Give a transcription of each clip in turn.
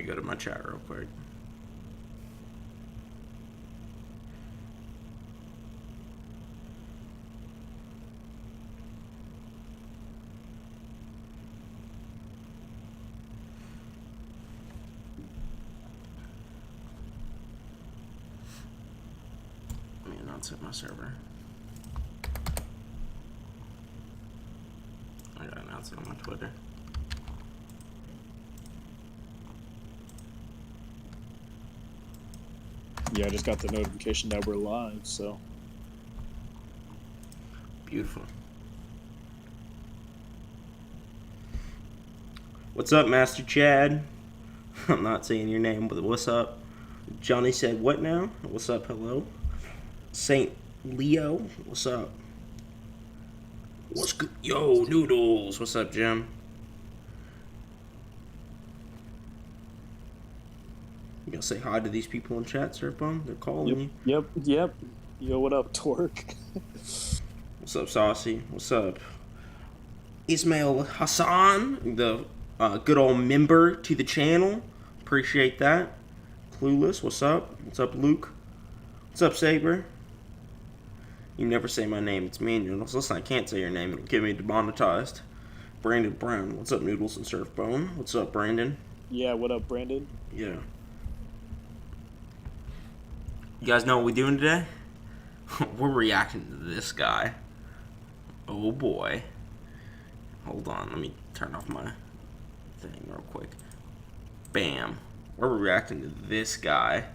go to my chat real quick. Let me announce it my server. I gotta announce it on my Twitter. Yeah, I just got the notification that we're live, so. Beautiful. What's up, Master Chad? I'm not saying your name, but what's up? Johnny said, what now? What's up, hello? Saint Leo, what's up? What's good? Yo, Noodles, what's up, Jim? You gonna say hi to these people in chat, Surfbone? They're calling you. Yep. Yo, what up, Torque? What's up, Saucy? What's up? Ismail Hassan, the good old member to the channel. Appreciate that. Clueless, what's up? What's up, Luke? What's up, Saber? You never say my name. It's me and Noodles. Listen, I can't say your name. It'll get me demonetized. Brandon Brown. What's up, Noodles and Surfbone? What's up, Brandon? Yeah, what up, Brandon? Yeah. You guys know what we're doing today? We're reacting to this guy. Oh boy. Hold on, let me turn off my thing real quick. Bam. We're reacting to this guy.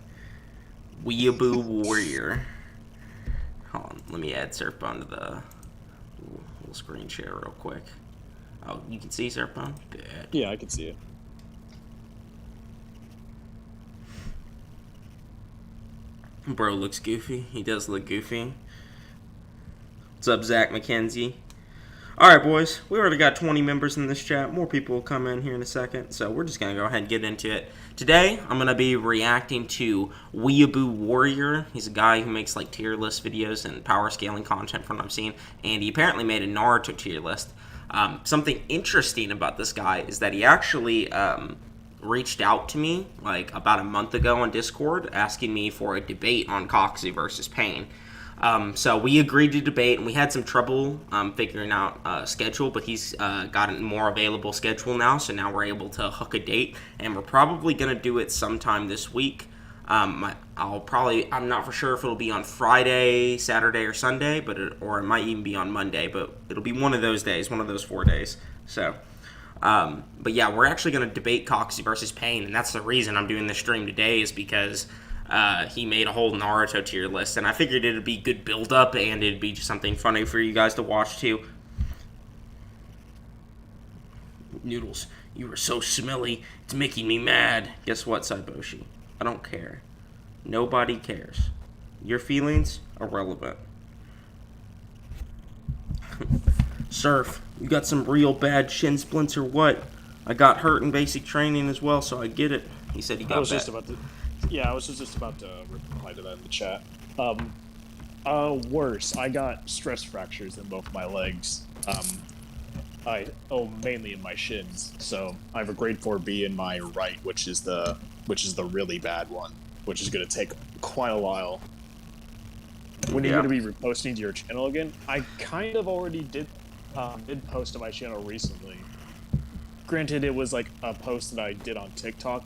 Weaboo Warrior. Hold on, let me add Surfbone to the little screen share real quick. Oh, you can see Surfbone? Good. Yeah, I can see it. Bro looks goofy. He does look goofy. What's up, Zach McKenzie? Alright, boys. We already got 20 members in this chat. More people will come in here in a second. So we're just going to go ahead and get into it. Today, I'm going to be reacting to Weaboo Warrior. He's a guy who makes like tier list videos and power scaling content from what I've seen. And he apparently made a Naruto tier list. Something interesting about this guy is that he actually reached out to me like about a month ago on Discord asking me for a debate on Coxie versus Pain. So we agreed to debate, and we had some trouble figuring out a schedule, but he's got a more available schedule now, so now we're able to hook a date, and we're probably going to do it sometime this week. I'm not for sure if it'll be on Friday, Saturday, or Sunday, or it might even be on Monday, but it'll be one of those days, one of those 4 days. So, but yeah, we're actually going to debate Coxie versus Pain, and that's the reason I'm doing this stream today is because he made a whole Naruto tier list, and I figured it'd be good build-up, and it'd be just something funny for you guys to watch, too. Noodles, you are so smelly, it's making me mad. Guess what, Saiboshi? I don't care. Nobody cares. Your feelings are irrelevant. Surf, you got some real bad shin splints or what? I got hurt in basic training as well, so I get it. He said he got bad. Yeah, I was just about to reply to that in the chat. Worse. I got stress fractures in both my legs. Mainly in my shins. So I have a grade 4B in my right, which is the really bad one, which is gonna take quite a while. When you're gonna be reposting to your channel again, I kind of already did post to my channel recently. Granted, it was like a post that I did on TikTok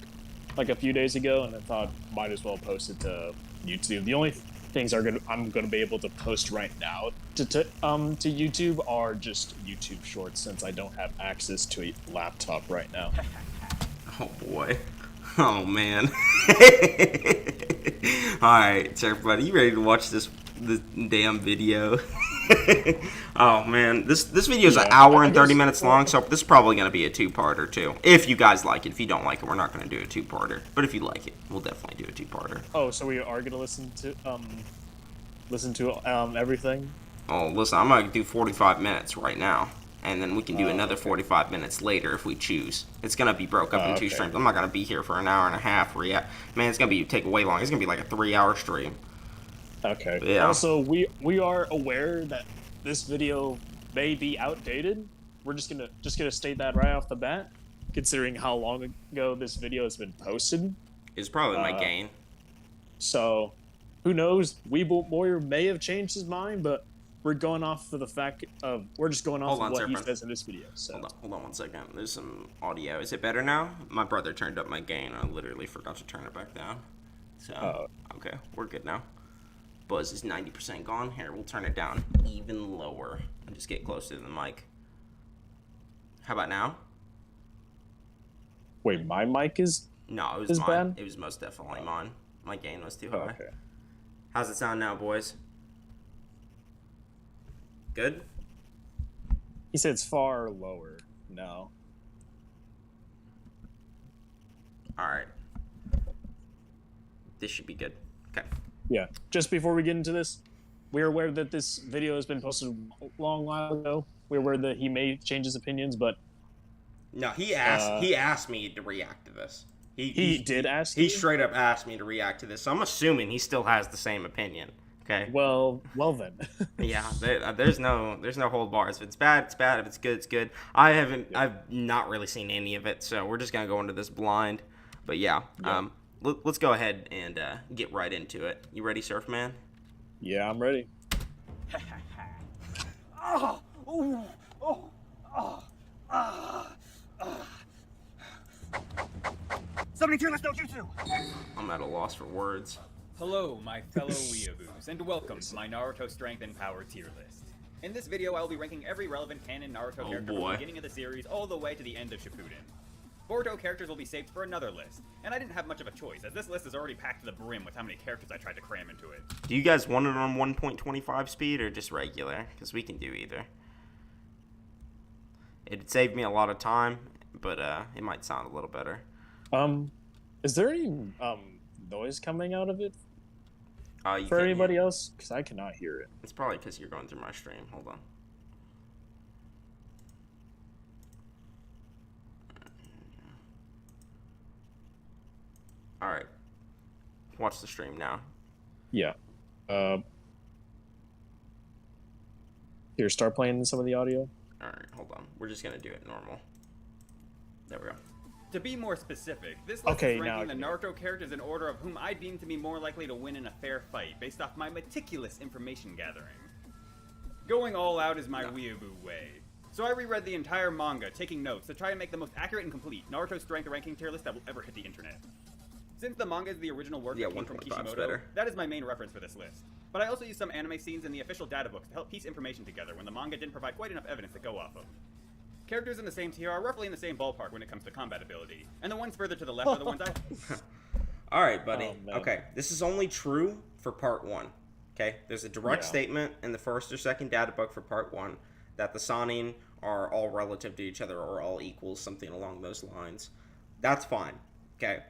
like a few days ago, and I thought might as well post it to YouTube. The only things I'm gonna be able to post right now to YouTube are just YouTube Shorts, since I don't have access to a laptop right now. Oh boy. Oh man. Alright, so everybody, you ready to watch this damn video? Oh man, this video is an hour and 30 minutes long, so this is probably going to be a two-parter too. If you guys like it. If you don't like it, we're not going to do a two-parter. But if you like it, we'll definitely do a two-parter. Oh, so we are going to listen to everything? Oh, listen, I'm going to do 45 minutes right now, and then we can do another 45 minutes later if we choose. It's going to be broke up in two streams. I'm not going to be here for an hour and a half. Man, it's going to take way long. It's going to be like a 3-hour stream. Okay. Yeah. Also, we are aware that this video may be outdated. We're just gonna state that right off the bat. considering how long ago this video has been posted. It's probably my gain. So, who knows? Weeboo Warrior may have changed his mind, but we're going off of the fact of what he says in this video. So. Hold on 1 second. There's some audio. Is it better now? My brother turned up my gain. I literally forgot to turn it back down. So, okay, we're good now. Buzz is 90% gone. Here, we'll turn it down even lower and just get closer to the mic. How about now? Wait, my mic is... No, it was mine. Bad? It was most definitely mine. My gain was too high. Okay. How's it sound now, boys? Good? He said it's far lower. No. Alright. This should be good. Okay. Yeah. Just before we get into this, we're aware that this video has been posted a long while ago. We're aware that he may change his opinions, but... No, he asked me to react to this. He did ask you? He straight up asked me to react to this, so I'm assuming he still has the same opinion. Okay. Well then. Yeah, there's no hold bars. If it's bad, it's bad. If it's good, it's good. I've not really seen any of it, so we're just gonna go into this blind. But yeah. Let's go ahead and get right into it. You ready, Surfman? Yeah, I'm ready. Somebody turn this no jutsu! I'm at a loss for words. Hello, my fellow Weaboos, and welcome to my Naruto Strength and Power tier list. In this video, I will be ranking every relevant canon Naruto character from the beginning of the series all the way to the end of Shippuden. Boruto characters will be saved for another list, and I didn't have much of a choice, as this list is already packed to the brim with how many characters I tried to cram into it. Do you guys want it on 1.25 speed or just regular? Because we can do either. It'd save me a lot of time, but it might sound a little better. Is there any noise coming out of it for anybody anybody else? Because I cannot hear it. It's probably because you're going through my stream. Hold on. All right. Watch the stream now. Yeah. Here, start playing some of the audio. All right, hold on. We're just gonna do it normal. There we go. To be more specific, this list is ranking the Naruto characters in order of whom I deem to be more likely to win in a fair fight, based off my meticulous information gathering. Going all out is my Weaboo way. So I reread the entire manga, taking notes, to try and make the most accurate and complete Naruto Strength ranking tier list that will ever hit the internet. Since the manga is the original work that came from Kishimoto, that is my main reference for this list. But I also used some anime scenes in the official data books to help piece information together when the manga didn't provide quite enough evidence to go off of. Characters in the same tier are roughly in the same ballpark when it comes to combat ability, and the ones further to the left are the ones I... Alright, buddy. Okay, this is only true for part 1. Okay, there's a direct statement in the first or second data book for part 1 that the Sannin are all relative to each other or all equals, something along those lines. That's fine. Okay.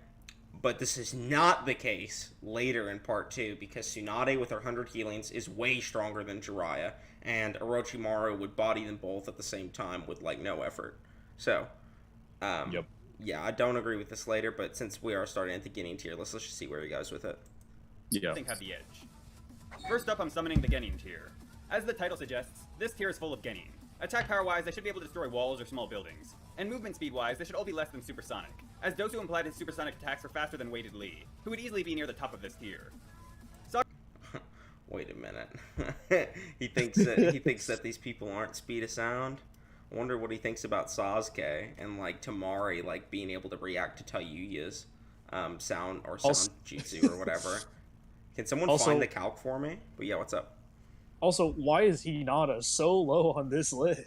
But this is not the case later in part 2 because Tsunade with her 100 healings is way stronger than Jiraiya, and Orochimaru would body them both at the same time with like no effort. So, yeah, I don't agree with this later, but since we are starting at the Genin tier, let's just see where he goes with it. I think have the edge. First up, I'm summoning the Genin tier. As the title suggests, this tier is full of Genin. Attack power-wise, they should be able to destroy walls or small buildings. And movement speed-wise, they should all be less than supersonic, as Dosu implied his supersonic attacks were faster than weighted Lee, who would easily be near the top of this tier. Wait a minute. he thinks that these people aren't speed of sound? I wonder what he thinks about Sasuke and like Tamari like being able to react to Taiyuya's sound jutsu or whatever. Can someone find the calc for me? But yeah, what's up? Also, why is Hinata so low on this list?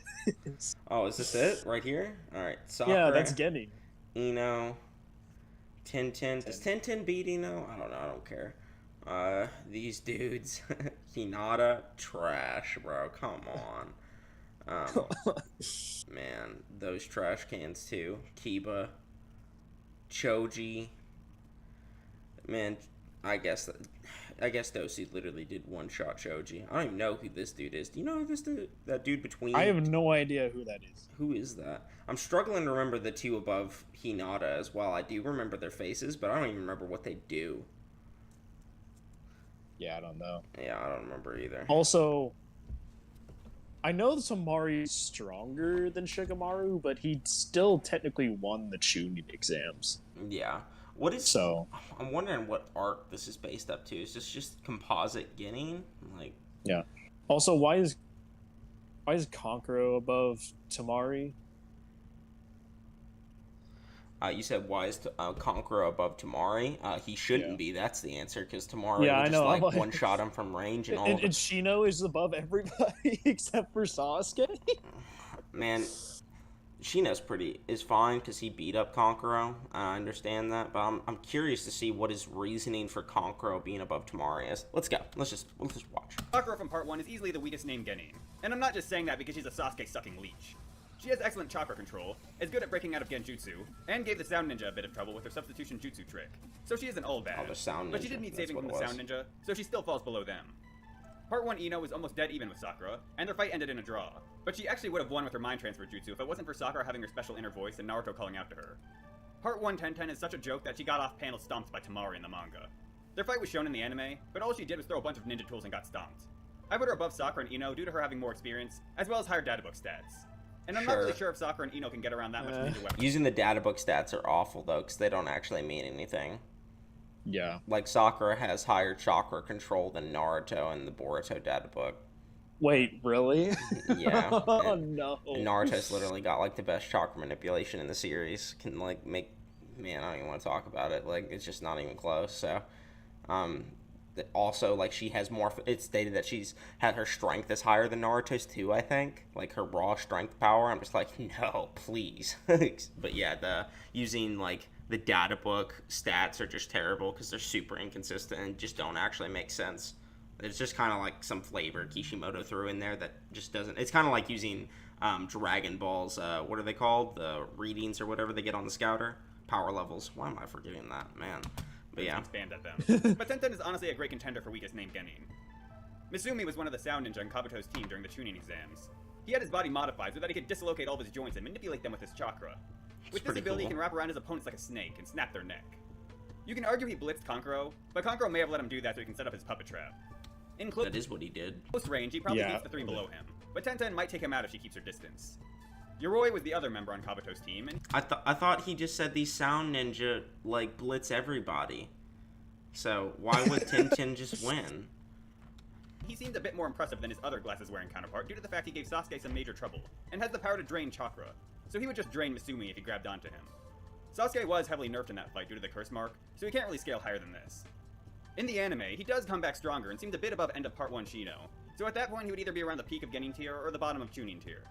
Oh, is this it? Right here? Alright, Sakura. Yeah, that's Genin. Ino. Tenten. Does Tenten beat Ino? I don't know, I don't care. These dudes. Hinata, trash, bro. Come on. Man, those trash cans too. Kiba. Choji. Man, I guess Dosu literally did one-shot Choji. I don't even know who this dude is. Do you know who that dude between? I have no idea who that is. Who is that? I'm struggling to remember the two above Hinata as well. I do remember their faces, but I don't even remember what they do. Yeah, I don't know. Yeah, I don't remember either. Also, I know Tamari's stronger than Shikamaru, but he still technically won the Chunin exams. Yeah. What is so? I'm wondering what arc this is based up to. Is this just composite Genin? Like. Yeah. Also, why is Konkoro above Tamari? You said why is Konkoro above Tamari? He shouldn't be. That's the answer, because Tamari would just like one-shot him from range and all. And Shino is above everybody except for Sasuke. Man, Shino's is fine because he beat up Konkoro. I understand that, but I'm curious to see what his reasoning for Konkoro being above Tamari is. Let's go. Let's just watch. Konkoro from part 1 is easily the weakest named Genin, and I'm not just saying that because she's a Sasuke-sucking leech. She has excellent chakra control, is good at breaking out of genjutsu, and gave the Sound Ninja a bit of trouble with her substitution jutsu trick. So she isn't all bad, the Sound Ninja. But she did need saving from the Sound Ninja, so she still falls below them. Part 1 Ino was almost dead even with Sakura, and their fight ended in a draw. But she actually would have won with her mind transfer jutsu if it wasn't for Sakura having her special inner voice and Naruto calling out to her. Part 1 Tenten is such a joke that she got off panel stomped by Tamari in the manga. Their fight was shown in the anime, but all she did was throw a bunch of ninja tools and got stomped. I put her above Sakura and Ino due to her having more experience, as well as higher databook stats. And I'm not really sure if Sakura and Ino can get around that much ninja weapons. Using the databook stats are awful, though, because they don't actually mean anything. Yeah. Like, Sakura has higher chakra control than Naruto in the Boruto databook. Wait, really? Yeah. Oh, no. And Naruto's literally got, like, the best chakra manipulation in the series. Can, like, make... Man, I don't even want to talk about it. Like, it's just not even close, so... Also, like, she has more... It's stated that she's had her strength is higher than Naruto's, too, I think. Like, her raw strength power. I'm just like, no, please. But, yeah, using, like, the data book stats are just terrible because they're super inconsistent and just don't actually make sense. It's just kind of like some flavor Kishimoto threw in there that just doesn't... It's kind of like using Dragon Ball's... what are they called? The readings or whatever they get on the Scouter? Power levels. Why am I forgetting that? Man... But yeah. Expand at them. But Tenten is honestly a great contender for weakest named Genin. Misumi was one of the Sound Ninja in Kabuto's team during the Chunin exams. He had his body modified so that he could dislocate all of his joints and manipulate them with his chakra. With this ability, he can wrap around his opponents like a snake and snap their neck. You can argue he blitzed Konkoro, but Konkoro may have let him do that so he can set up his puppet trap. That is what he did. Close range, he probably beats the 3 below him, but Tenten might take him out if she keeps her distance. Yoroi was the other member on Kabuto's team, and I thought he just said these Sound Ninja, like, blitz everybody. So, why would Tenten just win? He seemed a bit more impressive than his other glasses-wearing counterpart due to the fact he gave Sasuke some major trouble, and has the power to drain chakra, so he would just drain Misumi if he grabbed onto him. Sasuke was heavily nerfed in that fight due to the curse mark, so he can't really scale higher than this. In the anime, he does come back stronger and seemed a bit above end of Part 1 Shino, so at that point he would either be around the peak of Genin tier or the bottom of Chunin tier.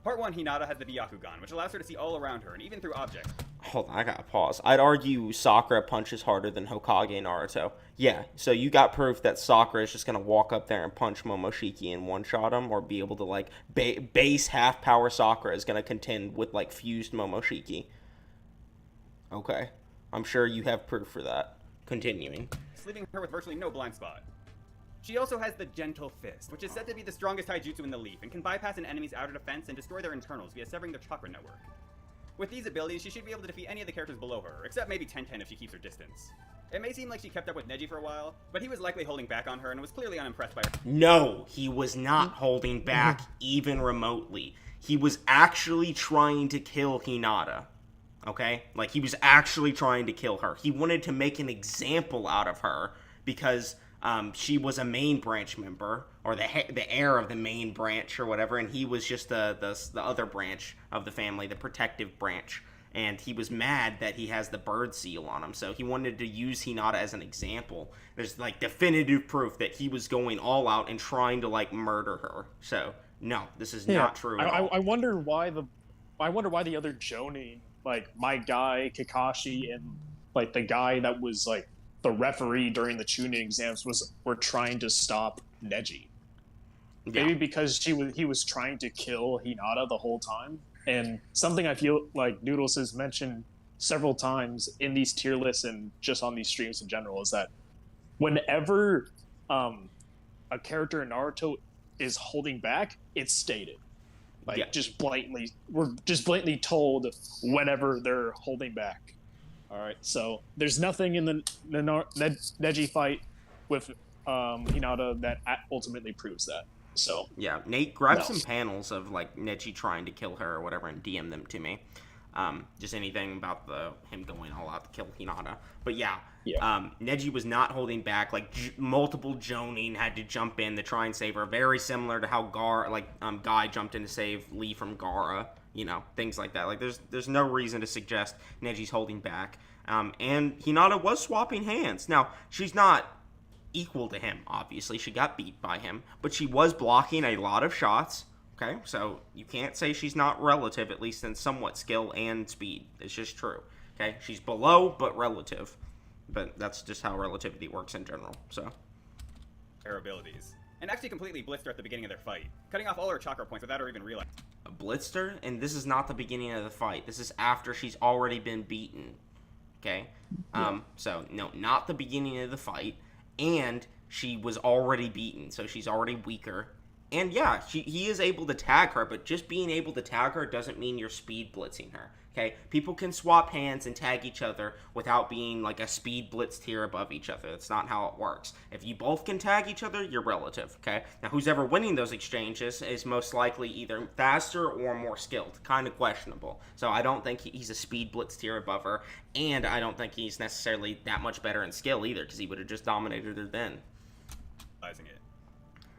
Part 1 Hinata has the Byakugan, which allows her to see all around her and even through objects. Hold on, I gotta pause. I'd argue Sakura punches harder than Hokage Naruto. Yeah, so you got proof that Sakura is just gonna walk up there and punch Momoshiki and one-shot him, or be able to, like, base half-power Sakura is gonna contend with, like, fused Momoshiki. Okay. I'm sure you have proof for that. Continuing. Leaving her with virtually no blind spot. She also has the Gentle Fist, which is said to be the strongest taijutsu in the Leaf, and can bypass an enemy's outer defense and destroy their internals via severing their chakra network. With these abilities, she should be able to defeat any of the characters below her, except maybe Tenten if she keeps her distance. It may seem like she kept up with Neji for a while, but he was likely holding back on her and was clearly unimpressed by her. No, he was not holding back even remotely. He was actually trying to kill Hinata. Okay? Like, he was actually trying to kill her. He wanted to make an example out of her because she was a main branch member, or the heir of the main branch or whatever, and he was just the other branch of the family, the protective branch. And he was mad that he has the bird seal on him, so he wanted to use Hinata as an example. There's, like, definitive proof that he was going all out and trying to, like, murder her. So, no, this is not true at all. I wonder why the other Jonin, like, my guy, Kakashi, and, like, the guy that was, like, the referee during the Chunin exams were trying to stop Neji. Yeah. Maybe because he was trying to kill Hinata the whole time. And something I feel like Noodles has mentioned several times in these tier lists and just on these streams in general is that whenever a character in Naruto is holding back, it's stated. Like, we're just blatantly told whenever they're holding back. All right, so there's nothing in the Neji fight with Hinata that ultimately proves that. So yeah, Nate, grab some panels of like Neji trying to kill her or whatever and DM them to me. Just anything about him going all out to kill Hinata. But yeah. Neji was not holding back. Like multiple Jonin had to jump in to try and save her. Very similar to how Guy jumped in to save Lee from Gaara. You know, things like that. Like there's no reason to suggest Neji's holding back. And Hinata was swapping hands. Now she's not equal to him. Obviously, she got beat by him, but she was blocking a lot of shots. Okay, so you can't say she's not relative, at least in somewhat skill and speed. It's just true. Okay, she's below, but relative. But that's just how relativity works in general, so. Her abilities. And actually completely blitzed her at the beginning of their fight, cutting off all her chakra points without her even realizing. Blitzed her? And this is not the beginning of the fight. This is after she's already been beaten. Okay? So, no, not the beginning of the fight. And she was already beaten, so she's already weaker. And yeah, he is able to tag her, but just being able to tag her doesn't mean you're speed blitzing her. Okay, people can swap hands and tag each other without being like a speed blitz tier above each other. That's not how it works. If you both can tag each other, you're relative. Okay, now who's ever winning those exchanges is most likely either faster or more skilled. Kind of questionable. So I don't think he's a speed blitz tier above her, and I don't think he's necessarily that much better in skill either, because he would have just dominated her then. It.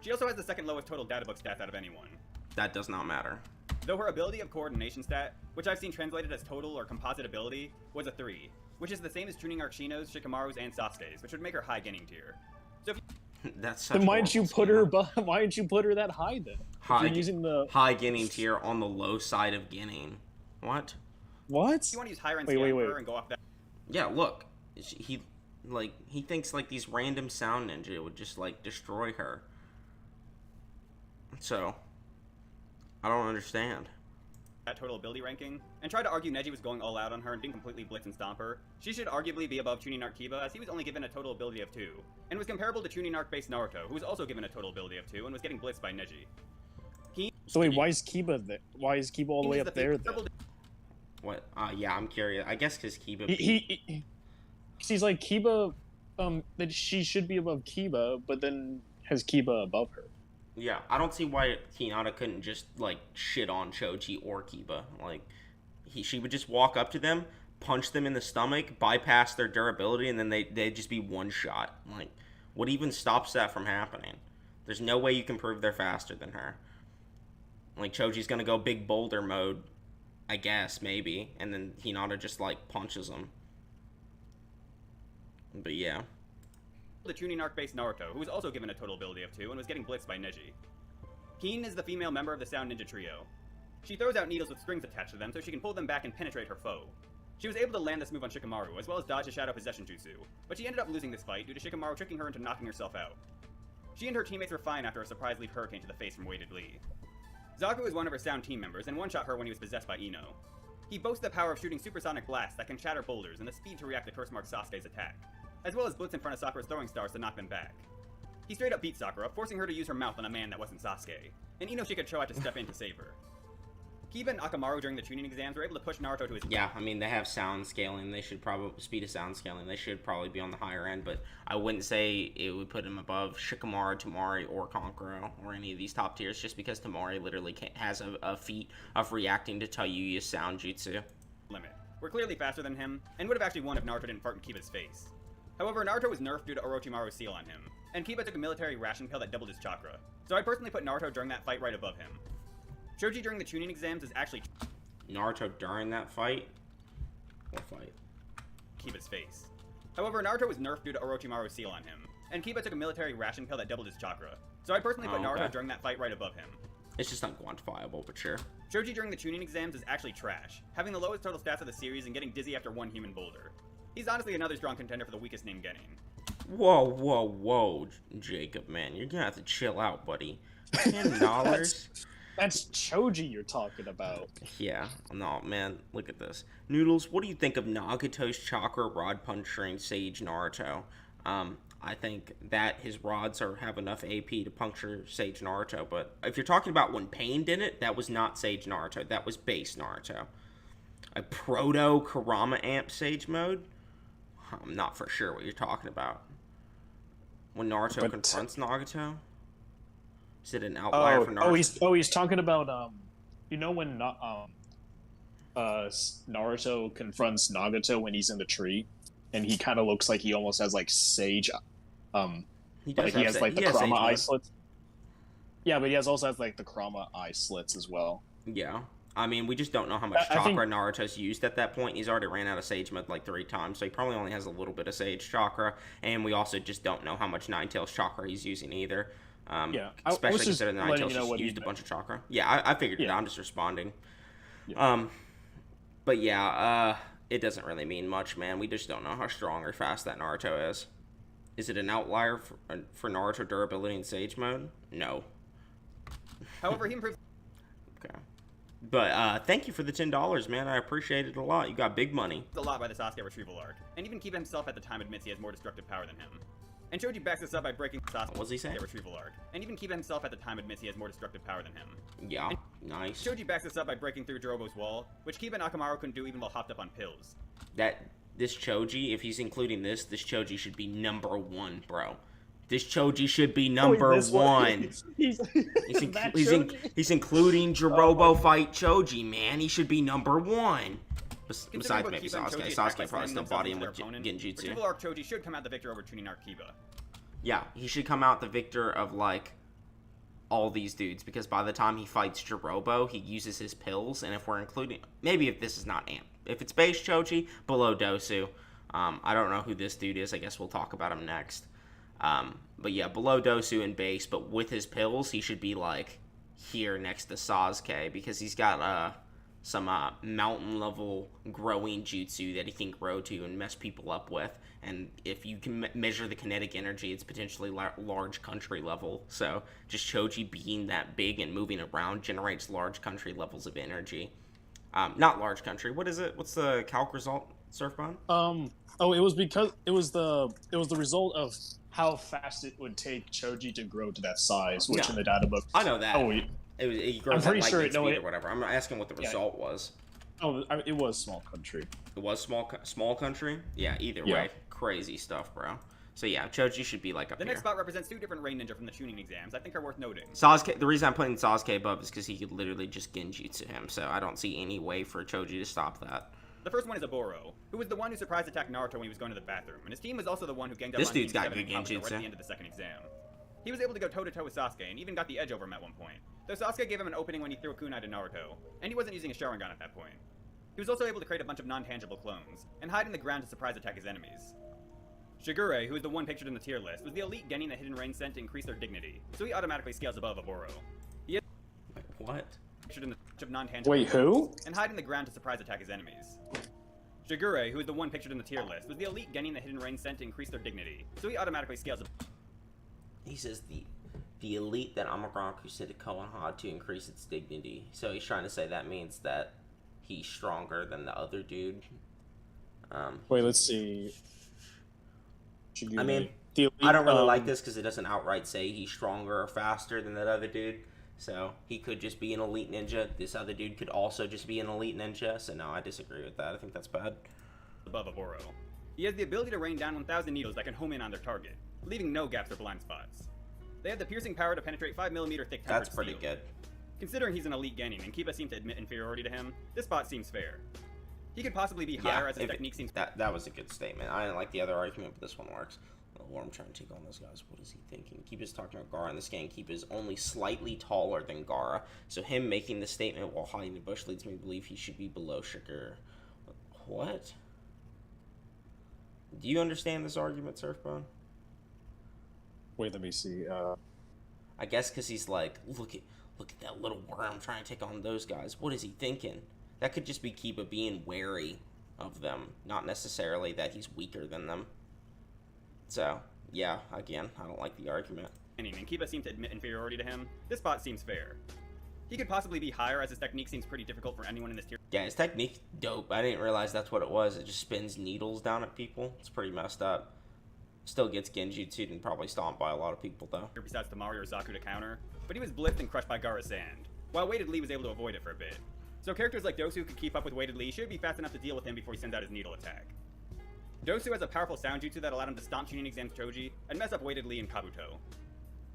She also has the second lowest total data book stats out of anyone. That does not matter. Though her ability of coordination stat, which I've seen translated as total or composite ability, was a 3, which is the same as Chunin Arc Shino's, Shikamaru's, and Sasuke's, which would make her high Genin tier. So if that's such then why didn't you put her? Why didn't you put her that high then? High, you're using the high Genin tier on the low side of Genin. What? What? You want to use higher end her and go off that? Yeah, look, he thinks like these random sound ninja would just like destroy her. So, I don't understand. That total ability ranking, and tried to argue Neji was going all out on her and didn't completely blitz and stomp her. She should arguably be above Chunin Arc Kiba, as he was only given a total ability of 2, and was comparable to Chunin Arc based Naruto, who was also given a total ability of 2 and was getting blitzed by Neji. So wait, why is Kiba there? Why is Kiba all the way up there then? What? Yeah, I'm curious. I guess because Kiba. He's like Kiba. That she should be above Kiba, but then has Kiba above her. Yeah, I don't see why Hinata couldn't just like shit on Choji or Kiba. Like, she would just walk up to them, punch them in the stomach, bypass their durability, and then they'd just be one shot. Like, what even stops that from happening? There's no way you can prove they're faster than her. Like, Choji's gonna go big boulder mode, I guess, maybe, and then Hinata just like punches him. But yeah. The Chunin Arc based Naruto, who was also given a total ability of 2 and was getting blitzed by Neji. Keen is the female member of the Sound Ninja Trio. She throws out needles with strings attached to them so she can pull them back and penetrate her foe. She was able to land this move on Shikamaru, as well as dodge a Shadow Possession Jutsu, but she ended up losing this fight due to Shikamaru tricking her into knocking herself out. She and her teammates were fine after a surprise leaf hurricane to the face from Weighted Lee. Zaku is one of her Sound team members and one-shot her when he was possessed by Ino. He boasts the power of shooting supersonic blasts that can shatter boulders and the speed to react to curse mark Sasuke's attack, as well as blitz in front of Sakura's throwing stars to knock them back. He straight up beat Sakura, forcing her to use her mouth on a man that wasn't Sasuke, and Ino Shikacho had to step in to save her. Kiba and Akamaru during the Chunin exams were able to push Naruto to his... Yeah, I mean, they have sound scaling. They should probably... Speed of sound scaling. They should probably be on the higher end, but I wouldn't say it would put him above Shikamaru, Tamari, or Kankuro, or any of these top tiers, just because Tamari literally has a feat of reacting to Taiyuya's sound jutsu. Limit. We're clearly faster than him, and would have actually won if Naruto didn't fart in Kiba's face. However, Naruto was nerfed due to Orochimaru's seal on him, and Kiba took a military ration pill that doubled his chakra, so I personally put Naruto during that fight right above him. Choji during the Chunin exams is actually... Naruto during that fight? What fight? Kiba's face. However, Naruto was nerfed due to Orochimaru's seal on him, and Kiba took a military ration pill that doubled his chakra, so I personally put Naruto during that fight right above him. It's just unquantifiable, but sure. Choji during the Chunin exams is actually trash, having the lowest total stats of the series and getting dizzy after one human boulder. He's honestly another strong contender for the weakest named Genin. Whoa, Jacob, man. You're gonna have to chill out, buddy. $10? That's Choji you're talking about. Yeah, no, man, look at this. Noodles, what do you think of Nagato's Chakra Rod puncturing Sage Naruto? I think that his rods have enough AP to puncture Sage Naruto, but if you're talking about when Pain did it, that was not Sage Naruto, that was base Naruto. A proto-Kurama Amp Sage mode? I'm not for sure what you're talking about. When Naruto confronts Nagato? Is it an outlier for Naruto? He's talking about you know when Naruto confronts Nagato when he's in the tree, and he kind of looks like he almost has like sage, He has like the Chroma eye slits. Yeah, but he also has like the Chroma eye slits as well. Yeah. I mean, we just don't know how much chakra Naruto's used at that point. He's already ran out of Sage Mode like 3 times, so he probably only has a little bit of Sage chakra. And we also just don't know how much Ninetales chakra he's using either. Especially considering Ninetales just used a bunch of chakra. Yeah, I figured it out. I'm just responding. Yeah. But yeah, it doesn't really mean much, man. We just don't know how strong or fast that Naruto is. Is it an outlier for Naruto durability in Sage Mode? No. However, he improves... Okay. But thank you for the $10, man. I appreciate it a lot. You got big money. A lot by the Sasuke Retrieval arc, and even Kiba himself at the time admits he has more destructive power than him. And Choji backs this up by breaking Sasuke. What was he saying? Retrieval arc, and even Kiba himself at the time admits he has more destructive power than him. Yeah, nice. Choji backs this up by breaking through Jirobo's wall, which Kiba and Akamaru couldn't do even while hopped up on pills. This Choji, if he's including this Choji should be #1, bro. This Choji should be #1. He's including Jirobo fight Choji, man. He should be #1. Besides maybe Sasuke. Sasuke probably still body him with Genjutsu. Retrieval arc Choji should come out the victor over Chunin arc Kiba. Yeah, he should come out the victor of, like, all these dudes, because by the time he fights Jirobo, he uses his pills, and if we're including... Maybe if this is not Amp. If it's base Choji, below Dosu. I don't know who this dude is. I guess we'll talk about him next. But yeah, below Dosu and base, but with his pills, he should be, like, here next to Sasuke, because he's got, some, mountain-level growing jutsu that he can grow to and mess people up with, and if you can measure the kinetic energy, it's potentially large country level, so just Choji being that big and moving around generates large country levels of energy. Not large country, what is it? What's the calc result, Surfbone? It was because it was the result of how fast it would take Choji to grow to that size, which in the data book... I know that. He grows I'm pretty at sure speed or whatever. I'm asking what the result was. It was small country. It was small country? Yeah, either way. Crazy stuff, bro. So yeah, Choji should be like up here. The next spot represents 2 different rain ninja from the Chunin exams I think are worth noting. Sasuke, the reason I'm putting Sasuke above is because he could literally just Genjutsu him, so I don't see any way for Choji to stop that. The first one is Oboro, who was the one who surprise attacked Naruto when he was going to the bathroom, and his team was also the one who ganged up this on dude's got good Genjutsu. right at the end of the second exam. He was able to go toe-to-toe with Sasuke, and even got the edge over him at one point, though Sasuke gave him an opening when he threw a kunai to Naruto, and he wasn't using a Sharingan at that point. He was also able to create a bunch of non-tangible clones, and hide in the ground to surprise attack his enemies. Shigure, who is the one pictured in the tier list, was the elite Genin that Hidden Rain sent to increase their dignity, so he automatically scales above Oboro. He is what? Pictured in the of non-tangible Wait, who? And hide in the ground to surprise attack his enemies. Shigure, who is the one pictured in the tier list, was the elite Genin that Hidden Rain sent to increase their dignity, so he automatically scales above. He says the elite that Amagaku sent to Konoha to increase its dignity. So he's trying to say that means that he's stronger than the other dude. Wait, let's see. I mean, I don't really like this because it doesn't outright say he's stronger or faster than that other dude. So he could just be an elite ninja. This other dude could also just be an elite ninja. So no, I disagree with that. I think that's bad. Above Oboro. He has the ability to rain down 1,000 needles that can home in on their target, leaving no gaps or blind spots. They have the piercing power to penetrate 5mm thick tempered That's pretty steel. good. Considering he's an elite Genin and Kiba seems to admit inferiority to him, this spot seems fair. He could possibly be higher as his technique seems... That was a good statement. I didn't like the other argument, but this one works. Or I'm trying to take on those guys. What is he thinking? Kiba's talking about Gaara in this game. Kiba's only slightly taller than Gaara. So him making the statement while hiding the bush leads me to believe he should be below Shigure. What? Do you understand this argument, Surfbone? Wait, let me see. I guess because he's like, look at that little worm trying to take on those guys. What is he thinking? That could just be Kiba being wary of them, not necessarily that he's weaker than them. So, yeah, again, I don't like the argument. And Kiba seems to admit inferiority to him. This spot seems fair. He could possibly be higher as his technique seems pretty difficult for anyone in this tier. Yeah, his technique's dope. I didn't realize that's what it was. It just spins needles down at people. It's pretty messed up. Still gets Genjutsu'd and probably stomped by a lot of people, though. Besides Tamari or Zaku to counter, but he was blitzed and crushed by Gaara's sand, while Weighted Lee was able to avoid it for a bit. So characters like Dosu could keep up with Weighted Lee should be fast enough to deal with him before he sends out his needle attack. Dosu has a powerful sound jutsu that allowed him to stomp Chunin Exam's Choji and mess up Weighted Lee and Kabuto.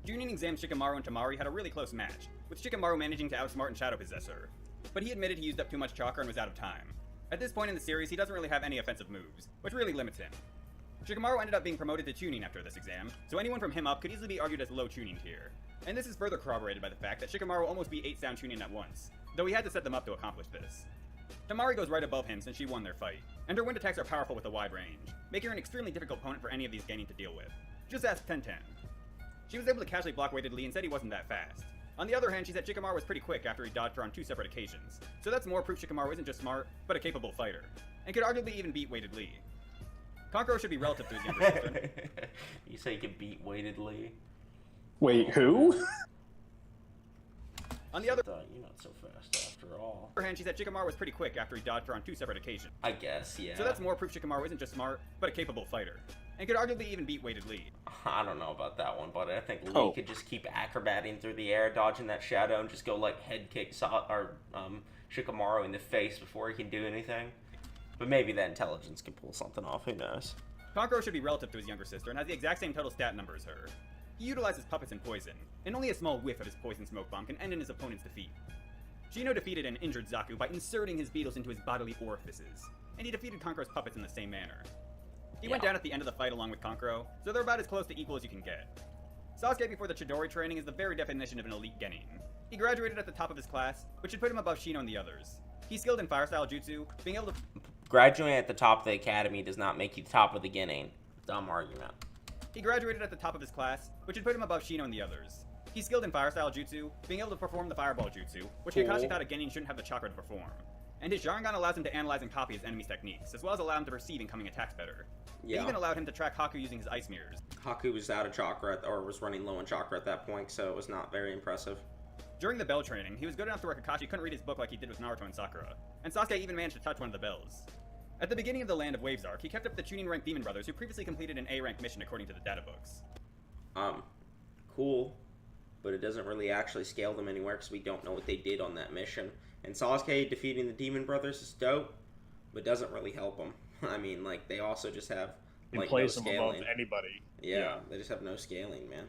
Junin examined Shikamaru and Tamari had a really close match, with Shikamaru managing to outsmart and shadow possess her. But he admitted he used up too much chakra and was out of time. At this point in the series, he doesn't really have any offensive moves, which really limits him. Shikamaru ended up being promoted to Chunin after this exam, so anyone from him up could easily be argued as low Chunin tier. And this is further corroborated by the fact that Shikamaru almost beat 8 sound Chunin at once, though he had to set them up to accomplish this. Tamari goes right above him since she won their fight, and her wind attacks are powerful with a wide range, making her an extremely difficult opponent for any of these Genin to deal with. Just ask Tenten. She was able to casually block weighted Lee and said he wasn't that fast. On the other hand, she said Shikamaru was pretty quick after he dodged her on 2 separate occasions, so that's more proof Shikamaru isn't just smart, but a capable fighter, and could arguably even beat weighted Lee. Kankuro should be relative to his younger sister. You say you can beat weighted Lee? Wait, who? On the other you're not so fast after all. On the other hand, she said Shikamaru was pretty quick after he dodged her on 2 separate occasions. I guess, yeah. So that's more proof Shikamaru isn't just smart, but a capable fighter, and could arguably even beat weighted Lee. I don't know about that one, but I think Lee could just keep acrobating through the air, dodging that shadow, and just go like head kick Shikamaru in the face before he can do anything. But maybe that intelligence can pull something off, who knows. Kankuro should be relative to his younger sister and has the exact same total stat number as her. He utilizes puppets and poison, and only a small whiff of his poison smoke bomb can end in his opponent's defeat. Shino defeated an injured Zaku by inserting his beetles into his bodily orifices, and he defeated Kankuro's puppets in the same manner. He went down at the end of the fight along with Kankuro, so they're about as close to equal as you can get. Sasuke before the Chidori training is the very definition of an elite Genin. He graduated at the top of his class, which should put him above Shino and the others. He's skilled in fire style jutsu, being able to... Graduating at the top of the academy does not make you the top of the Genin. Dumb argument. He graduated at the top of his class, which should put him above Shino and the others. He's skilled in fire style jutsu, being able to perform the fireball jutsu, which Kakashi thought a Genin shouldn't have the chakra to perform. And his Sharingan allows him to analyze and copy his enemy's techniques, as well as allow him to perceive incoming attacks better. Yeah. It even allowed him to track Haku using his ice mirrors. Haku was out of chakra, or was running low on chakra at that point, so it was not very impressive. During the bell training, he was good enough to where Kakashi couldn't read his book like he did with Naruto and Sakura, and Sasuke even managed to touch one of the bells. At the beginning of the Land of Waves arc, he kept up the Chunin rank Demon Brothers who previously completed an A rank mission according to the data books. Cool, but it doesn't really actually scale them anywhere because we don't know what they did on that mission. And Sasuke defeating the Demon Brothers is dope, but doesn't really help them. I mean, like, they also just have, like, no scaling. Above anybody. Yeah, they just have no scaling, man.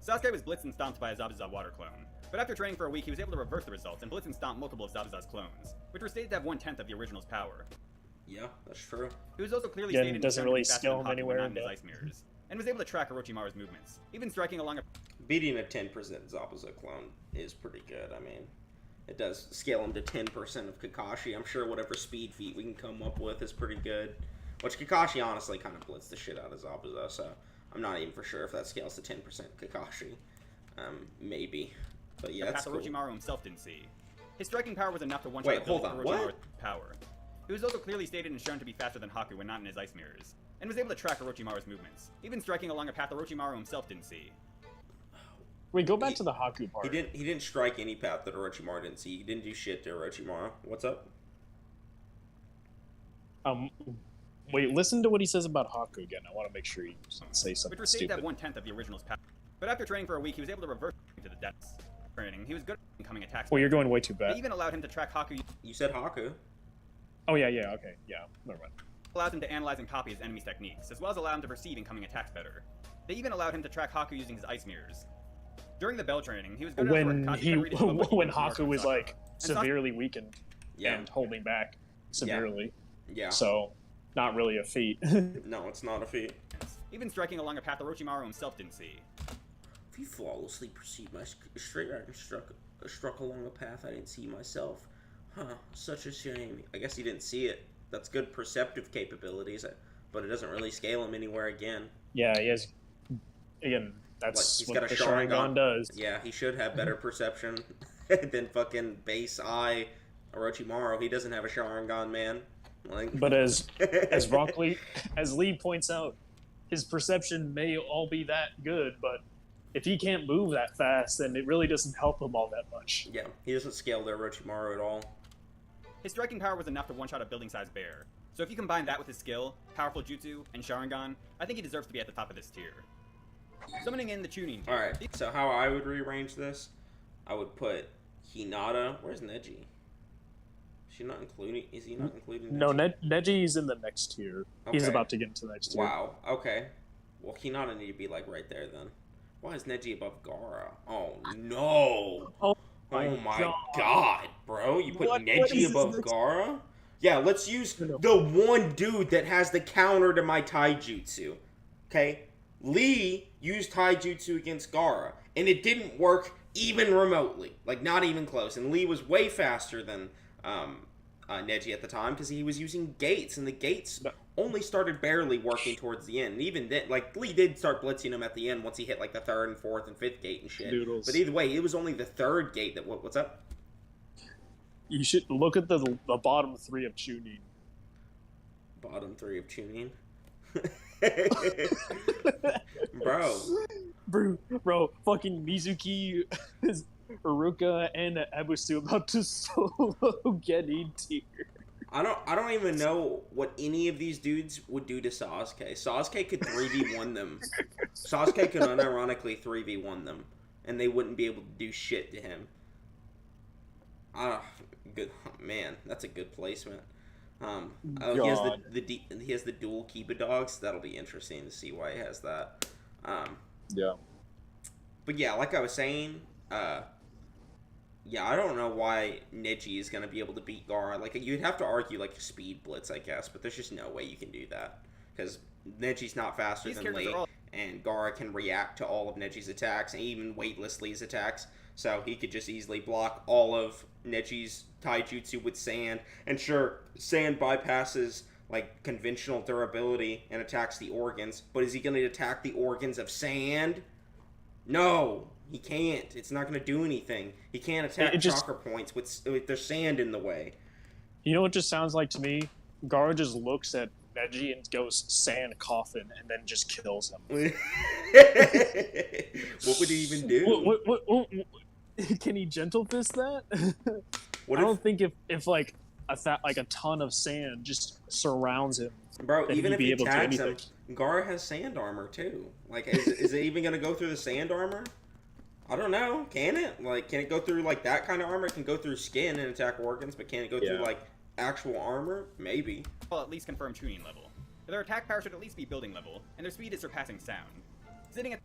Sasuke was blitzed and stomped by a Zabuza water clone, but after training for a week, he was able to reverse the results and blitz and stomp multiple of Zabuza's clones, which were stated to have 1/10 of the original's power. Yeah, that's true. He was also clearly stated doesn't really scale him anywhere in his ice mirrors, and was able to track Orochimaru's movements, even striking along a... Beating a 10% Zabuza clone is pretty good. I mean, it does scale him to 10% of Kakashi. I'm sure whatever speed feat we can come up with is pretty good. Which Kakashi honestly kind of blitzed the shit out of Zabuza, so I'm not even for sure if that scales to 10% Kakashi. Maybe. But yeah, that's cool. Orochimaru himself didn't see. His striking power was enough to one-shot Orochimaru's power. He was also clearly stated and shown to be faster than Haku when not in his ice mirrors, and was able to track Orochimaru's movements, even striking along a path Orochimaru himself didn't see. Wait, go back to the Haku part. He didn't strike any path that Orochimaru didn't see. He didn't do shit to Orochimaru. What's up? Wait, listen to what he says about Haku again. I want to make sure you say something which was stated stupid. to have 1/10 of the original's power. But after training for a week, he was able to reverse to the depths. Training, he was good at incoming attacks. Well, you're going way too bad. They even allowed him to track Haku. You said Haku. Oh, yeah, okay. Yeah, never mind. Allowed him to analyze and copy his enemy's techniques, as well as allow him to perceive incoming attacks better. They even allowed him to track Haku using his ice mirrors. During the bell training, he was good when Haku was like severely weakened and holding back severely. Yeah. So, not really a feat. No, it's not a feat. Even striking along a path Orochimaru himself didn't see. If you flawlessly perceived my straight right and struck along a path I didn't see myself. Huh, such a shame. I guess he didn't see it. That's good perceptive capabilities, but it doesn't really scale him anywhere again. Yeah, he has... Again, that's he's what got a the Sharingan does. Yeah, he should have better perception than fucking base eye Orochimaru. He doesn't have a Sharingan, man. Like... But as Lee points out, his perception may all be that good, but if he can't move that fast, then it really doesn't help him all that much. Yeah, he doesn't scale to Orochimaru at all. His striking power was enough to one-shot a building-sized bear. So if you combine that with his skill, powerful jutsu, and Sharingan, I think he deserves to be at the top of this tier. Summoning in the Chunin tier. Alright, so how I would rearrange this, I would put Hinata. Where's Neji? Is he not including Neji? No, Neji's in the next tier. Okay. He's about to get into the next tier. Wow, okay. Well, Hinata need to be, like, right there, then. Why is Neji above Gaara? Oh no! Oh Oh my god, bro! You put What Neji is above this? Gaara? Yeah, let's use No. the one dude that has the counter to my taijutsu. Okay? Lee used taijutsu against Gaara, and it didn't work even remotely. Like, not even close. And Lee was way faster than Neji at the time because he was using gates, and the gates only started barely working towards the end. And even then, like, Lee did start blitzing him at the end once he hit, like, the third and fourth and fifth gate and shit. Noodles. But either way, it was only the third gate that... What's up? You should look at the bottom 3 of Chunin. Bottom 3 of Chunin? Bro, fucking Mizuki, Iruka, and Abusu about to solo Genin tier. I don't even know what any of these dudes would do to Sasuke. Sasuke could 3v1 them. Sasuke could unironically 3v1 them, and they wouldn't be able to do shit to him. Good man, that's a good placement. He has the dual Kiba dogs. That'll be interesting to see why he has that. Yeah. But yeah, like I was saying, yeah, I don't know why Neji is gonna be able to beat Gaara. Like, you'd have to argue like a speed blitz, I guess, but there's just no way you can do that because Neji's not faster than Lee, and Gaara can react to all of Neji's attacks and even weightless Lee's attacks. So he could just easily block all of Neji's taijutsu with sand. And sure, sand bypasses like conventional durability and attacks the organs, but is he going to attack the organs of sand? No, he can't. It's not going to do anything. He can't attack chakra points with their sand in the way. You know what just sounds like to me? Gaara just looks at Neji and goes sand coffin and then just kills him. What would he even do? What can he gentle fist that? I don't think if like a ton of sand just surrounds him, bro. Even if he attacks him, Gaara has sand armor too. Like, is it even gonna go through the sand armor? I don't know. Can it? Like, can it go through like that kind of armor? It can go through skin and attack organs, but can it go through like actual armor? Maybe. Well, at least confirm tuning level. Their attack power should at least be building level, and their speed is surpassing sound. Sitting at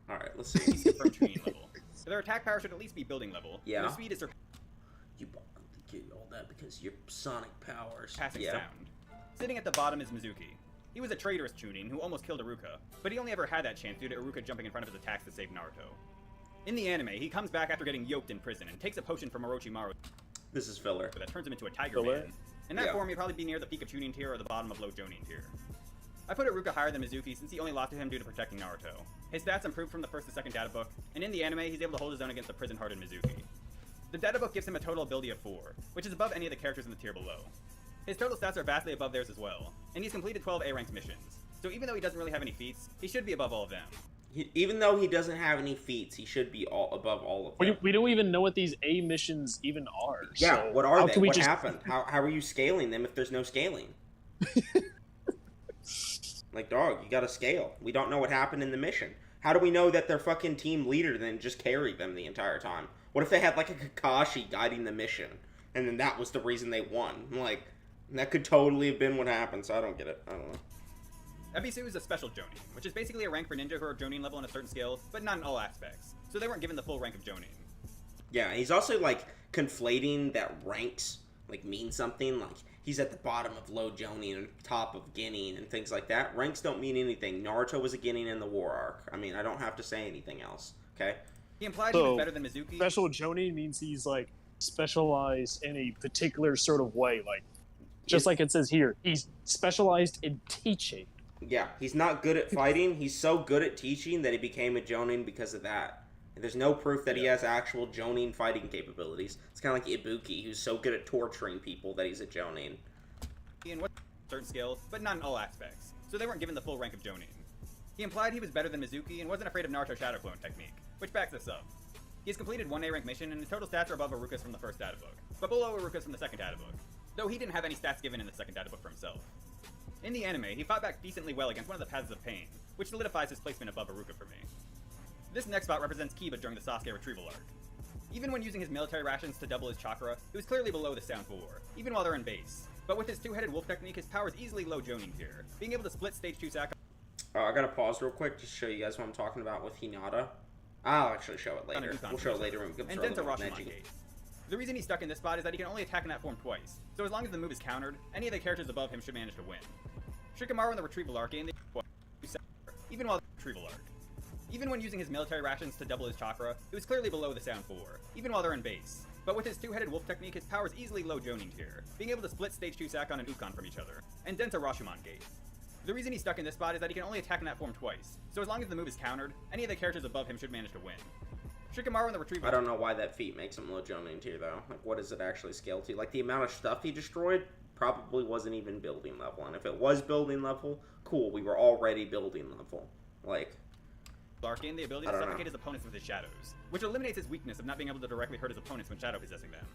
Alright, let's see. Confirm tuning level. Their attack power should at least be building level. Yeah. And their speed is You get all that because your sonic powers. surpassing sound. Sitting at the bottom is Mizuki. He was a traitorous Chunin who almost killed Iruka, but he only ever had that chance due to Iruka jumping in front of his attacks to save Naruto. In the anime, he comes back after getting yoked in prison and takes a potion from Orochimaru. This is filler. That turns him into a tiger man. In that form, he'd probably be near the peak of Chunin tier or the bottom of low Jonin tier. I put Iruka higher than Mizuki since he only lost to him due to protecting Naruto. His stats improved from the first to second data book, and in the anime, he's able to hold his own against the prison-hardened Mizuki. The data book gives him a total ability of 4, which is above any of the characters in the tier below. His total stats are vastly above theirs as well, and he's completed 12 A-ranked missions. So even though he doesn't really have any feats, he should be above all of them. Even though he doesn't have any feats, he should be above all of them. We don't even know what these A missions even are. Yeah, so what are they? What happened? How are you scaling them if there's no scaling? Like, dog, you gotta scale. We don't know what happened in the mission. How do we know that their fucking team leader then just carried them the entire time? What if they had, like, a Kakashi guiding the mission, and then that was the reason they won? Like, that could totally have been what happened, so I don't get it. I don't know. Ebisu is a special Jonin, which is basically a rank for ninja who are Jonin level in a certain skill, but not in all aspects, so they weren't given the full rank of Jonin. Yeah, he's also, like, conflating that ranks, like, mean something. Like, he's at the bottom of low Jonin and top of Genin and things like that. Ranks don't mean anything. Naruto was a Genin in the war arc. I mean, I don't have to say anything else, okay? He implied he was better than Mizuki. Special Jonin means he's, like, specialized in a particular sort of way, like, just like it says here, he's specialized in teaching. Yeah, he's not good at fighting. He's so good at teaching that he became a Jonin because of that. And there's no proof that he has actual Jonin fighting capabilities. It's kind of like Ibuki, who's so good at torturing people that he's a Jonin. In what certain skills, but not in all aspects, so they weren't given the full rank of Jonin. He implied he was better than Mizuki and wasn't afraid of Naruto Shadow Clone technique, which backs this up. He has completed one A-rank mission and his total stats are above Iruka's from the first data book, but below Iruka's from the second data book, though he didn't have any stats given in the second data book for himself. In the anime, he fought back decently well against one of the Paths of Pain, which solidifies his placement above Iruka for me. This next spot represents Kiba during the Sasuke Retrieval arc. Even when using his military rations to double his chakra, he was clearly below the Sound 4, even while they're in base. But with his two-headed wolf technique, his power is easily low Jonin tier, being able to split stage 2 sack I gotta pause real quick just to show you guys what I'm talking about with Hinata. I'll actually show it later. We'll show it later when we get to Neji. The reason he's stuck in this spot is that he can only attack in that form twice, so as long as the move is countered, any of the characters above him should manage to win. Shikamaru in the Retrieval arc gained the even while the Retrieval arc. Even when using his military rations to double his chakra, it was clearly below the Sound 4, even while they're in base. But with his two-headed wolf technique, his power is easily low Jonin tier, being able to split stage 2 Sakon and Ukon from each other, and Denta Rashomon Gate. The reason he's stuck in this spot is that he can only attack in that form twice, so as long as the move is countered, any of the characters above him should manage to win. Shikamaru in the Retrieval... I don't know why that feat makes him low Jonin tier, though. Like, what does it actually scale to? Like, the amount of stuff he destroyed probably wasn't even building level, and if it was building level, cool, we were already building level. Like... Arc gained the ability to suffocate his opponents with his shadows, which eliminates his weakness of not being able to directly hurt his opponents when shadow possessing them.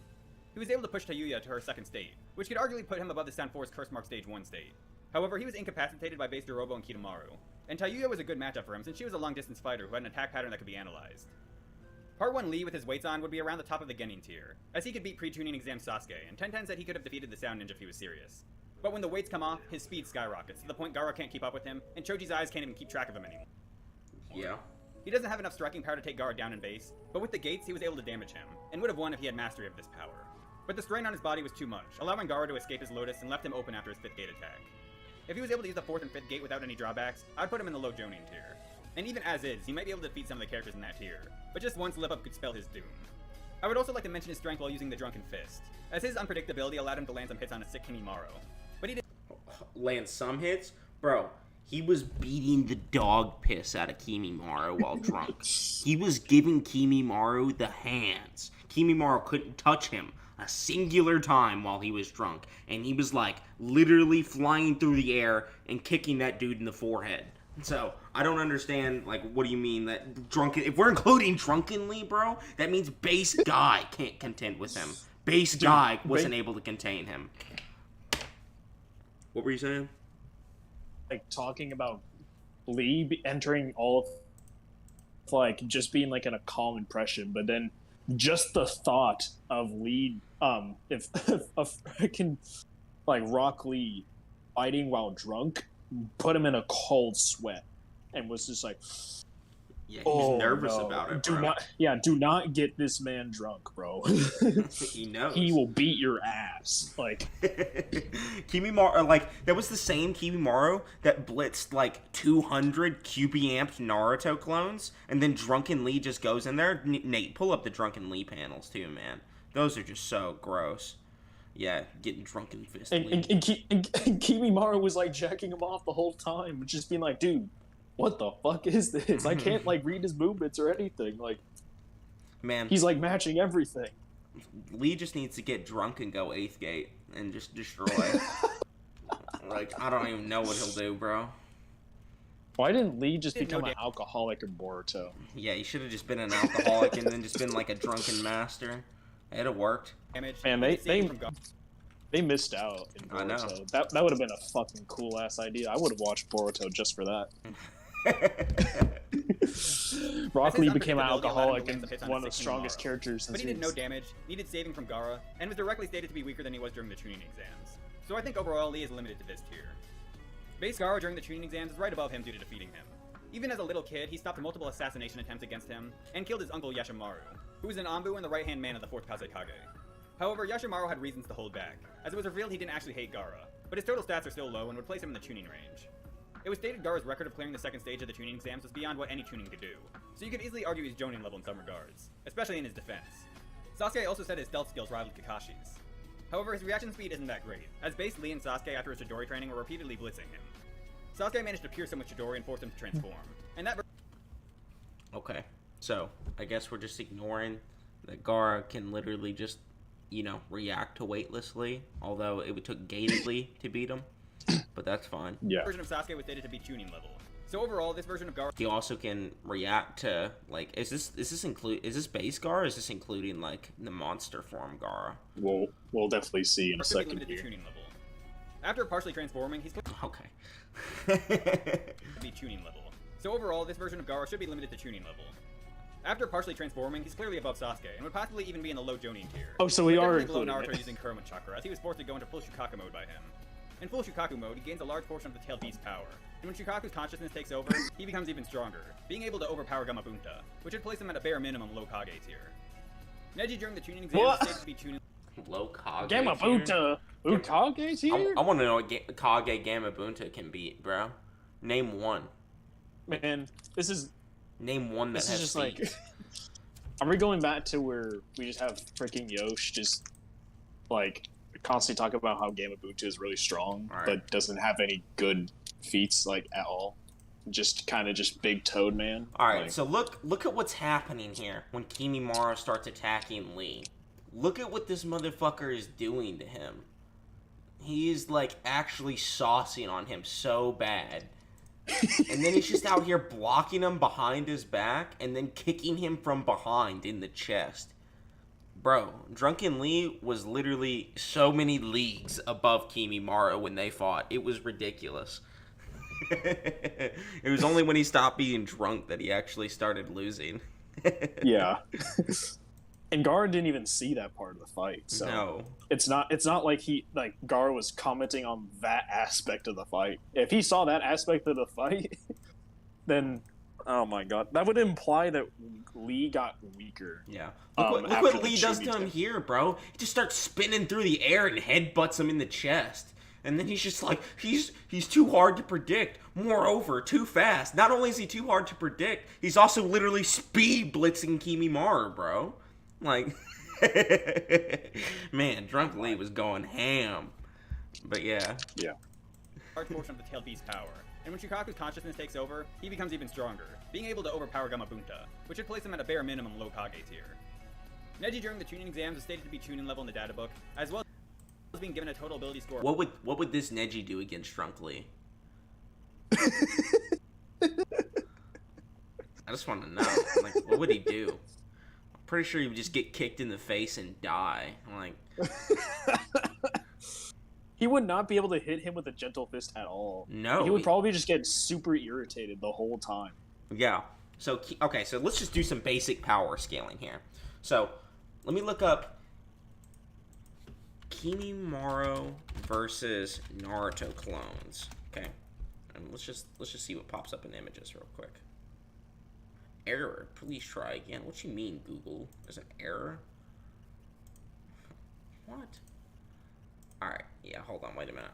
He was able to push Tayuya to her second state, which could arguably put him above the Sound 4's Curse Mark Stage 1 state. However, he was incapacitated by base Dorobo and Kitamaru, and Tayuya was a good matchup for him since she was a long-distance fighter who had an attack pattern that could be analyzed. Part 1 Lee with his weights on would be around the top of the Genin tier, as he could beat pre-tuning exam Sasuke, and Tenten said he could have defeated the Sound Ninja if he was serious. But when the weights come off, his speed skyrockets, to the point Gaara can't keep up with him, and Choji's eyes can't even keep track of him anymore. Yeah. He doesn't have enough striking power to take Gaara down in base, but with the gates he was able to damage him, and would have won if he had mastery of this power. But the strain on his body was too much, allowing Gaara to escape his Lotus and left him open after his 5th gate attack. If he was able to use the 4th and 5th gate without any drawbacks, I'd put him in the low Jonin tier. And even as is, he might be able to defeat some of the characters in that tier, but just one slip up could spell his doom. I would also like to mention his strength while using the Drunken Fist, as his unpredictability allowed him to land some hits on a sick Kimimaro. But he did land some hits? Bro, he was beating the dog piss out of Kimimaro while drunk. He was giving Kimimaro the hands. Kimimaro couldn't touch him a singular time while he was drunk, and he was like literally flying through the air and kicking that dude in the forehead. So I don't understand, like, what do you mean that drunken? If we're including drunkenly, bro, that means base guy can't contend with him. Base guy wasn't able to contain him. What were you saying? Like, talking about Lee entering all of, like, just being like in a calm impression, but then just the thought of Lee, if a freaking like Rock Lee fighting while drunk put him in a cold sweat and was just like, yeah, he's nervous about it, bro. Do not get this man drunk, bro. He knows. He will beat your ass. Like, Kimimaro, like, that was the same Kimimaro that blitzed, like, 200 QB-amped Naruto clones, and then Drunken Lee just goes in there. Nate, pull up the Drunken Lee panels, too, man. Those are just so gross. Yeah, getting Drunken Fist. And Kimimaro was, like, jacking him off the whole time, just being like, dude, what the fuck is this? I can't, like, read his movements or anything. Like, man, he's, like, matching everything. Lee just needs to get drunk and go 8th gate and just destroy. Like, I don't even know what he'll do, bro. Why didn't Lee just become an alcoholic in Boruto? Yeah, he should have just been an alcoholic and then just been, like, a drunken master. It'd have worked. Man, they missed out in Boruto. I know. That would have been a fucking cool-ass idea. I would have watched Boruto just for that. Rock Lee became an alcoholic and one of the strongest characters in but he did no damage, needed saving from Gaara, and was directly stated to be weaker than he was during the tuning exams. So I think overall Lee is limited to this tier. Base Gaara during the tuning exams is right above him due to defeating him. Even as a little kid, he stopped multiple assassination attempts against him, and killed his uncle Yashimaru, who was an Anbu and the right-hand man of the 4th Kazekage. However, Yashimaru had reasons to hold back, as it was revealed he didn't actually hate Gaara, but his total stats are still low and would place him in the tuning range. It was stated Gaara's record of clearing the 2nd stage of the tuning exams was beyond what any tuning could do, so you could easily argue he's Jonin level in some regards, especially in his defense. Sasuke also said his stealth skills rivaled Kakashi's. However, his reaction speed isn't that great, as base Lee and Sasuke after his Chidori training were repeatedly blitzing him. Sasuke managed to pierce him with Chidori and force him to transform, and that... Okay, so, I guess we're just ignoring that Gaara can literally just, you know, react to weightlessly, although it took gatedly to beat him. But that's fine. Yeah. Version of Sasuke was stated to be tuning level. So overall, this version of Gaara... He also can react to, like, is this base Gaara, or is this including, like, the monster form Gaara? We'll definitely see in a second here. here. Tuning level. After partially transforming, he's... Okay. be tuning level. So overall, this version of Gaara should be limited to tuning level. After partially transforming, he's clearly above Sasuke, and would possibly even be in the low Jonin tier. Oh, so we are below Naruto using Kurama Chakra, as he was forced to go into full Shikaka mode by him. In full Shukaku mode, he gains a large portion of the tailed beast's power. And when Shukaku's consciousness takes over, he becomes even stronger, being able to overpower Gamabunta, which would place him at a bare minimum low Kage tier. Neji during the tuning exam is stated to be tuning low Kage Gamabunta! Ukage tier? I want to know what Kage Gamabunta can beat, bro. Name one. Man, this is... Name one that has just feet. like... Are we going back to where we just have freaking Yosh just, like, constantly talk about how Gamabunta is really strong, but doesn't have any good feats, like, at all? Just kind of just big toad man? Alright, like, so look at what's happening here when Kimimaro starts attacking Lee. Look at what this motherfucker is doing to him. He is, like, actually saucing on him so bad. And then he's just out here blocking him behind his back and then kicking him from behind in the chest. Bro, Drunken Lee was literally so many leagues above Kimimaro when they fought. It was ridiculous. It was only when he stopped being drunk that he actually started losing. Yeah. And Gara didn't even see that part of the fight, so no. It's not like Gara was commenting on that aspect of the fight. If he saw that aspect of the fight, then oh my god, that would imply that Lee got weaker. Yeah. Look what Lee does to him here, bro. He just starts spinning through the air and headbutts him in the chest. And then he's just like, he's too hard to predict. Moreover, too fast. Not only is he too hard to predict, he's also literally speed blitzing Kimimaro, bro. Like, man, Drunk Lee was going ham. But yeah. Yeah. Large portion of the tailed beast's power. And when Shukaku's consciousness takes over, he becomes even stronger, being able to overpower Gamabunta, which would place him at a bare minimum low Kage tier. Neji during the tuning exams is stated to be tuning level in the data book, as well as being given a total ability score. What would this Neji do against Drunk Lee? I just want to know. Like, what would he do? Pretty sure he would just get kicked in the face and die. Like, he would not be able to hit him with a gentle fist at all. No, he would probably just get super irritated the whole time. Yeah. So okay, so let's just do some basic power scaling here. So let me look up Kimimaro versus Naruto clones. Okay, and let's just see what pops up in images real quick. Error. Please try again. What you mean, Google? There's an error? What? Alright. Yeah, hold on. Wait a minute.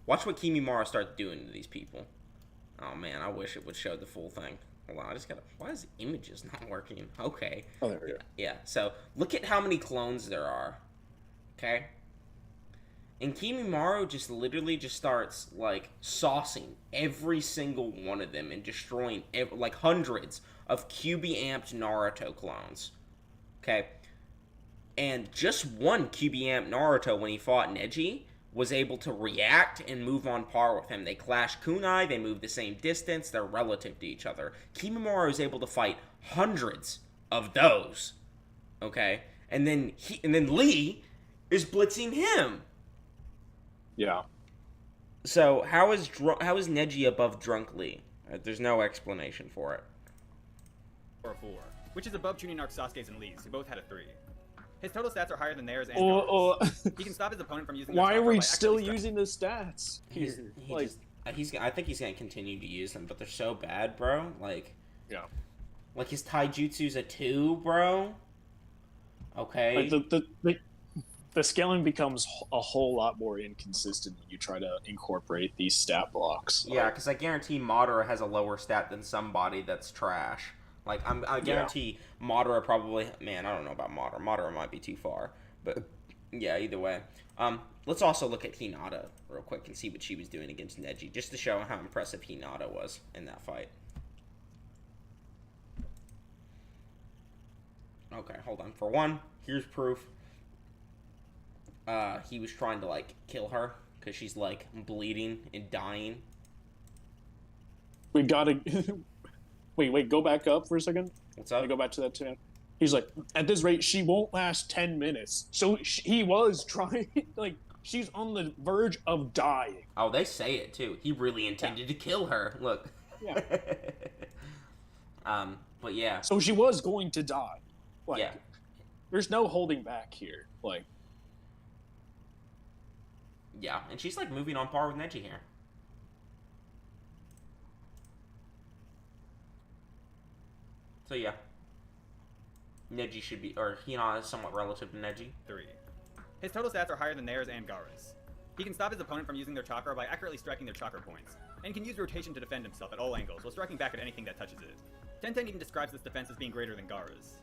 Watch what Kimimaro starts doing to these people. Oh, man. I wish it would show the full thing. Hold on. I just gotta... Why is images not working? Okay. Oh, there we go. Yeah. So, look at how many clones there are. Okay? And Kimimaro just literally just starts, like, saucing every single one of them and destroying, like, hundreds of QB-amped Naruto clones. Okay? And just one QB-amped Naruto, when he fought Neji, was able to react and move on par with him. They clash kunai, they move the same distance, they're relative to each other. Kimimaro is able to fight hundreds of those. Okay? And then Lee is blitzing him. Yeah. So, how is Neji above Drunk Lee? There's no explanation for it. Or a 4, which is above Chunin Arc Sasuke's and Lee's, who both had a 3. His total stats are higher than theirs and he can stop his opponent from using Why are we still using the stats? I think he's gonna continue to use them, but they're so bad, bro. Like, yeah. Like, his taijutsu's a 2, bro. Okay. Like the scaling becomes a whole lot more inconsistent when you try to incorporate these stat blocks. Yeah, because I guarantee Madara has a lower stat than somebody that's trash. Like, I guarantee Madara probably... Man, I don't know about Madara. Madara might be too far. But, yeah, either way. Let's also look at Hinata real quick and see what she was doing against Neji, just to show how impressive Hinata was in that fight. Okay, hold on. For one, here's proof. He was trying to, like, kill her, because she's, like, bleeding and dying. We gotta... Wait, go back up for a second. What's up? Go back to that too. He's like, at this rate, she won't last 10 minutes. So he was trying, like, she's on the verge of dying. Oh, they say it, too. He really intended to kill her. Look. Yeah. But yeah. So she was going to die. Like, yeah. There's no holding back here. Like, Yeah, and she's like moving on par with Neji here. So yeah, Neji should be, or Hina is somewhat relative to Neji. 3. His total stats are higher than theirs and Gaara's. He can stop his opponent from using their chakra by accurately striking their chakra points, and can use rotation to defend himself at all angles while striking back at anything that touches it. Tenten even describes this defense as being greater than Gaara's.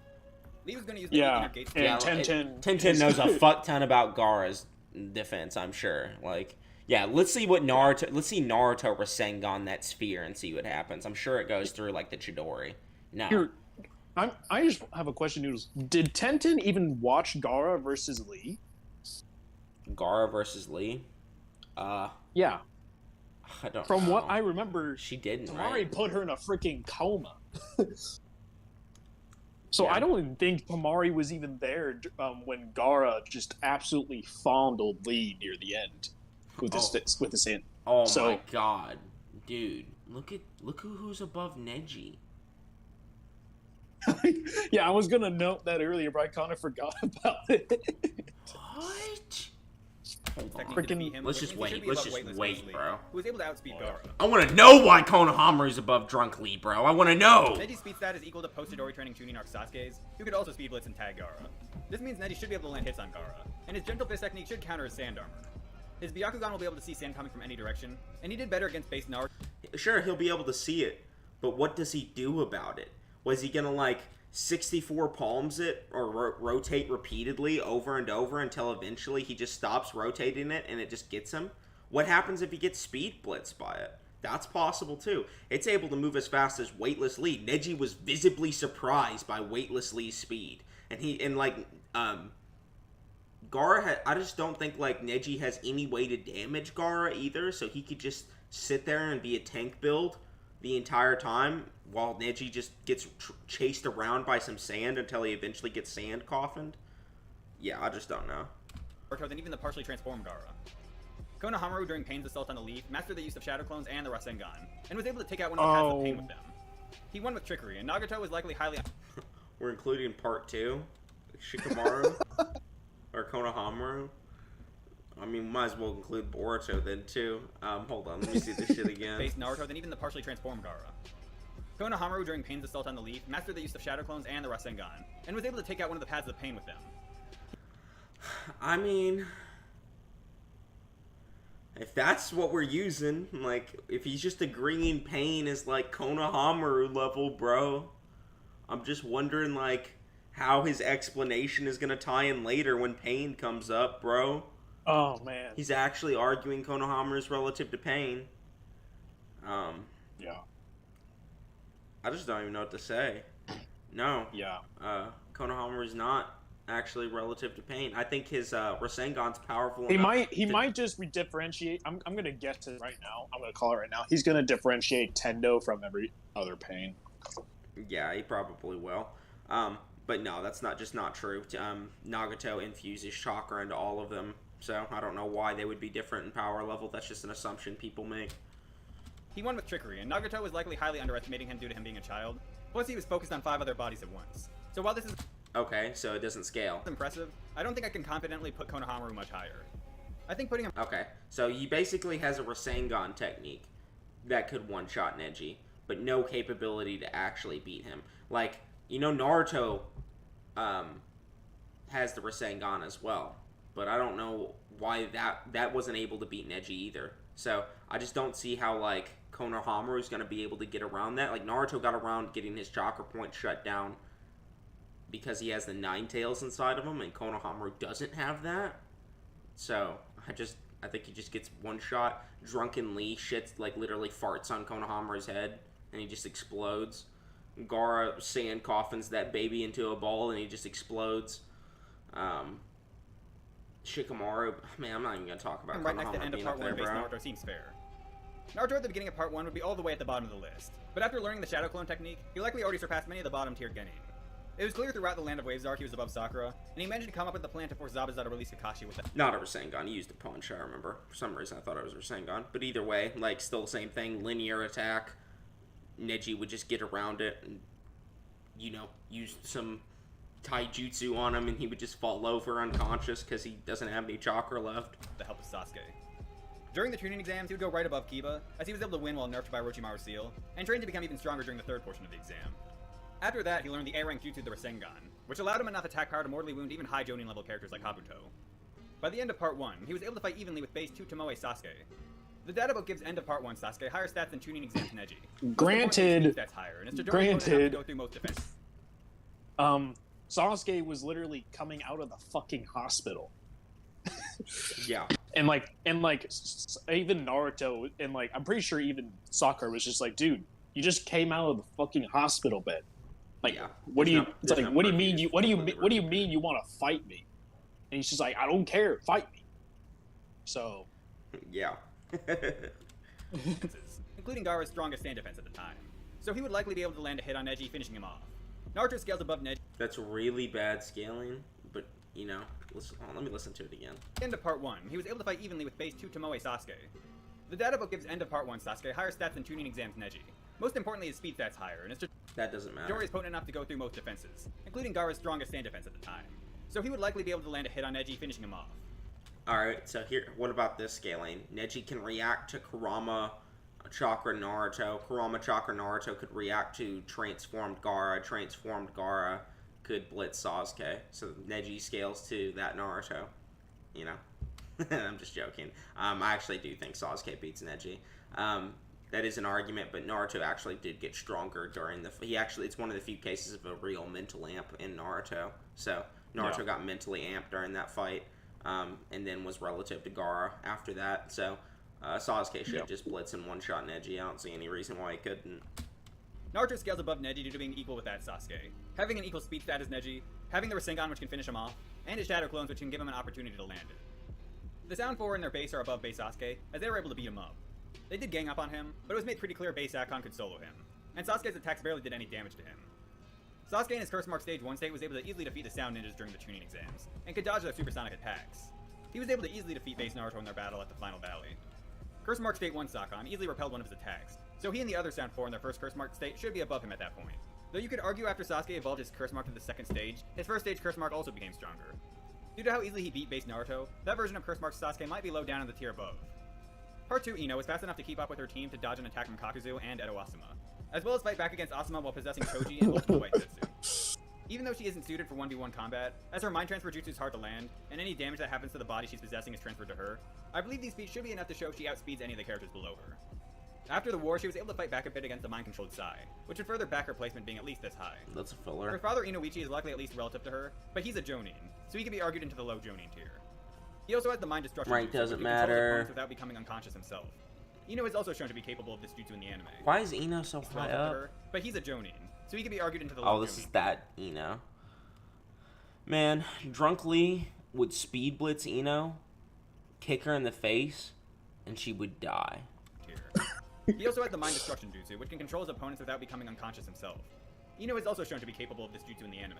Lee was going to use the inner gate. Yeah, Tenten knows a fuck ton about Gaara's defense, I'm sure. Like, yeah, let's see what Naruto. Let's see Naruto Rasengan that sphere and see what happens. I'm sure it goes through like the Chidori. No. Here, I just have a question, Noodles. Did Tenten even watch Gaara versus Lee? Gaara versus Lee? Yeah. I don't From know. what I remember, She didn't, Tamari right? put her in a freaking coma. So Yeah. I don't even think Tamari was even there when Gaara just absolutely fondled Lee near the end with his hand. Oh So- my god, dude! Look who's above Neji. Yeah, I was gonna note that earlier, but I kind of forgot about it. What? Hold on. Technique to defeat him, Let's which just means he should wait. be Let's above just weightless wait, Lee, bro. who was able to outspeed Gaara. I want to know why Konohamaru is above Drunk Lee, bro. I want to know. Neji's speed stat is equal to post-Chidori training Chunin arc Sasuke's, who could also speed blitz and tag Gaara. This means Neji should be able to land hits on Gaara, and his gentle fist technique should counter his sand armor. His Byakugan will be able to see sand coming from any direction, and he did better against base Naruto. Sure, he'll be able to see it, but what does he do about it? Was he gonna like 64 palms it or rotate repeatedly over and over until eventually he just stops rotating it and it just gets him? What happens if he gets speed blitzed by it? That's possible too. It's able to move as fast as Weightless Lee. Neji was visibly surprised by Weightless Lee's speed, and Gaara I just don't think like Neji has any way to damage Gaara either, so he could just sit there and be a tank build the entire time while Neji just gets chased around by some sand until he eventually gets sand coffined. Yeah, I just don't know. Than even the partially transformed Gaara. Konohamaru during Pain's assault on the Leaf mastered the use of Shadow Clones and the Rasengan, and was able to take out one of the paths of Pain with them. He won with trickery, and Nagato was likely highly... We're including part 2? Shikamaru? Or Konohamaru? I mean, might as well include Boruto then too. Hold on, let me see this shit again. Faced Naruto than even the partially transformed Gaara. Konohamaru during Pain's assault on the Leaf mastered the use of Shadow Clones and the Rasengan, and was able to take out one of the paths of Pain with them. I mean, if that's what we're using, like, if he's just agreeing Pain is like Konohamaru level, bro, I'm just wondering, like, how his explanation is gonna tie in later when Pain comes up, bro. Oh man. He's actually arguing Konohamaru's relative to Pain. Yeah. I just don't even know what to say. No. Yeah. Konohamaru's not actually relative to Pain. I think his Rasengan's powerful He enough. He might just differentiate. I'm gonna guess it right now. I'm gonna call it right now. He's gonna differentiate Tendo from every other Pain. Yeah, he probably will. But no, that's not true. Nagato infuses chakra into all of them, so I don't know why they would be different in power level. That's just an assumption people make. He won with trickery, and Nagato was likely highly underestimating him due to him being a child. Plus, he was focused on 5 other bodies at once. So while this is Okay, so it doesn't scale. impressive, I don't think I can confidently put Konohamaru much higher. I think putting him Okay, so he basically has a Rasengan technique that could one-shot Neji, but no capability to actually beat him. Like, you know, Naruto has the Rasengan as well, but I don't know why that wasn't able to beat Neji either. So I just don't see how, like, Konohamaru is going to be able to get around that. Like, Naruto got around getting his chakra point shut down because he has the 9 tails inside of him, and Konohamaru doesn't have that. So I think he just gets one shot. Drunken Lee shits, like, literally farts on Konohamaru's head, and he just explodes. Gaara sand coffins that baby into a ball, and he just explodes. Shikamaru, man, I'm not even gonna talk about right next to the Konohamaru end of being part up there, 1 based bro. Naruto seems fair. Naruto at the beginning of part 1 would be all the way at the bottom of the list, but after learning the Shadow Clone technique, he likely already surpassed many of the bottom tier Genin. It was clear throughout the Land of Waves arc he was above Sakura, and he managed to come up with the plan to force Zabuza to release Kakashi with that. Not a Rasengan, he used a punch, I remember. For some reason I thought it was a Rasengan. But either way, like, still the same thing, linear attack. Neji would just get around it and, you know, use some taijutsu on him and he would just fall over unconscious because he doesn't have any chakra left. The help of Sasuke. During the Chunin exams, he would go right above Kiba, as he was able to win while nerfed by Orochimaru's seal, and trained to become even stronger during the third portion of the exam. After that, he learned the A-rank jutsu, the Rasengan, which allowed him enough attack power to mortally wound even high Jonin level characters like Kabuto. By the end of Part 1, he was able to fight evenly with base 2 Tomoe Sasuke. The data book gives end of Part 1 Sasuke higher stats than Chunin exams Neji. Granted, stats higher, and it's to go through most defense. Sasuke was literally coming out of the fucking hospital. Yeah. And even Naruto, and like, I'm pretty sure even Sakura was just like, dude, you just came out of the fucking hospital bed. Like, yeah. What do you mean you want to fight me? And he's just like, I don't care, fight me. So, yeah. Including Gaara's strongest stand defense at the time. So he would likely be able to land a hit on Neji, finishing him off. Naruto scales above Neji. That's really bad scaling, but, you know, let me listen to it again. End of Part 1, he was able to fight evenly with base 2 Tomoe Sasuke. The data book gives end of Part 1 Sasuke higher stats than Chunin exams Neji. Most importantly, his speed stats higher, and his that doesn't matter. Jory is potent enough to go through most defenses, including Gaara's strongest stand defense at the time. So he would likely be able to land a hit on Neji, finishing him off. Alright, so here, what about this scaling? Neji can react to Kurama Chakra Naruto. Kurama Chakra Naruto could react to transformed Gaara. Transformed Gaara could blitz Sasuke. So Neji scales to that Naruto. You know? I'm just joking. I actually do think Sasuke beats Neji. That is an argument, but Naruto actually did get stronger during the... it's one of the few cases of a real mental amp in Naruto. So Naruto got mentally amped during that fight. And then was relative to Gaara after that. So Sasuke should just blitz and one-shot Neji. I don't see any reason why he couldn't. Naruto scales above Neji due to being equal with that Sasuke. Having an equal speed stat as Neji, having the Rasengan which can finish him off, and his Shadow Clones which can give him an opportunity to land it. The Sound 4 and their base are above base Sasuke, as they were able to beat him up. They did gang up on him, but it was made pretty clear base Akon could solo him, and Sasuke's attacks barely did any damage to him. Sasuke in his Curse Mark Stage 1 state was able to easily defeat the Sound Ninjas during the Chunin exams, and could dodge their supersonic attacks. He was able to easily defeat base Naruto in their battle at the Final Valley. Curse Mark State 1 Sakon easily repelled one of his attacks, so he and the other Sound 4 in their first Curse Mark state should be above him at that point. Though you could argue after Sasuke evolved his Curse Mark to the second stage, his first stage Curse Mark also became stronger. Due to how easily he beat base Naruto, that version of Curse Mark Sasuke might be low down in the tier above. Part 2 Ino was fast enough to keep up with her team to dodge an attack from Kakuzu and Edo Asuma, as well as fight back against Asuma while possessing Choji and multiple White Zetsu. Even though she isn't suited for 1v1 combat, as her mind transfer jutsu is hard to land, and any damage that happens to the body she's possessing is transferred to her, I believe these feats should be enough to show she outspeeds any of the characters below her. After the war, she was able to fight back a bit against the mind-controlled Sai, which would further back her placement being at least this high. That's a filler. Her father Inoichi is likely at least relative to her, but he's a Jonin, so he can be argued into the low Jonin tier. He also has the mind destruction rank jutsu, doesn't which he controls matter opponents without becoming unconscious himself. Ino is also shown to be capable of this jutsu in the anime. Why is Ino so high up? Her, but he's a Jonin, so he can be argued into the low this Jonin. is that Ino. Man, Drunk Lee would speed blitz Ino, kick her in the face, and she would die. He also has the mind destruction jutsu, which can control his opponents without becoming unconscious himself. Ino is also shown to be capable of this jutsu in the anime.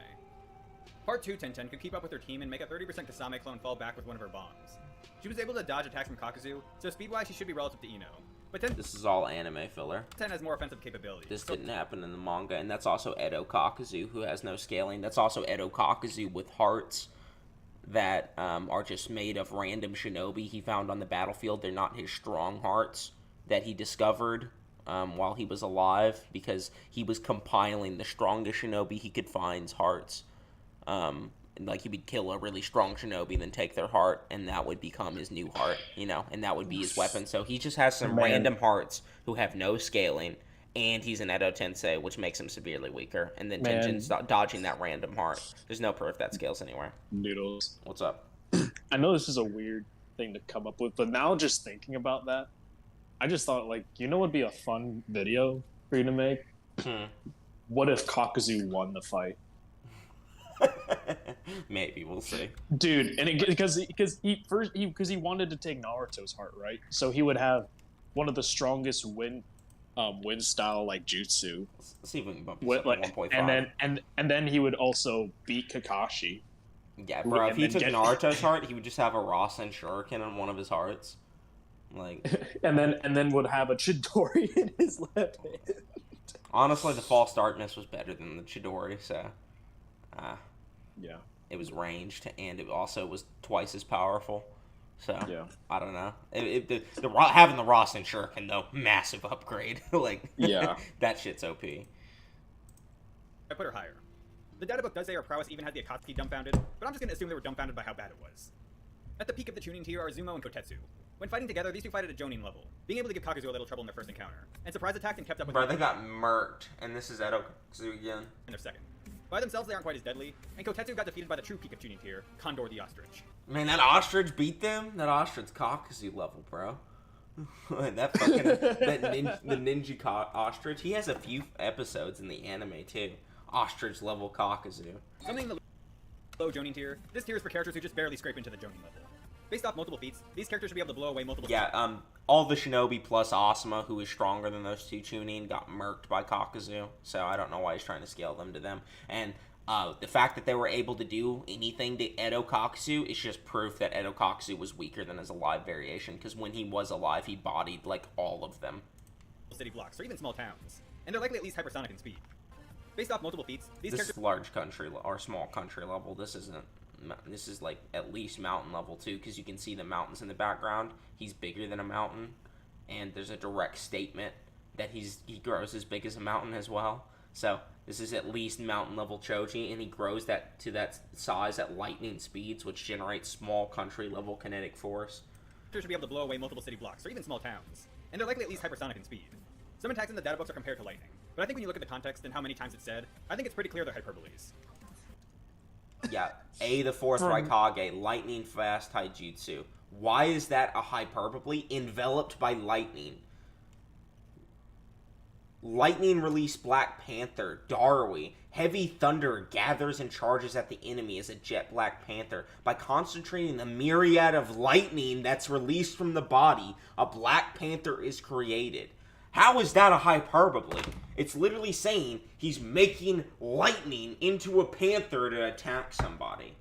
Part 2 Tenten could keep up with her team and make a 30% Kasame clone fall back with one of her bombs. She was able to dodge attacks from Kakuzu, so speed-wise she should be relative to Ino. But this is all anime filler. Tenten has more offensive capabilities. This didn't happen in the manga, and that's also Edo Kakuzu, who has no scaling. That's also Edo Kakuzu with hearts that are just made of random shinobi he found on the battlefield. They're not his strong hearts that he discovered while he was alive, because he was compiling the strongest shinobi he could find's hearts. Like, he would kill a really strong shinobi, then take their heart, and that would become his new heart, you know, and that would be his weapon. So he just has some random hearts who have no scaling, and he's an Edo Tensei, which makes him severely weaker. And then Tenjin's dodging that random heart. There's no proof that scales anywhere. Noodles. What's up? I know this is a weird thing to come up with, but now just thinking about that, I just thought, like, you know what would be a fun video for you to make? What if Kakuzu won the fight? Maybe, we'll see. Dude, and because he wanted to take Naruto's heart, right? So he would have one of the strongest wind style like jutsu. Let's see if we can bump this up to 1.5. And then he would also beat Kakashi. Yeah, bro, if he took Naruto's heart, he would just have a Rasen Shuriken on one of his hearts. Like, and then would have a Chidori in his left hand. Honestly, the false darkness was better than the Chidori, so Yeah. It was ranged, and it also was twice as powerful. So, yeah. I don't know. Having the Rasen Shuriken, though, massive upgrade. Like, yeah. That shit's OP. I put her higher. The data book does say her prowess even had the Akatsuki dumbfounded, but I'm just going to assume they were dumbfounded by how bad it was. At the peak of the tuning tier are Zumo and Kotetsu. When fighting together, these two fight at a Jonin level, being able to give Kakuzu a little trouble in their first encounter, and surprise attacked and kept up with Bro, they got murked, and this is Edokazu again. in their second. By themselves, they aren't quite as deadly, and Kotetsu got defeated by the true peak of tuning tier, Condor the Ostrich. Man, that ostrich beat them? That ostrich Kakuzu level, bro. That fucking... the ninja ostrich, he has a few episodes in the anime, too. Ostrich level Kakuzu. Something in the low Jonin tier, this tier is for characters who just barely scrape into the Jonin level. Based off multiple feats, these characters should be able to blow away multiple... Yeah, all the Shinobi plus Asuma, who is stronger than those two tuning, got murked by Kakuzu, so I don't know why he's trying to scale them to them. And the fact that they were able to do anything to Edo Kakuzu is just proof that Edo Kakuzu was weaker than his alive variation, because when he was alive, he bodied, like, all of them. City blocks, or even small towns. And they're likely at least hypersonic in speed. Based off multiple feats, these This characters... is large country, or small country level. This isn't... This is, like, at least mountain level, too, because you can see the mountains in the background. He's bigger than a mountain, and there's a direct statement that he grows as big as a mountain as well. So, this is at least mountain level Choji, and he grows that to that size at lightning speeds, which generates small country level kinetic force. should be able to blow away multiple city blocks, or even small towns. And they're likely at least hypersonic in speed. Some attacks in the data books are compared to lightning, but I think when you look at the context and how many times it's said, I think it's pretty clear they're hyperboles. Yeah, the fourth Raikage, lightning fast taijutsu. Why is that a hyperbole? Enveloped by lightning. Lightning release Black Panther, Darui. Heavy thunder gathers and charges at the enemy as a jet Black Panther. By concentrating the myriad of lightning that's released from the body, a Black Panther is created. How is that a hyperbole? It's literally saying he's making lightning into a panther to attack somebody.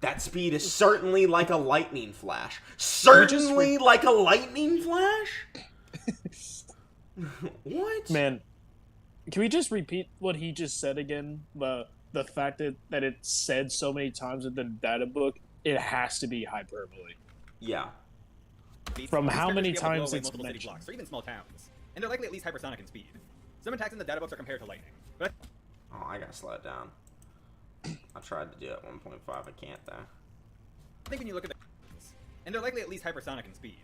That speed is certainly like a lightning flash. Certainly like a lightning flash? What? Man, can we just repeat what he just said again? The fact that it's said so many times in the data book, it has to be hyperbole. Yeah. From how many times it's mentioned. Blocks, or even small towns. And they're likely at least hypersonic in speed. Some attacks in the data books are compared to lightning. But oh, I gotta slow it down. I tried to do it at 1.5, I can't though. I think when you look at the and they're likely at least hypersonic in speed.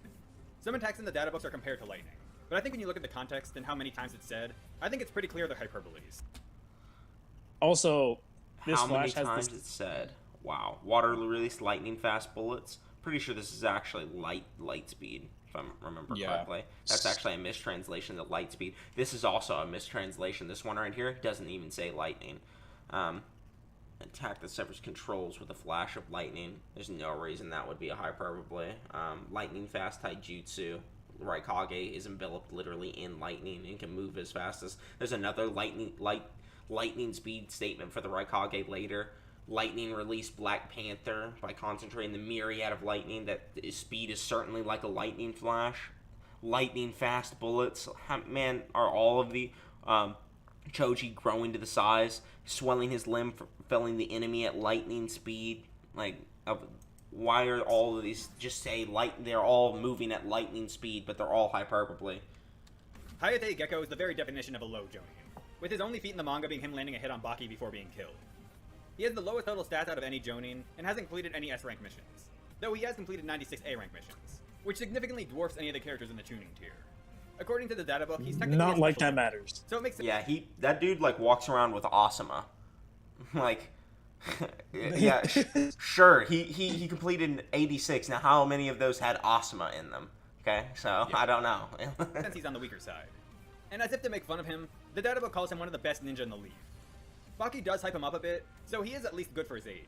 Some attacks in the data books are compared to lightning. But I think when you look at the context and how many times it's said, I think it's pretty clear they're hyperboles. Also, this how many flash times has it's said? Wow. Water release lightning fast bullets. Pretty sure this is actually light speed, if I remember correctly. That's actually a mistranslation of light speed. This is also a mistranslation. This one right here doesn't even say lightning. Attack that severs controls with a flash of lightning. There's no reason that would be a hyperbole. Lightning fast taijutsu. Raikage is enveloped literally in lightning and can move as fast as... There's another lightning speed statement for the Raikage later. Lightning release Black Panther by concentrating the myriad of lightning. That speed is certainly like a lightning flash. Lightning fast bullets. Man, are all of the Choji growing to the size, swelling his limb, felling the enemy at lightning speed. Like, why are all of these just say light? They're all moving at lightning speed, but they're all hyperbole. Hayate Gecko is the very definition of a low Jonin, with his only feat in the manga being him landing a hit on Baki before being killed. He has the lowest total stats out of any Jonin, and hasn't completed any S-rank missions, though he has completed 96 A-rank missions, which significantly dwarfs any of the characters in the tuning tier. According to the data book, he's technically not like that matters. So it makes sense. Yeah, that dude like walks around with Asuma. Like, yeah, sure, he completed 86. Now, how many of those had Asuma in them? Okay, so I don't know. Since he's on the weaker side. And as if to make fun of him, the data book calls him one of the best ninja in the league. Baki does hype him up a bit, so he is at least good for his age.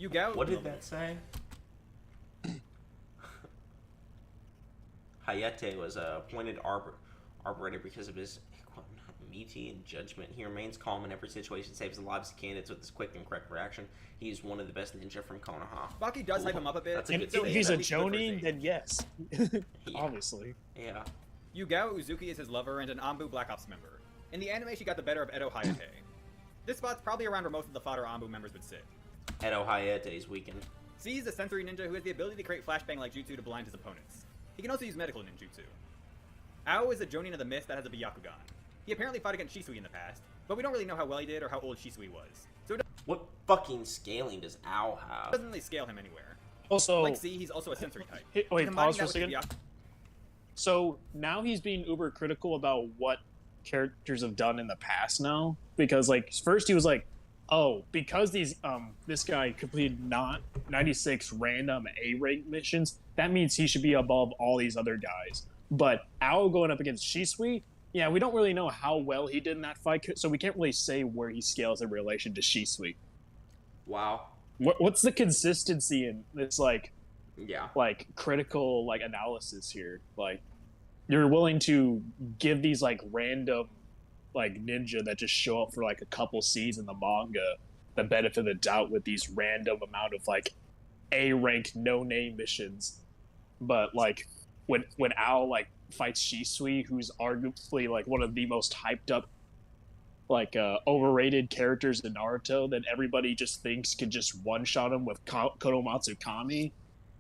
Yugao... What did that say? Hayate was appointed arbiter because of his meaty and judgment. He remains calm in every situation, saves the lives of candidates with his quick and correct reaction. He is one of the best ninja from Konoha. Baki does hype him up a bit. That's a good if he's a Jonin, then yes. Obviously. Yeah. Yugao Uzuki is his lover and an Anbu Black Ops member. In the anime, she got the better of Edo Hayate. This spot's probably around where most of the fodder Anbu members would sit. At Ohayete's weekend. C is a sensory ninja who has the ability to create flashbang-like jutsu to blind his opponents. He can also use medical ninjutsu. Ao is a Jonin of the Mist that has a Byakugan. He apparently fought against Shisui in the past, but we don't really know how well he did or how old Shisui was. So what fucking scaling does Ao have? Doesn't really scale him anywhere. Also, like C, he's also a sensory type. Wait, pause for a second. So now he's being uber critical about what characters have done in the past now, because like first he was like, oh, because this guy completed 96 random A rank missions, that means he should be above all these other guys. But Ao going up against Shisui, yeah, we don't really know how well he did in that fight, so we can't really say where he scales in relation to Shisui. Wow. What's the consistency in this, like critical like analysis here? Like, you're willing to give these like random like ninja that just show up for like a couple scenes in the manga the benefit of the doubt with these random amount of like A rank no name missions, but like when Ao like fights Shisui, who's arguably like one of the most hyped up like overrated characters in Naruto that everybody just thinks could just one shot him with Kodomatsu Kami,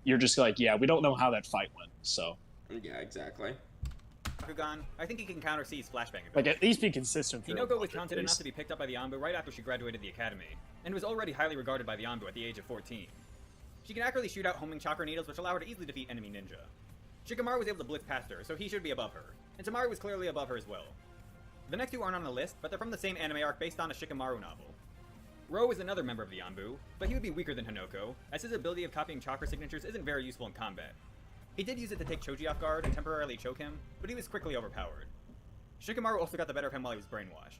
you're just like, yeah, we don't know how that fight went. So yeah, exactly. Byakugan, I think he can counter C's flashbang ability. Like, at least be consistent. Hinoko was talented enough to be picked up by the Anbu right after she graduated the academy, and was already highly regarded by the Anbu at the age of 14. She can accurately shoot out homing chakra needles, which allow her to easily defeat enemy ninja. Shikamaru was able to blitz past her, so he should be above her, and Tamaru was clearly above her as well. The next two aren't on the list, but they're from the same anime arc based on a Shikamaru novel. Ro is another member of the Anbu, but he would be weaker than Hinoko, as his ability of copying chakra signatures isn't very useful in combat. He did use it to take Choji off guard and temporarily choke him, but he was quickly overpowered. Shikamaru also got the better of him while he was brainwashed.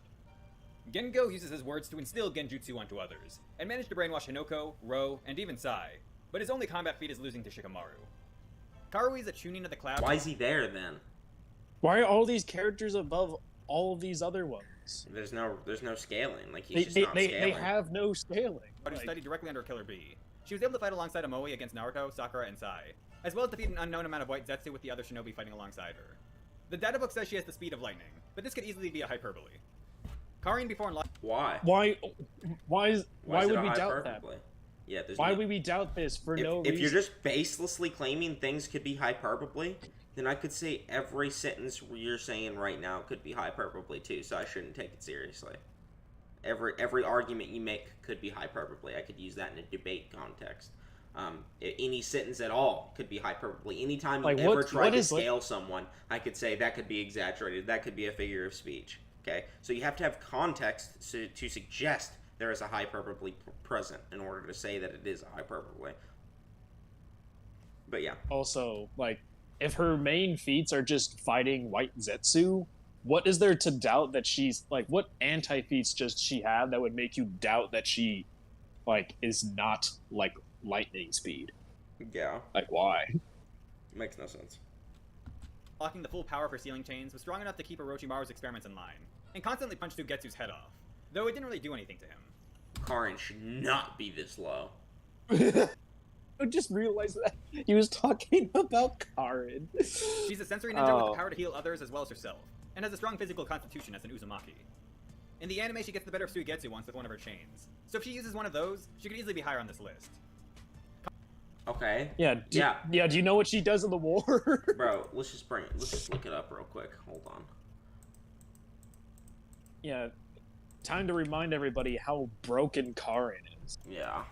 Gengo uses his words to instill genjutsu onto others, and managed to brainwash Hinoko, Ro, and even Sai, but his only combat feat is losing to Shikamaru. Karui is a Chunin of the Cloud. Why is he there then? Why are all these characters above all of these other ones? There's no scaling. Like he's just not scaling. They have no scaling. But who studied directly under Killer Bee. She was able to fight alongside Amoe against Naruto, Sakura, and Sai, as well as defeat an unknown amount of white Zetsu with the other shinobi fighting alongside her. The data book says she has the speed of lightning, but this could easily be a hyperbole. Karin before and Why? Why would we doubt that? Yeah, why would we doubt this for no reason? If you're just baselessly claiming things could be hyperbole, then I could say every sentence you're saying right now could be hyperbole too, so I shouldn't take it seriously. Every argument you make could be hyperbole. I could use that in a debate context. Any sentence at all could be hyperbole. Anytime you ever try to scale someone, I could say that could be exaggerated. That could be a figure of speech. Okay, so you have to have context to suggest there is a hyperbole present in order to say that it is a hyperbole. But yeah. Also, like, if her main feats are just fighting white Zetsu, what is there to doubt that she's, like, what anti-feats does she have that would make you doubt that she, like, is not, like, lightning speed? Yeah. Like, why? Makes no sense. Blocking the full power of her ceiling chains was strong enough to keep Orochimaru's experiments in line, and constantly punched Sugetsu's head off, though it didn't really do anything to him. Karin should not be this low. I just realized that he was talking about Karin. She's a sensory ninja with the power to heal others as well as herself, and has a strong physical constitution as an Uzumaki. In the anime, she gets the better of Suigetsu once with one of her chains, so if she uses one of those, she could easily be higher on this list. Okay. Yeah. Do you know what she does in the war? Bro, let's just look it up real quick. Hold on. Yeah. Time to remind everybody how broken Karin is. Yeah.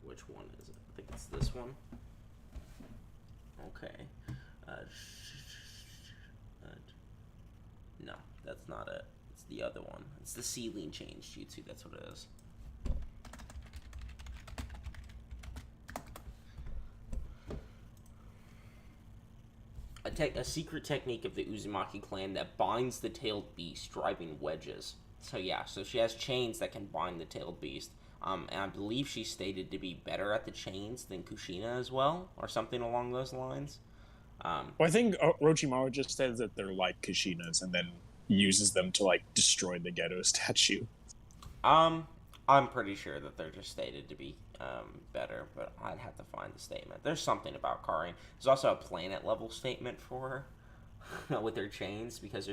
Which one is it? I think it's this one. Okay. No, that's not it. It's the other one. It's the ceiling change jutsu. That's what it is. A secret technique of the Uzumaki clan that binds the tailed beast, driving wedges. So yeah, so she has chains that can bind the tailed beast. And I believe she's stated to be better at the chains than Kushina as well, or something along those lines. Well, I think Orochimaru just says that they're like Kushina's and then uses them to, like, destroy the Geto statue. I'm pretty sure that they're just stated to be better, but I'd have to find the statement. There's something about Karin. There's also a planet level statement for her with her chains, because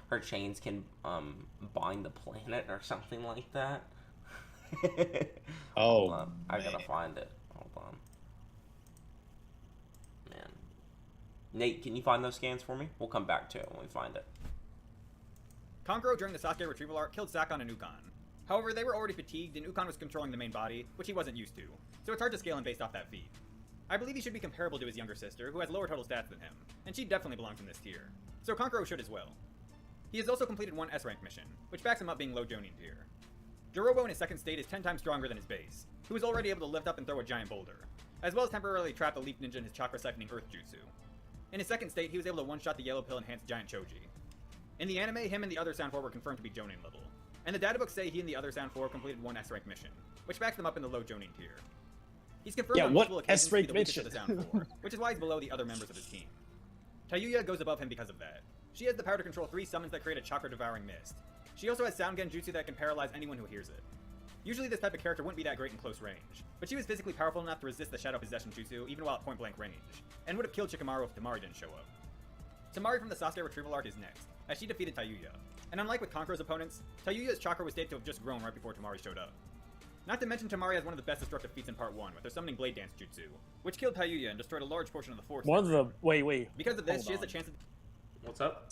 her chains can bind the planet or something like that. Oh, hold on. I gotta find it. Hold on. Man. Nate, can you find those scans for me? We'll come back to it when we find it. Kankuro during the Sasuke Retrieval arc killed Sakon and Ukon. However, they were already fatigued, and Ukon was controlling the main body, which he wasn't used to, so it's hard to scale him based off that feat. I believe he should be comparable to his younger sister, who has lower total stats than him, and she definitely belongs in this tier, so Kankuro should as well. He has also completed one S-rank mission, which backs him up being low Jonin tier. Jirobo in his second state is 10 times stronger than his base, who is already able to lift up and throw a giant boulder, as well as temporarily trap the Leaf Ninja in his chakra siphoning Earth Jutsu. In his second state, he was able to one-shot the Yellow Pill enhanced Giant Choji. In the anime, him and the other Sound 4 were confirmed to be Jonin level, and the databooks say he and the other Sound 4 completed one S-rank mission, which backs them up in the low Jonin tier. He's confirmed on multiple occasions to be the weakest of the Sound 4, which is why he's below the other members of his team. Tayuya goes above him because of that. She has the power to control 3 summons that create a chakra-devouring mist. She also has Sound Genjutsu that can paralyze anyone who hears it. Usually this type of character wouldn't be that great in close range, but she was physically powerful enough to resist the Shadow Possession Jutsu even while at point-blank range, and would have killed Shikamaru if Temari didn't show up. Temari from the Sasuke Retrieval arc is next, as she defeated Tayuya, and unlike with Kankuro's opponents, Tayuya's chakra was stated to have just grown right before Temari showed up. Not to mention Temari has one of the best destructive feats in Part 1, with her summoning Blade Dance Jutsu, which killed Tayuya and destroyed a large portion of the force. Wait. Because of this, she has a chance to... What's up?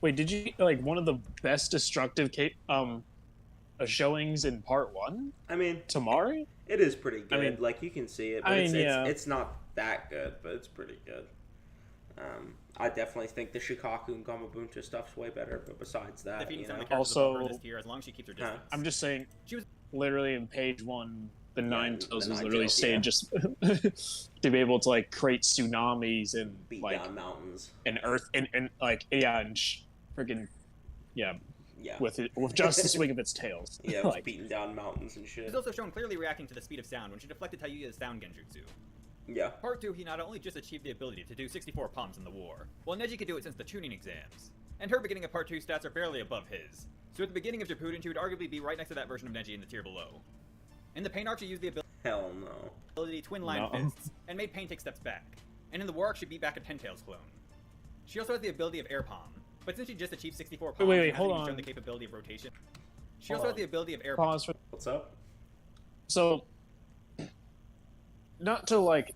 Wait, did you, like, one of the best destructive showings in Part 1? I mean... Temari? It is pretty good. I mean, like, you can see it, but it's not that good, but it's pretty good. I definitely think the Shikaku and Gamabunta stuff's way better, but besides that, defeating some of the characters above her this tier as long as she keeps her distance. I'm just saying, She was literally in page 1, the Nine Tails was Nine literally Tails, saying just to be able to, like, create tsunamis and beat like down mountains and earth and like and freaking yeah with just the swing of its tails. yeah it was like, beating down mountains and shit. She's also shown clearly reacting to the speed of sound when she deflected Tayuya's sound genjutsu. Yeah. Part 2, he not only just achieved the ability to do 64 palms in the war, while Neji could do it since the tuning exams. And her beginning of Part 2 stats are barely above his. So at the beginning of Shippuden, she would arguably be right next to that version of Neji in the tier below. In the Pain arc, she used the Hell no. ability Twin Line Fists, and made Pain take steps back. And in the War arc, she beat back a Ten Tails clone. She also has the ability of Air Palm, but since she just achieved 64 palms, wait, and hasn't hold even on. shown the capability of rotation. She also has the ability of Air Palm. pause for What's up? so not to like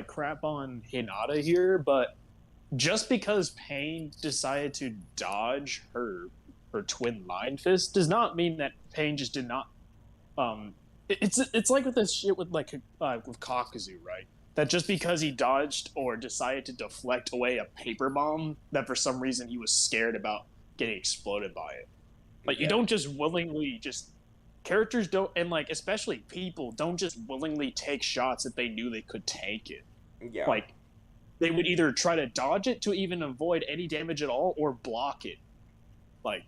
crap on Hinata here, but just because Pain decided to dodge her twin line fist does not mean that Pain just did not. It's like with this shit with with Kakuzu, right? That just because he dodged or decided to deflect away a paper bomb, that for some reason he was scared about getting exploded by it. Like you don't just willingly characters don't, and like especially people don't just willingly take shots if they knew they could tank it. Yeah. Like they would either try to dodge it to even avoid any damage at all or block it. Like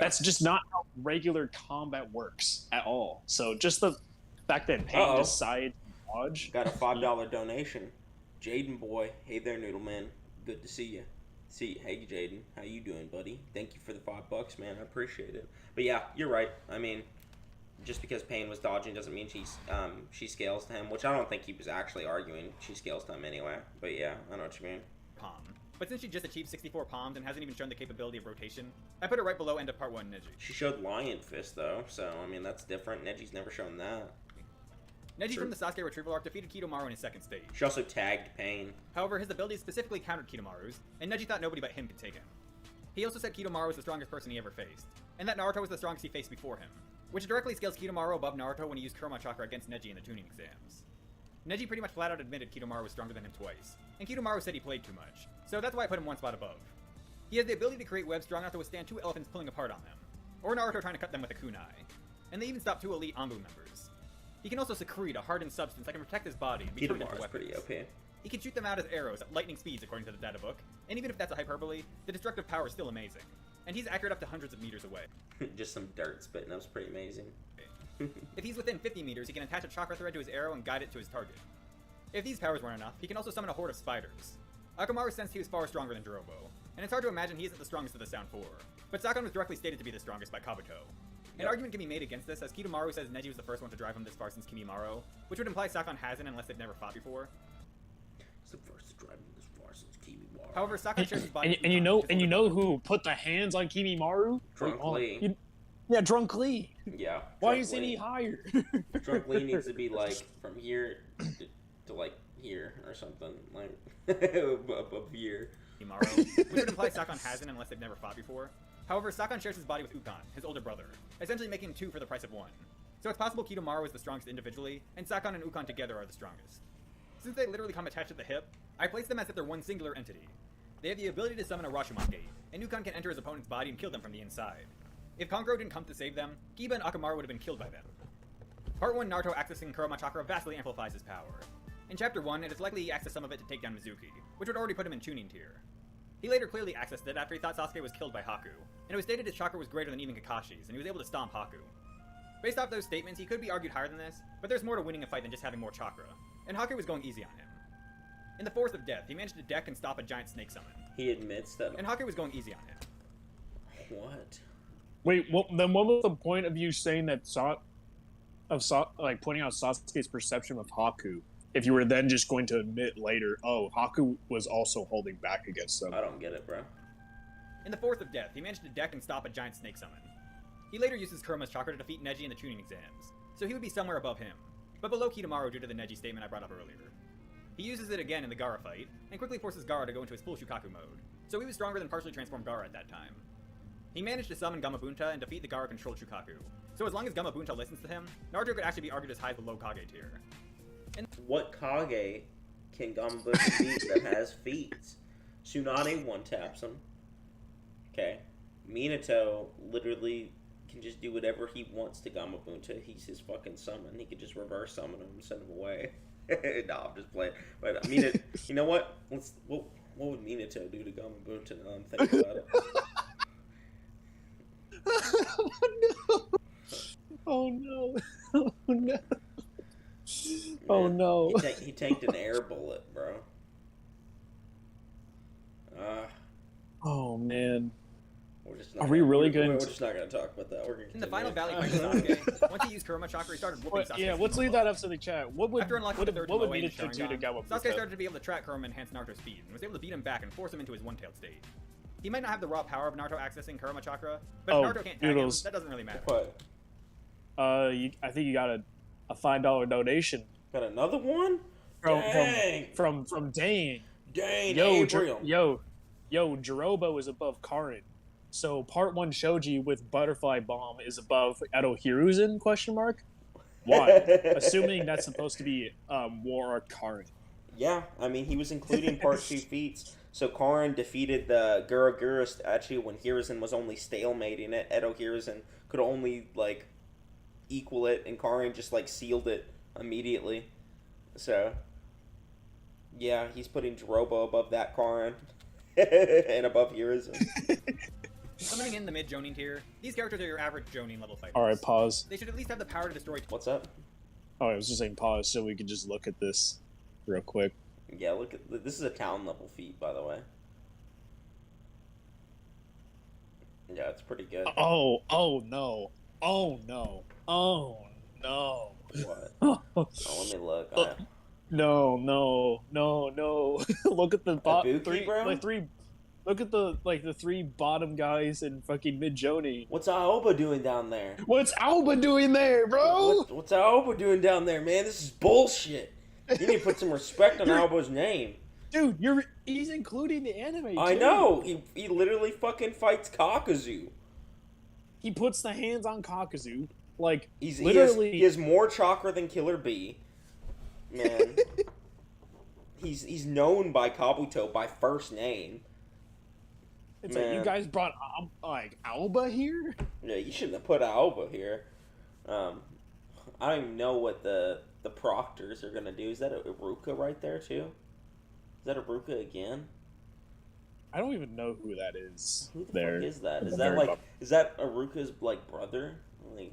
that's just not how regular combat works at all. So just the fact that Pain decided to dodge. Got a $5 donation. Jaden boy, hey there, Noodle Man. Good to see you. Hey Jaden, how you doing, buddy? Thank you for the $5, man. I appreciate it. But yeah, you're right. I mean, just because Pain was dodging doesn't mean she scales to him, which I don't think he was actually arguing. She scales to him anyway. But yeah, I know what you mean. Palm. But since she just achieved 64 palms and hasn't even shown the capability of rotation, I put her right below end of Part 1 Neji. She showed Lion Fist though, so I mean that's different. Neji's never shown that. Neji from the Sasuke Retrieval arc defeated Kidomaru in his second stage. She also tagged Pain. However, his abilities specifically countered Kidomaru's, and Neji thought nobody but him could take him. He also said Kidomaru was the strongest person he ever faced, and that Naruto was the strongest he faced before him, which directly scales Kidomaru above Naruto when he used Kurama Chakra against Neji in the tuning exams. Neji pretty much flat out admitted Kidomaru was stronger than him twice, and Kidomaru said he played too much, so that's why I put him one spot above. He has the ability to create webs strong enough to withstand 2 elephants pulling apart on them, or Naruto trying to cut them with a kunai, and they even stopped 2 elite Anbu members. He can also secrete a hardened substance that can protect his body and be turned into weapons. Pretty OP. He can shoot them out as arrows at lightning speeds according to the data book, and even if that's a hyperbole, the destructive power is still amazing, and he's accurate up to hundreds of meters away. Just some dirt spitting up's pretty amazing. If he's within 50 meters, he can attach a chakra thread to his arrow and guide it to his target. If these powers weren't enough, he can also summon a horde of spiders. Akamaru sensed he was far stronger than Jirobo, and it's hard to imagine he isn't the strongest of the Sound 4, but Sakon was directly stated to be the strongest by Kabuto. An argument can be made against this, as Kidomaru says Neji was the first one to drive him this far since Kimimaro, which would imply Sakon hasn't unless they've never fought before. He's the first to drive him this far since Kimimaro. However, Sakon shares his body. And you know who put the hands on Kimimaro? Drunk Lee. Yeah, Drunk Lee. Yeah. Why isn't he higher? Drunk Lee needs to be like from here to like here or something, like above here. Kimimaro, which would imply Sakon hasn't unless they've never fought before. However, Sakon shares his body with Ukon, his older brother, essentially making 2 for the price of 1. So it's possible Kidomaru is the strongest individually, and Sakon and Ukon together are the strongest. Since they literally come attached at the hip, I place them as if they're one singular entity. They have the ability to summon a Rashomon Gate, and Ukon can enter his opponent's body and kill them from the inside. If Kankuro didn't come to save them, Kiba and Akamaru would have been killed by them. Part 1 Naruto accessing Kurama Chakra vastly amplifies his power. In Chapter 1, it is likely he accessed some of it to take down Mizuki, which would already put him in tuning tier. He later clearly accessed it after he thought Sasuke was killed by Haku, and it was stated his chakra was greater than even Kakashi's, and he was able to stomp Haku. Based off those statements, he could be argued higher than this, but there's more to winning a fight than just having more chakra, and Haku was going easy on him. In the Forest of Death, he managed to deck and stop a giant snake summon. He admits that. And Haku was going easy on him. What? Wait, then what was the point of you saying that like pointing out Sasuke's perception of Haku? If you were then just going to admit later, oh, Haku was also holding back against them. I don't get it, bro. In the Forest of Death, he managed to deck and stop a giant snake summon. He later uses Kurama's chakra to defeat Neji in the tuning exams, so he would be somewhere above him, but below Kidomaru due to the Neji statement I brought up earlier. He uses it again in the Gaara fight, and quickly forces Gaara to go into his full Shukaku mode, so he was stronger than partially transformed Gaara at that time. He managed to summon Gamabunta and defeat the Gaara-controlled Shukaku, so as long as Gamabunta listens to him, Naruto could actually be argued as high as the low Kage tier. What Kage can Gamabunta beat that has feet? Tsunade one-taps him. Okay. Minato literally can just do whatever he wants to Gamabunta. He's his fucking summon. He could just reverse summon him and send him away. No, I'm just playing. But Minato, you know what? What would Minato do to Gamabunta now I'm thinking about it? Oh no. Oh no. Oh no. He tanked an air bullet, bro. Oh man. Are we really going We're just not going to talk about that. We're going to in the final valley fight with Sasuke, once he used Kurama Chakra, he started whooping Sasuke. Yeah, let's leave that up to the chat. What would After unlocking the third what would Moe Minato do to Gamabunta? Sasuke started to be able to track Kurama and enhance Naruto's speed, and was able to beat him back and force him into his one-tailed state. He might not have the raw power of Naruto accessing Kurama Chakra, but if Naruto can't tag him, Noodles. that doesn't really matter. What? I think you got a $5 donation. Got another one? From Dang, Dane. Gabriel. Yo, Jirobo is above Karin. So part 1 Choji with Butterfly Bomb is above Edo Hiruzen, question mark? Why? Assuming that's supposed to be War Karin. Yeah, I mean, he was including part 2 feats. So Karin defeated the Gura statue when Hiruzen was only stalemating it. Edo Hiruzen could only, like, equal it, and Karin just, like, sealed it immediately. So, yeah, he's putting Jirobo above that Karin. And above Hiruzen. Summoning in the mid-Jonin tier, these characters are your average Jonin level fighters. Alright, pause. They should at least have the power to destroy... What's up? Oh, I was just saying pause so we could just look at this real quick. Yeah, look at this is a town level feat, by the way. Yeah, it's pretty good. Oh no. Oh no. Oh no. What? Oh, let me look. No. Look at the Ibuki, bro? Look at the 3 bottom guys in fucking mid Jonin. What's Aoba doing down there? What's Alba doing there, bro? What's Aoba doing down there, man? This is bullshit. You need to put some respect on Aoba's name. Dude, he's including the anime too. I know. He literally fucking fights Kakazu. He puts the hands on Kakazu. Like, He literally has more chakra than Killer Bee. Man. He's known by Kabuto by first name. It's like, you guys brought, Alba here? Yeah, you shouldn't have put Aoba here. I don't even know what the proctors are gonna do. Is that Iruka right there too? Is that Iruka again? I don't even know who that is. Who the there. fuck is that? Is Very that Iruka's like brother? Like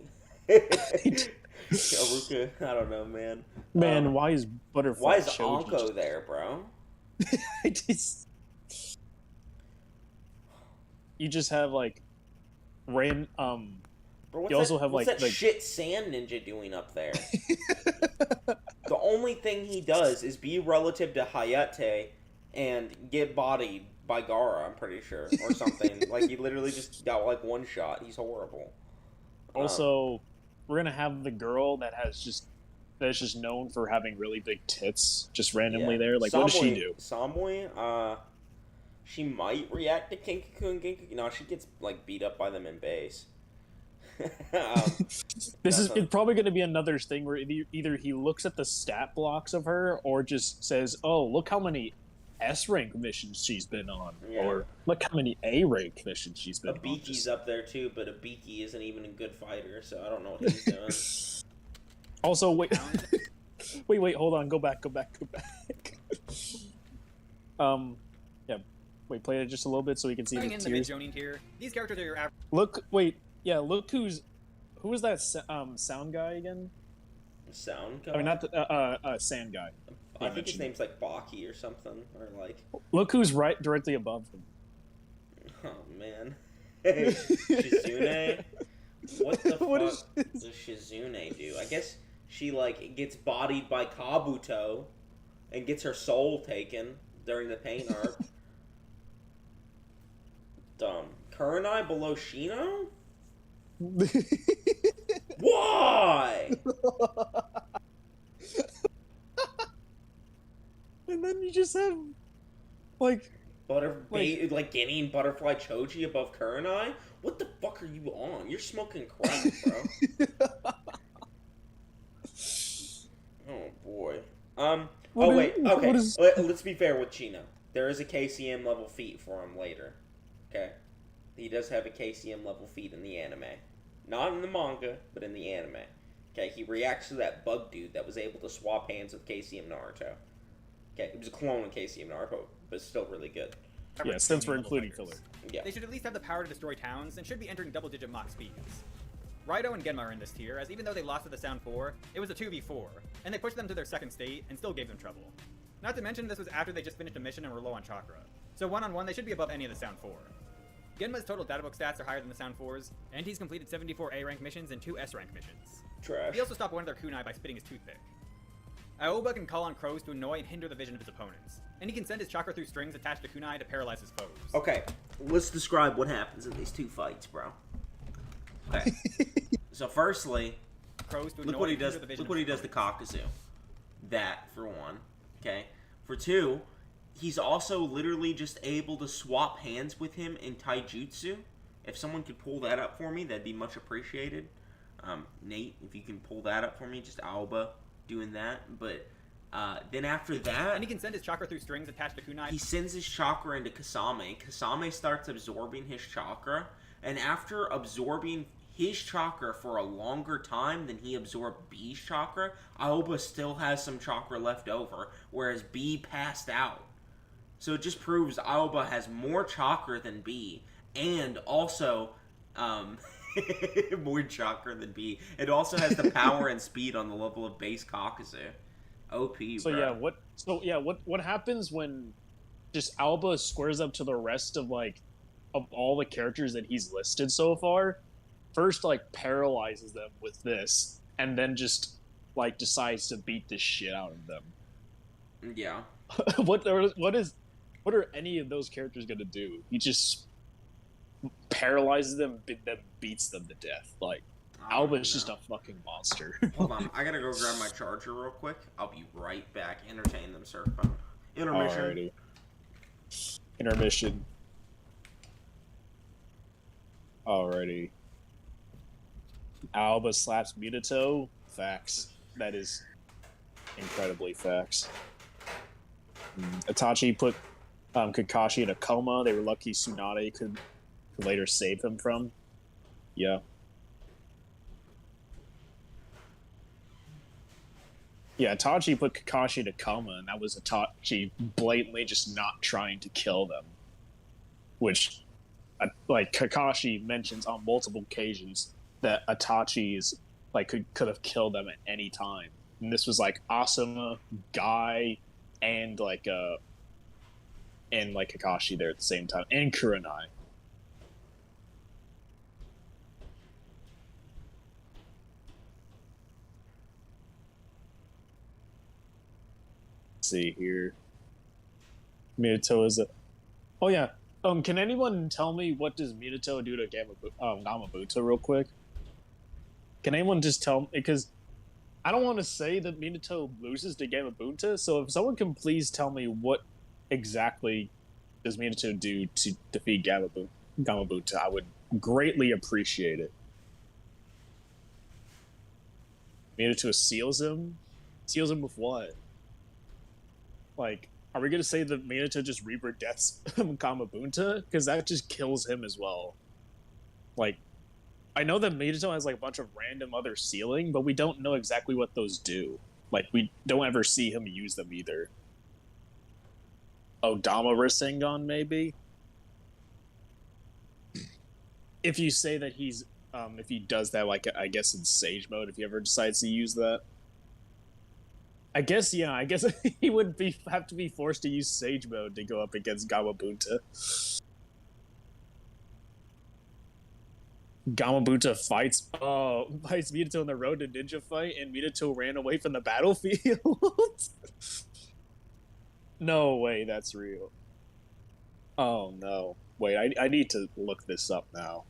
Iruka, I don't know, man. Man, why is Butterfly? Why is Anko there, bro? You just have like Bro, you also have what's that shit sand ninja doing up there? The only thing he does is be relative to Hayate and get bodied by Gaara, I'm pretty sure, or something. Like, he literally just got, like, one shot. He's horrible. Also, we're gonna have the girl that's just known for having really big tits, just randomly there. Like, what does she do? Samui, she might react to Kinkaku and Genkaku. No, she gets, like, beat up by them in base. It's probably going to be another thing where either he looks at the stat blocks of her or just says, "Oh, look how many S rank missions she's been on," or "Look how many A rank missions she's been on." Abiki's up there too, but Abiki isn't even a good fighter, so I don't know what he's doing. Also, wait, hold on, go back. Yeah, wait, play it just a little bit so we can see the in tears. the Jonin tier, these characters are your average. Look, who was that sound guy again? Sound guy? I mean, not the sand guy. I think his name's like Baki or something, or like. Look who's right directly above him. Oh man, Shizune. What the fuck does Shizune do? I guess she like gets bodied by Kabuto, and gets her soul taken during the pain arc. Dumb. Kurenai below Shino? Why? And then you just have like Genin Butterfly Choji above Kurenai? What the fuck are you on? You're smoking crack, bro. Oh boy. Let's be fair with Chino. There is a KCM level feat for him later. Okay? He does have a KCM level feat in the anime. Not in the manga, but in the anime. Okay, he reacts to that bug dude that was able to swap hands with KCM Naruto. Okay, it was a clone of KCM Naruto, but still really good. Yeah, since we're including filler. Yeah. They should at least have the power to destroy towns and should be entering double-digit Mach speeds. Raito and Genma are in this tier, as even though they lost to the Sound 4, it was a 2v4, and they pushed them to their second state and still gave them trouble. Not to mention this was after they just finished a mission and were low on chakra. So one-on-one, they should be above any of the Sound 4. Genma's total databook stats are higher than the Sound 4's, and he's completed 74 A-rank missions and 2 S-rank missions. Trash. He also stopped one of their kunai by spitting his toothpick. Aoba can call on crows to annoy and hinder the vision of his opponents, and he can send his chakra through strings attached to kunai to paralyze his foes. Okay, let's describe what happens in these two fights, bro. Okay. So firstly, look what he does to Kakuzu. That, for one. Okay. For two, he's also literally just able to swap hands with him in taijutsu. If someone could pull that up for me, that'd be much appreciated. Nate, if you can pull that up for me, just Aoba doing that. But then after that... And he can send his chakra through strings attached to kunai. He sends his chakra into Kasame. Kasame starts absorbing his chakra. And after absorbing his chakra for a longer time than he absorbed B's chakra, Aoba still has some chakra left over, whereas B passed out. So it just proves Aoba has more chakra than B, and also, more chakra than B. It also has the power and speed on the level of base Kakuzu. OP, bro. What happens when just Aoba squares up to the rest of all the characters that he's listed so far? First, paralyzes them with this, and then just, decides to beat the shit out of them. Yeah. What are any of those characters gonna do? He just paralyzes them, then beats them to death. Aoba's just a fucking monster. Hold on, I gotta go grab my charger real quick. I'll be right back. Entertain them, Surfbone. Intermission. Alrighty. Intermission. Alrighty. Aoba slaps Minato. Facts. That is incredibly facts. Itachi put Kakashi in a coma. They were lucky Tsunade could later save him from. Yeah. Yeah, Itachi put Kakashi in a coma, and that was Itachi blatantly just not trying to kill them. Which, Kakashi mentions on multiple occasions that Itachi's could have killed them at any time. And this was Asuma, Guy, and Kakashi there at the same time, and Kurenai. see here. Minato is a... Oh, yeah. Can anyone tell me what does Minato do to Gamabuta real quick? Can anyone just tell me? Because I don't want to say that Minato loses to Gamabuta, so if someone can please tell me what exactly does Minato do to defeat Gamabuta, I would greatly appreciate it. Minato seals him? Seals him with what? Like, are we gonna say that Minato just Reaper deaths Gamabuta? Because that just kills him as well. Like, I know that Minato has like a bunch of random other sealing, but we don't know exactly what those do. Like, we don't ever see him use them either. Odama Rasengan, maybe? If you say that he's, if he does that, like, I guess in Sage mode, if he ever decides to use that. I guess, yeah, I guess he would have to be forced to use Sage mode to go up against Gamabuta. Gamabuta fights Minato on the road to ninja fight, and Minato ran away from the battlefield. No way, that's real. Oh no. Wait, I need to look this up now.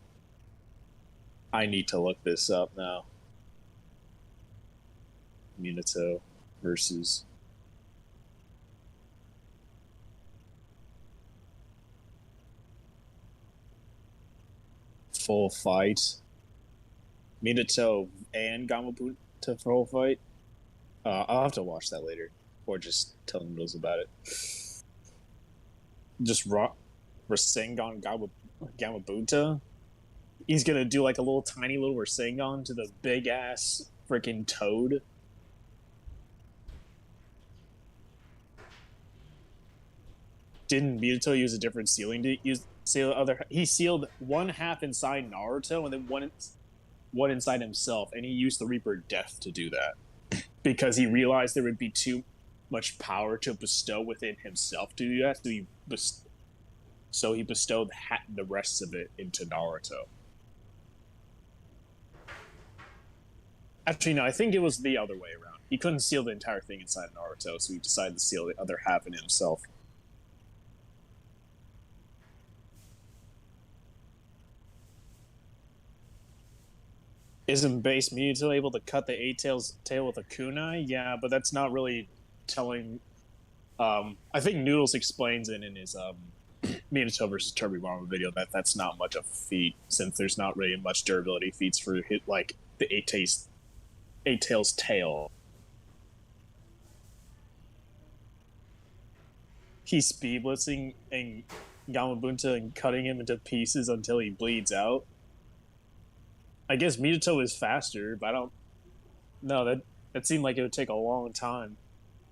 Minato versus... full fight. Minato and Gamabuta full fight. I'll have to watch that later, or just tell Noodles about it. Just Rasengan Gamabuta. He's gonna do like a little tiny little Rasengan to the big ass freaking toad. Didn't Minato use a different sealing to seal the other? He sealed one half inside Naruto and then one inside himself, and he used the Reaper Death to do that because he realized there would be too much power to bestow within himself to do that. So he bestowed the rest of it into Naruto. Actually, no, I think it was the other way around. He couldn't seal the entire thing inside Naruto, so he decided to seal the other half in himself. Isn't base Minato able to cut the Eight-Tails tail with a kunai? Yeah, but that's not really telling... I think Noodles explains it in his Minato versus Turbomama video that that's not much of a feat, since there's not really much durability feats for like the Eight-Tails tail. He's speed blitzing and Gamabuta and cutting him into pieces until he bleeds out. I guess Minato is faster, but I don't... No, that seemed like it would take a long time.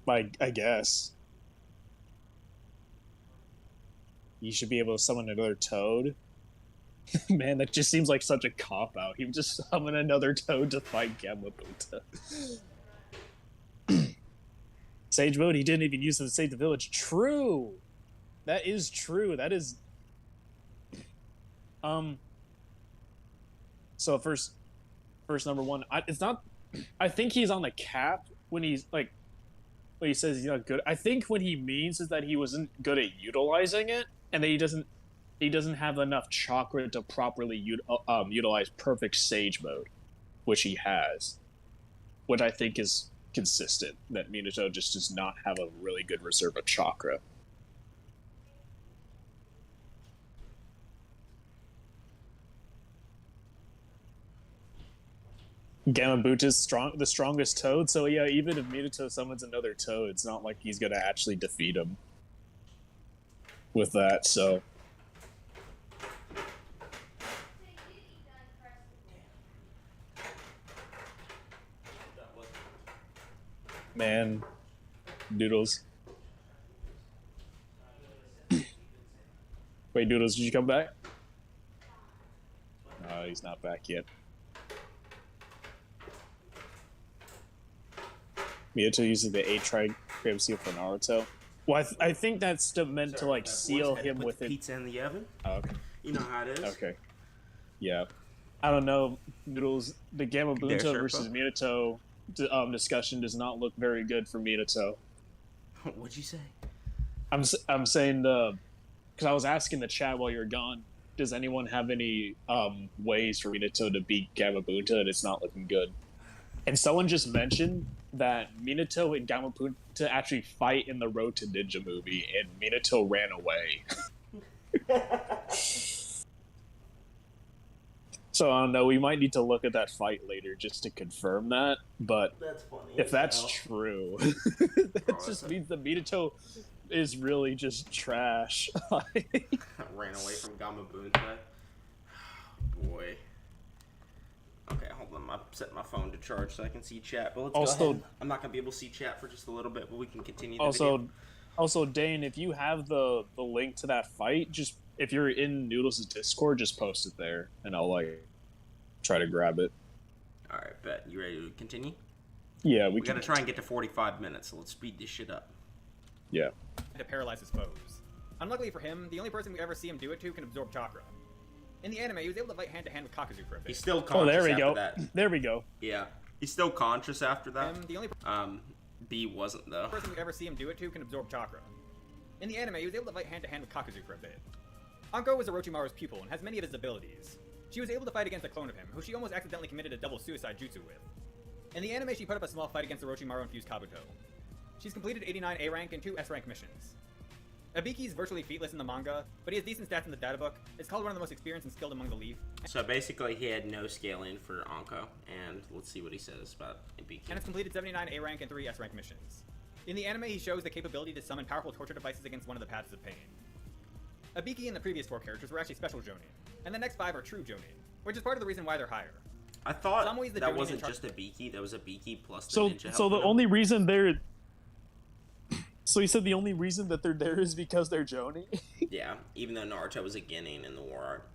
I guess. You should be able to summon another toad. Man, that just seems like such a cop-out. He would just summon another toad to fight Gamabuta. Sage mode, he didn't even use it to save the village. True! That is true. That is... So first number one, it's not... I think he's on the cap when he's, like... When he says he's not good. I think what he means is that he wasn't good at utilizing it, and that he doesn't have enough chakra to properly utilize perfect Sage mode, which he has. Which I think is consistent, that Minato just does not have a really good reserve of chakra. Gamabuta's the strongest toad, so yeah, even if Minato summons another toad, it's not like he's gonna actually defeat him with that, so... Man, Noodles. Wait, Noodles, did you come back? No, he's not back yet. Minato uses the 8-trigram seal for Naruto. Well, I think that's meant to like seal him with it. Pizza in the oven. Oh, okay. You know how it is. Okay. Yeah. I don't know, Noodles. The Gamabuta versus Minato discussion does not look very good for Minato. What'd you say? I'm saying because I was asking the chat while you're gone. Does anyone have any ways for Minato to beat Gamabunta? And it's not looking good. And someone just mentioned that Minato and Gamabunta actually fight in the Road to Ninja movie, and Minato ran away. So I don't know. We might need to look at that fight later just to confirm that. But That's funny. if that's true, that just means that Minato is really just trash. Ran away from Gamabunta. Boy. Okay, hold on. I'm setting my phone to charge so I can see chat. But let's go ahead. I'm not gonna be able to see chat for just a little bit, but we can continue. The video. Also, Dane, if you have the link to that fight, just if you're in Noodles' Discord, just post it there, and I'll try to grab it. All right, bet. You ready to continue? Yeah, we gotta try and get to 45 minutes, so let's speed this shit up. Yeah. To paralyze his foes. Unluckily for him, the only person we ever see him do it to can absorb chakra. In the anime, he was able to fight hand-to-hand with Kakuzu for a bit. He's still conscious after that. There we go. Yeah. He's still conscious after that. The only B wasn't, though. The person we ever see him do it to can absorb chakra. In the anime, he was able to fight hand-to-hand with Kakuzu for a bit. Anko was Orochimaru's pupil and has many of his abilities. She was able to fight against a clone of him, who she almost accidentally committed a double suicide jutsu with. In the anime, she put up a small fight against Orochimaru-infused Kabuto. She's completed 89 A rank and 2 S rank missions. Ibiki is virtually featless in the manga, but he has decent stats in the databook. It's called one of the most experienced and skilled among the Leaf. So basically, he had no scaling for Anko, and let's see what he says about Ibiki. And has completed 79 A rank and 3 S rank missions. In the anime, he shows the capability to summon powerful torture devices against one of the paths of pain. Ibiki and the previous 4 characters were actually special Jonin, and the next 5 are true Jonin, which is part of the reason why they're higher. I thought that wasn't just Ibiki, that was Ibiki plus the ninja. So the only reason they're... So you said the only reason that they're there is because they're Jonin? Yeah, even though Naruto was a Genin in the war arc.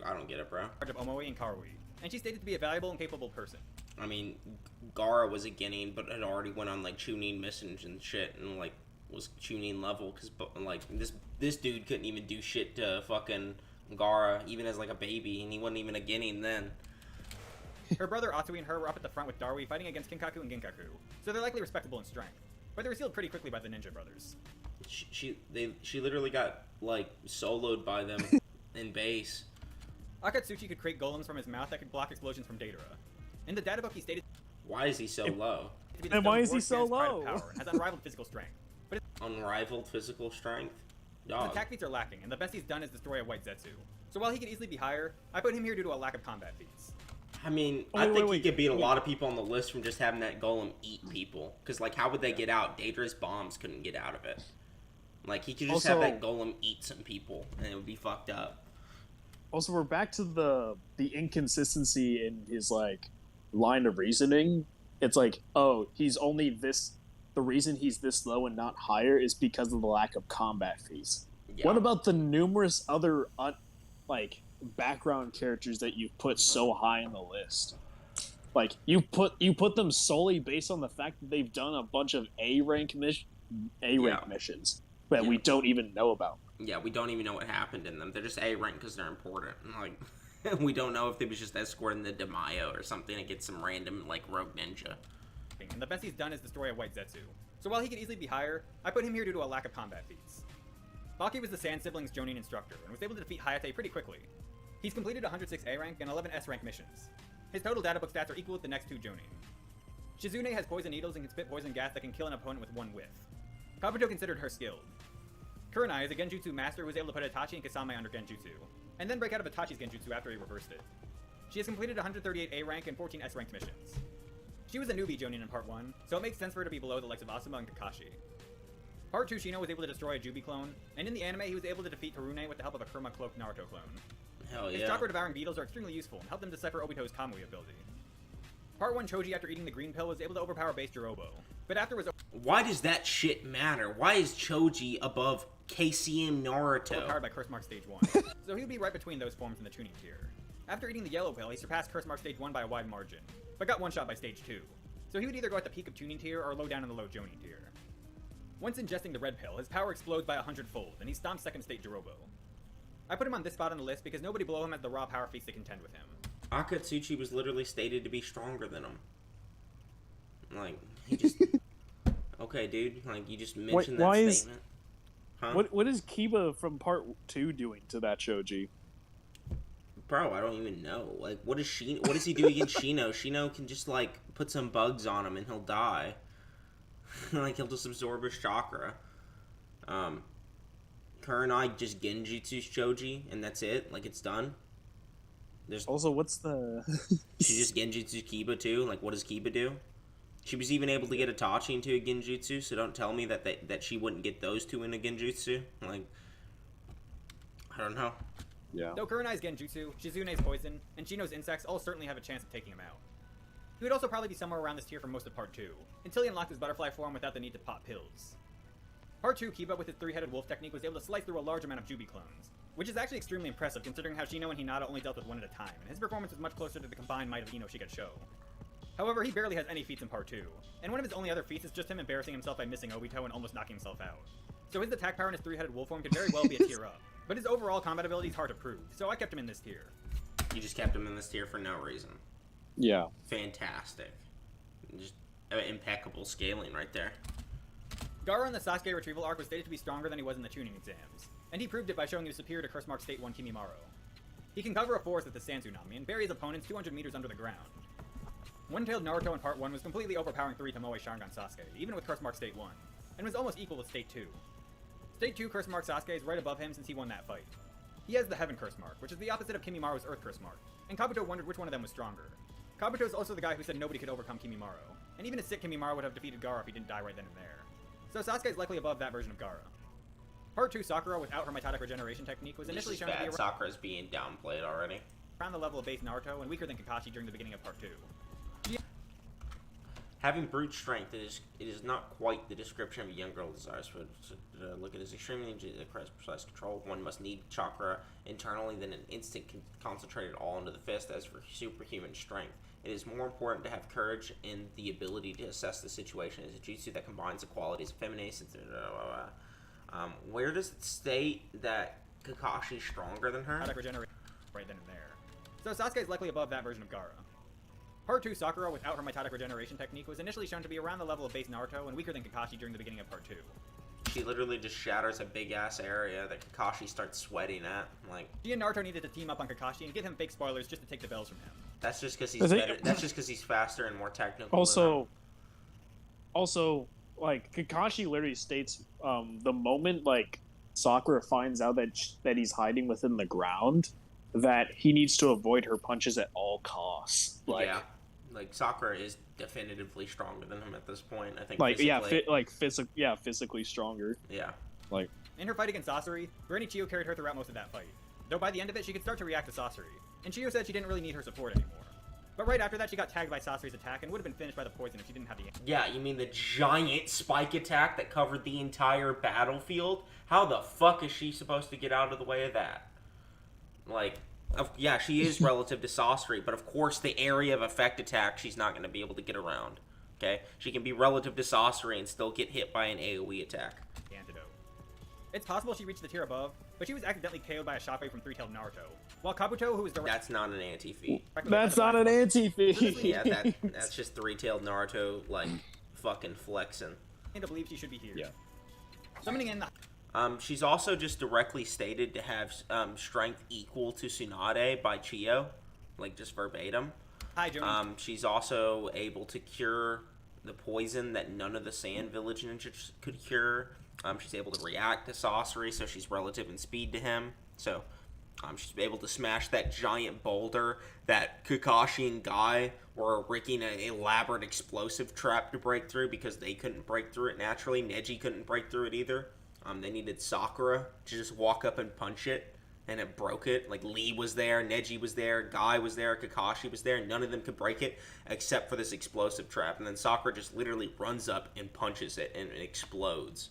I don't get it, bro. Of Omoi and Karui, and she's stated to be a valuable and capable person. I mean, Gaara was a Genin, but had already went on, like, Chunin missions and shit, and, like, was Chunin level, because, like, this dude couldn't even do shit to fucking Gaara, even as, like, a baby, and he wasn't even a Genin then. Her brother Atsui and her were up at the front with Darui fighting against Kinkaku and Ginkaku, so they're likely respectable in strength. But they were sealed pretty quickly by the Ninja Brothers. She literally got, like, soloed by them in base. Akatsuchi could create golems from his mouth that could block explosions from Datara. In the databook, he stated... Why is he so low? And why is he so low? Power, has unrivaled physical strength. But unrivaled physical strength? Dog. His attack feats are lacking, and the best he's done is destroy a white Zetsu. So while he could easily be higher, I put him here due to a lack of combat feats. I mean, I think he could beat a lot of people on the list from just having that golem eat people. Because, like, how would they get out? Datara's bombs couldn't get out of it. Like, he could just have that golem eat some people, and it would be fucked up. Also, we're back to the inconsistency in his, like, line of reasoning. It's like, oh, he's only this... The reason he's this low and not higher is because of the lack of combat feats. Yeah. What about the numerous other, background characters that you've put so high in the list? Like, you put them solely based on the fact that they've done a bunch of A-rank missions that we don't even know about. Yeah, we don't even know what happened in them. They're just A-rank because they're important. And, like, we don't know if they was just escorting the Demayo or something to get some random, like, rogue ninja. And the best he's done is destroy a white Zetsu. So while he could easily be higher, I put him here due to a lack of combat feats. Baki was the Sand siblings' Jonin instructor, and was able to defeat Hayate pretty quickly. He's completed 106 A rank and 11 S rank missions. His total databook stats are equal with the next 2 Jonin. Shizune has poison needles and can spit poison gas that can kill an opponent with 1 whiff. Kabuto considered her skilled. Kurenai is a Genjutsu master who was able to put Itachi and Kasame under Genjutsu, and then break out of Itachi's Genjutsu after he reversed it. She has completed 138 A rank and 14 S rank missions. She was a newbie Jonin in Part 1, so it makes sense for her to be below the likes of Asuma and Kakashi. Part 2, Shino was able to destroy a Jubi clone, and in the anime he was able to defeat Harune with the help of a Kurama cloaked Naruto clone. Hell yeah. His chakra-devouring beetles are extremely useful and help them decipher Obito's Kamui ability. Part 1, Choji, after eating the green pill, was able to overpower base Jirobo, but afterwards... Why does that shit matter? Why is Choji above KCM Naruto? Overpowered by Curse Mark Stage 1, so he would be right between those forms in the tuning tier. After eating the yellow pill, he surpassed Curse Mark Stage 1 by a wide margin, but got one-shot by Stage 2. So he would either go at the peak of tuning tier or low down in the low Jonin tier. Once ingesting the red pill, his power explodes by 100-fold, and he stomps second state Jirobo. I put him on this spot on the list because nobody below him has the raw power feats to contend with him. Akatsuchi was literally stated to be stronger than him. Like, he just... Okay, dude. Like, you just mentioned why that is- statement. Huh? What is Kiba from Part 2 doing to that Choji? Bro, I don't even know. Like, what does he do against Shino? Shino can just, like, put some bugs on him and he'll die. Like, he'll just absorb his chakra. Kurenai just genjutsus Choji, and that's it. Like, it's done. There's Also, what's the... She just genjutsu Kiba, too. Like, what does Kiba do? She was even able to get Itachi into a genjutsu, so don't tell me that she wouldn't get those two in a genjutsu. Like, I don't know. Yeah. Though Kurenai's genjutsu, Shizune's poison, and Shino's insects all certainly have a chance of taking him out. He would also probably be somewhere around this tier for most of Part 2, until he unlocked his butterfly form without the need to pop pills. Part 2, Kiba with his three-headed wolf technique was able to slice through a large amount of Jubi clones, which is actually extremely impressive considering how Shino and Hinata only dealt with one at a time, and his performance is much closer to the combined might of Ino Shigatcho. However, he barely has any feats in Part 2, and one of his only other feats is just him embarrassing himself by missing Obito and almost knocking himself out. So his attack power and his three-headed wolf form could very well be a tier up, but his overall combat ability is hard to prove, so I kept him in this tier. You just kept him in this tier for no reason. Yeah. Fantastic. Just impeccable scaling right there. Gaara in the Sasuke Retrieval arc was stated to be stronger than he was in the tuning exams, and he proved it by showing he was superior to Curse Mark State 1 Kimimaro. He can cover a forest with the Sand Tsunami and bury his opponents 200 meters under the ground. One-tailed Naruto in Part 1 was completely overpowering 3 Tomoe Sharingan Sasuke, even with Curse Mark State 1, and was almost equal to State 2. State 2 Curse Mark Sasuke is right above him since he won that fight. He has the Heaven Curse Mark, which is the opposite of Kimimaro's Earth Curse Mark, and Kabuto wondered which one of them was stronger. Kabuto is also the guy who said nobody could overcome Kimimaro, and even a sick Kimimaro would have defeated Gaara if he didn't die right then and there. So Sasuke is likely above that version of Gaara. Part 2 Sakura without her mitotic regeneration technique was initially shown to be Sakura's being downplayed already. around the level of base Naruto and weaker than Kakashi during the beginning of Part 2. Having brute strength, it is not quite the description of a young girl desires. For look at his extremely precise control. One must need chakra internally than an instant concentrated all into the fist. As for superhuman strength, it is more important to have courage and the ability to assess the situation. It is a jutsu that combines the qualities of femininity. Where does it state that Kakashi is stronger than her? Mitotic regeneration right then and there. So Sasuke is likely above that version of Gaara. Part 2 Sakura without her mitotic regeneration technique was initially shown to be around the level of base Naruto and weaker than Kakashi during the beginning of Part 2. She literally just shatters a big-ass area that Kakashi starts sweating at. Like, She and Naruto needed to team up on Kakashi and give him fake spoilers just to take the bells from him. that's just because he's better. That's just because he's faster and more technical. Also, like, Kakashi literally states the moment, like, Sakura finds out that he's hiding within the ground, that he needs to avoid her punches at all costs. Like, yeah, like Sakura is definitively stronger than him at this point. I think. like, physically. physically stronger. Yeah. Like, In her fight against Sasori, Granny Chiyo carried her throughout most of that fight. Though by the end of it, she could start to react to Sasori, and Chiyo said she didn't really need her support anymore. But right after that, she got tagged by Sasori's attack and would have been finished by the poison if she didn't have the... Yeah, you mean the giant spike attack that covered the entire battlefield? How the fuck is she supposed to get out of the way of that? Like, yeah, she is relative to Sasori, but of course the area of effect attack she's not going to be able to get around. Okay? She can be relative to Sasori and still get hit by an AoE attack. Antidote. It's possible she reached the tier above, but she was accidentally KO'd by a shockwave from three-tailed Naruto, while Kabuto, who was direct... That's not an anti-feat. that's not an anti-feat. Yeah, that's just three-tailed Naruto, like, fucking flexing. to believe she should be here. Yeah. Summoning in the... She's also just directly stated to have strength equal to Tsunade by Chiyo, like just verbatim. Hi, Jonin. She's also able to cure the poison that none of the Sand Village ninjas could cure. She's able to react to Sasori, so she's relative in speed to him. So she's able to smash that giant boulder that Kakashi and Guy were rigging an elaborate explosive trap to break through because they couldn't break through it naturally. Neji couldn't break through it either. They needed Sakura to just walk up and punch it, and it broke it. Like, Lee was there, Neji was there, Guy was there, Kakashi was there, and none of them could break it except for this explosive trap. And then Sakura just literally runs up and punches it, and it explodes.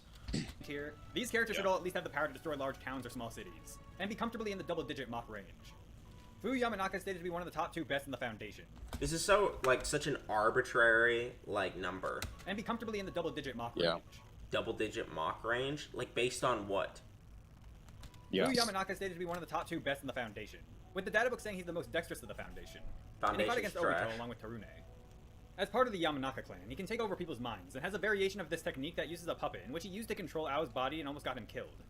Here, these characters should all at least have the power to destroy large towns or small cities, and be comfortably in the double-digit Mach range. Fu Yamanaka is stated to be one of the top 2 best in the Foundation. This is so, like, such an arbitrary, like, number. And be comfortably in the double-digit Mach Yeah. range. Double-digit Mach range? Like, based on what? Yes. Fu Yamanaka is stated to be one of the top 2 best in the Foundation, with the databook saying he's the most dexterous of the Foundation. And he fought against Foundation's trash. Obito along with Tarune. As part of the Yamanaka clan, he can take over people's minds, and has a variation of this technique that uses a puppet, in which he used to control Ao's body and almost got him killed.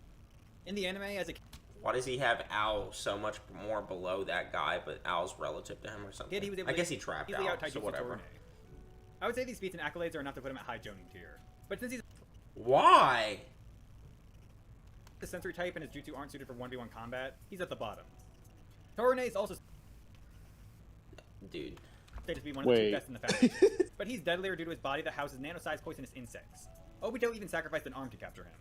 In the anime, as a Why does he have Ao so much more below that guy, but Ao's relative to him or something? kid, he was able I to guess he trapped easily Ao, out-taijutsu so whatever. Torune. I would say these feats and accolades are enough to put him at high Jonin tier. But since he's Why? the sensory type and his jutsu aren't suited for 1v1 combat, he's at the bottom. Torune is also Dude. stated to be one of the two best in the Foundation, but he's deadlier due to his body that houses nano-sized poisonous insects. Obito even sacrificed an arm to capture him.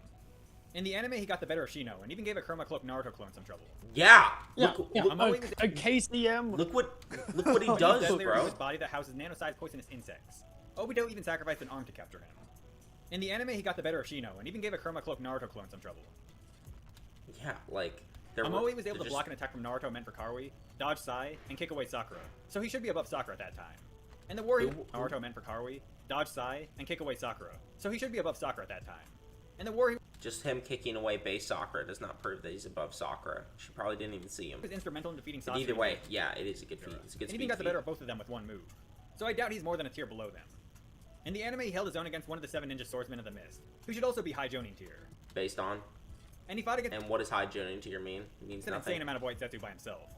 In the anime, he got the better of Shino, and even gave a Chroma Cloak Naruto clone some trouble. Yeah! Yeah, Look, yeah. look, A KCM. look what he But does, he's deadlier due to bro. his body that houses nano-sized poisonous insects. Obito even sacrificed an arm to capture him. In the anime, he got the better of Shino, and even gave a Chroma Cloak Naruto clone some trouble. Yeah, like... Amoe was able to block an attack from Naruto meant for Karui, dodge Sai, and kick away Sakura, so he should be above Sakura at that time. And the war Naruto meant for Karui, dodge Sai, and kick away Sakura, so he should be above Sakura at that time. And the war Just him kicking away base Sakura does not prove that he's above Sakura. She probably didn't even see him. was instrumental in defeating But Sasuke. either way, yeah, it is a good feat. It's a good And speed even got the feat. better of both of them with one move. So I doubt he's more than a tier below them. In the anime, he held his own against one of the 7 ninja swordsmen of the mist, who should also be high Jonin tier. Based on? And he fought against And what does high Jonin tier mean? It means an nothing. insane amount of white Zetsu by himself.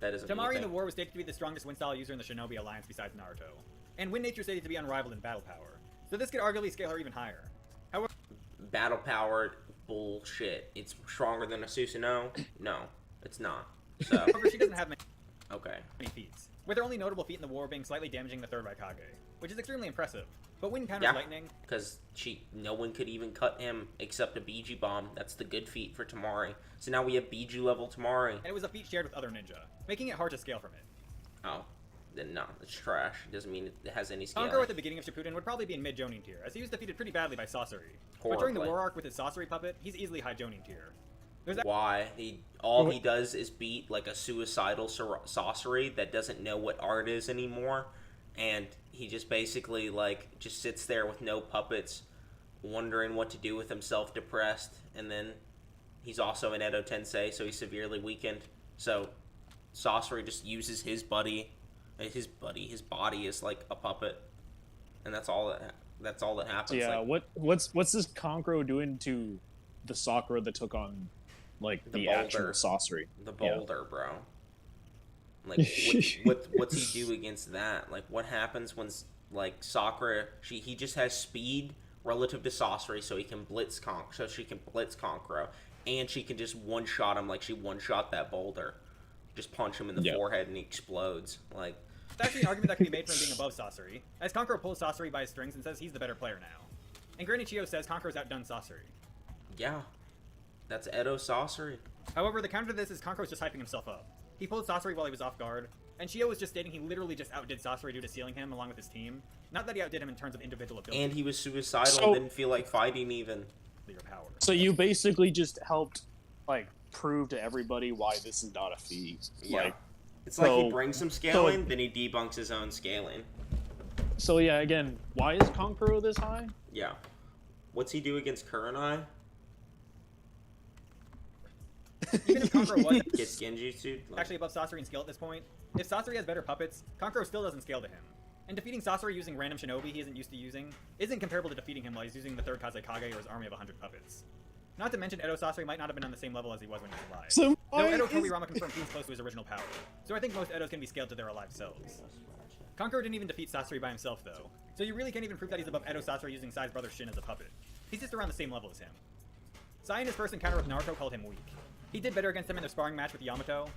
That doesn't mean Tamari in the anything. war was stated to be the strongest wind style user in the Shinobi Alliance besides Naruto. And Wind Nature stated to be unrivaled in battle power. So this could arguably scale her even higher. However, Battle powered bullshit. It's stronger than a Susanoo? No, it's not. So, she doesn't have okay. many feats, with her only notable feat in the war being slightly damaging the third Raikage, which is extremely impressive. But wind counters Yeah. lightning, Because no one could even cut him except a BG bomb. That's the good feat for Tamari. So now we have BG level Tamari. and it was a feat shared with other ninja, making it hard to scale from it. Oh, then no, it's trash. It doesn't mean it has any skill. Kankuro at the beginning of Shippuden would probably be in mid Jonin tier, as he was defeated pretty badly by Sasori. But during the Horribly. war arc with his Sasori puppet, he's easily high Jonin tier. There's Why? All he does is beat like a suicidal sorcery that doesn't know what art is anymore, and he just basically like just sits there with no puppets, wondering what to do with himself, depressed, and then he's also an Edo Tensei, so he's severely weakened. So Sasori just uses his body is like a puppet, and that's all that happens. Yeah, like, what's this Kankuro doing to the Sakura that took on like the actual boulder. Sasori? The boulder, bro. Like, what's he do against that? Like, what happens when, like, Sakura, he just has speed relative to Sasori, so he can she can blitz Kankuro, and she can just one-shot him like she one-shot that boulder. Just punch him in the forehead and he explodes. Like, It's actually an argument that can be made for him being above Sasori, as Kankuro pulls Sasori by his strings and says he's the better player now. And Granny Chiyo says Kankuro's outdone Sasori. yeah. That's Edo Sasori. However, the counter to this is Kankuro's just hyping himself up. He pulled Sasori while he was off guard, and Chiyo was just stating he literally just outdid Sasori due to sealing him along with his team. Not that he outdid him in terms of individual ability. And he was suicidal, So- didn't feel like fighting even. Your power. So you basically just helped like prove to everybody why this is not a feat. Yeah. Like, It's like he so- brings some scaling, then he debunks his own scaling. so yeah, again, why is Kankuro this high? Yeah. What's he do against Kurenai? Even if Kankuro was Gets Genjutsu? Like, actually above Sasori in skill at this point, if Sasori has better puppets, Kankuro still doesn't scale to him. And defeating Sasori using random shinobi he isn't used to using isn't comparable to defeating him while he's using the third Kazekage or his army of 100 puppets. Not to mention, Edo Sasori might not have been on the same level as he was when he was alive. So Though Edo Tobirama confirmed he's close to his original power, so I think most Edos can be scaled to their alive selves. Kankuro didn't even defeat Sasori by himself though, so you really can't even prove that he's above Edo Sasori using Sai's brother Shin as a puppet. He's just around the same level as him. Sai in his first encounter with Naruto called him weak. He did better against him in their sparring match with Yamato,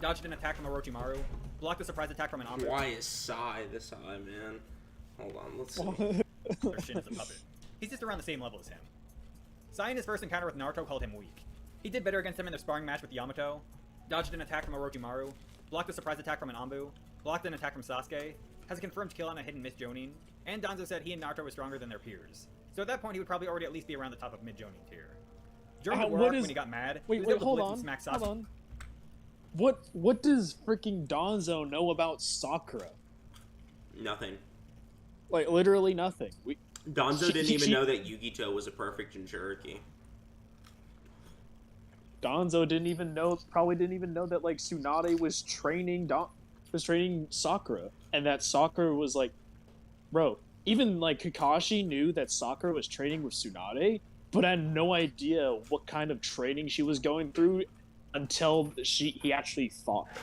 dodged an attack from Orochimaru, blocked a surprise attack from an Anbu. why is Sai this high, man? Hold on, let's see. Or Shin as a puppet. He's just around the same level as him. Sai in his first encounter with Naruto called him weak. He did better against him in their sparring match with Yamato, dodged an attack from Orochimaru, blocked a surprise attack from an Anbu, blocked an attack from Sasuke, has a confirmed kill on a hidden Miss Jonin, and Danzo said he and Naruto were stronger than their peers. So at that point he would probably already at least be around the top of mid Jonin tier. During the war arc, when he got mad, he was able to hold blitz on, and smack hold Sasuke. on. What does freaking Danzo know about Sakura? Nothing. Like literally nothing. Danzo didn't even know that Yugito was a perfect Jinchuriki. Danzo probably didn't even know that like Tsunade was training Sakura, and that Sakura was like bro, even like Kakashi knew that Sakura was training with Tsunade, but had no idea what kind of training she was going through until he actually fought her.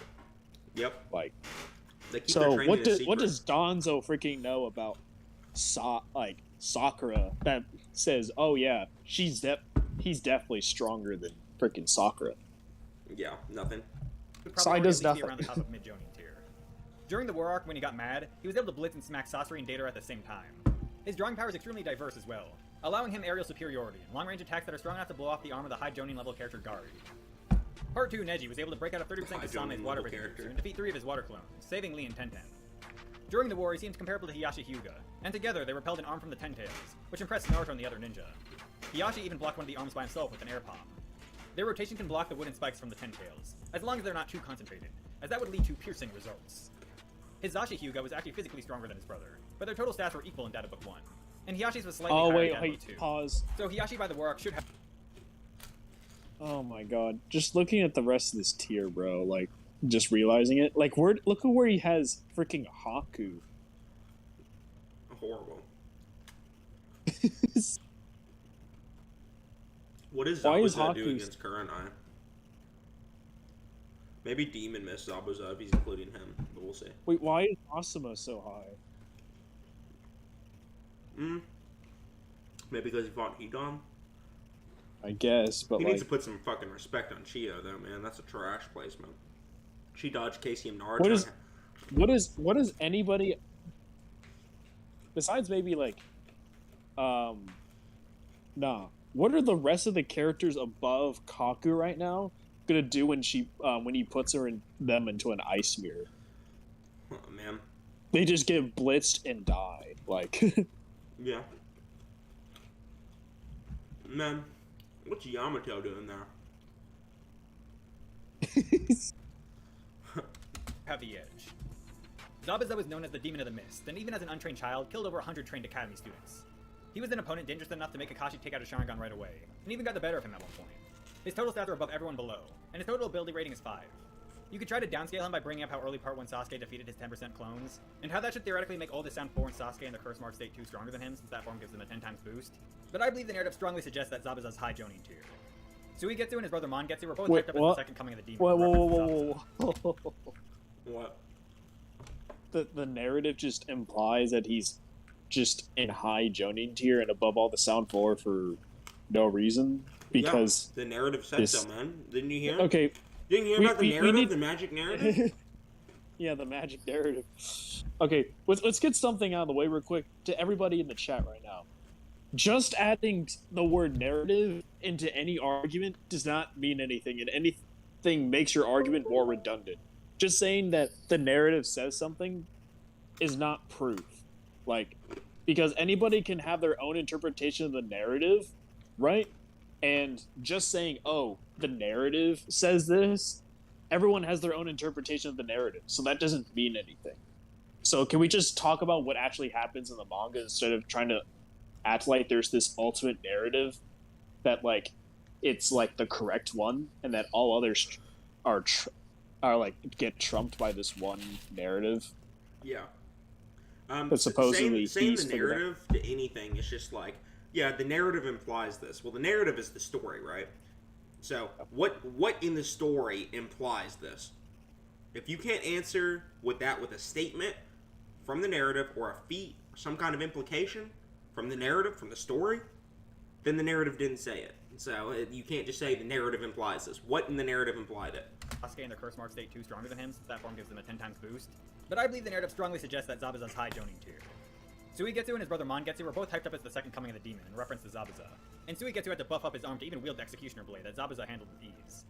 Yep. Like, so what does Danzo freaking know about Sakura that says, oh yeah, he's definitely stronger than freaking Sakura? Yeah, nothing. Sai does nothing. Around the top of mid Jonin tier. During the war arc, when he got mad, he was able to blitz and smack Sasori and Datara at the same time. His drawing power is extremely diverse as well, allowing him aerial superiority and long-range attacks that are strong enough to blow off the arm of the high Jonin level character Gari. Part 2, Neji was able to break out of 30% Kasame's water character and defeat 3 of his water clones, saving Lee and Tenten. During the war, he seemed comparable to Hiyashi Hyuga, and together they repelled an arm from the Ten Tails, which impressed Naruto and the other ninja. Hiyashi even blocked one of the arms by himself with an air palm. Their rotation can block the wooden spikes from the Ten Tails, as long as they're not too concentrated, as that would lead to piercing results. His Zashi Hyuga was actually physically stronger than his brother, but their total stats were equal in Data Book 1. And Hiyashi's was slightly higher in Data Book 2. Pause. So Hiyashi by the war arc should have... Oh my god. Just looking at the rest of this tier, bro, like, just realizing it. Like, look at where he has freaking Haku. Horrible. What does Zabuza do against Kurenai? Maybe Demon missed Zabuza if he's including him, but we'll see. Wait, why is Asuma so high? Maybe because he fought Hidan? I guess, but he needs to put some fucking respect on Chiyo, though, man. That's a trash placement. She dodged Casey and Naruto. What is anybody besides maybe like what are the rest of the characters above Kaku right now gonna do when he puts them into an ice mirror? Oh, man. They just get blitzed and die. Like yeah. Man, what's Yamato doing there? Have the edge. Zabuza was known as the Demon of the Mist, and even as an untrained child, killed over 100 trained Academy students. He was an opponent dangerous enough to make Kakashi take out a Sharingan right away, and even got the better of him at one point. His total stats are above everyone below, and his total ability rating is 5. You could try to downscale him by bringing up how early Part 1 Sasuke defeated his 10% clones, and how that should theoretically make all the Sound 4 and Sasuke in the Curse Mark State 2 stronger than him, since that form gives them a 10 times boost. But I believe the narrative strongly suggests that Zabuza's high Jonin tier. Suigetsu and his brother Mangetsu were both hyped up as the second coming of the demon. Whoa. What? The narrative just implies that he's just in high Jonin tier and above all the Sound 4 for no reason. Because the narrative said so, man. Didn't you hear? Okay. Didn't you hear about the narrative, the magic narrative? Yeah, the magic narrative. Okay, let's get something out of the way real quick to everybody in the chat right now. Just adding the word narrative into any argument does not mean anything, and anything makes your argument more redundant. Just saying that the narrative says something is not proof. Like, because anybody can have their own interpretation of the narrative, right? And just saying, oh, the narrative says this, everyone has their own interpretation of the narrative, so that doesn't mean anything. So can we just talk about what actually happens in the manga instead of trying to act like there's this ultimate narrative that, like, it's, like, the correct one, and that all others are like, get trumped by this one narrative? Yeah. But supposedly saying the narrative to anything is just like, yeah, the narrative implies this. Well, the narrative is the story, right? So, what in the story implies this? If you can't answer with a statement from the narrative or a feat or some kind of implication from the narrative, from the story, then the narrative didn't say it. So, you can't just say the narrative implies this. What in the narrative implied it? Sasuke in the Curse Mark State 2 stronger than him, since that form gives them a 10 times boost. But I believe the narrative strongly suggests that Zabuza's high Jonin tier. Suigetsu and his brother Mangetsu were both hyped up as the second coming of the demon in reference to Zabuza, and Suigetsu had to buff up his arm to even wield the Executioner Blade that Zabuza handled with ease.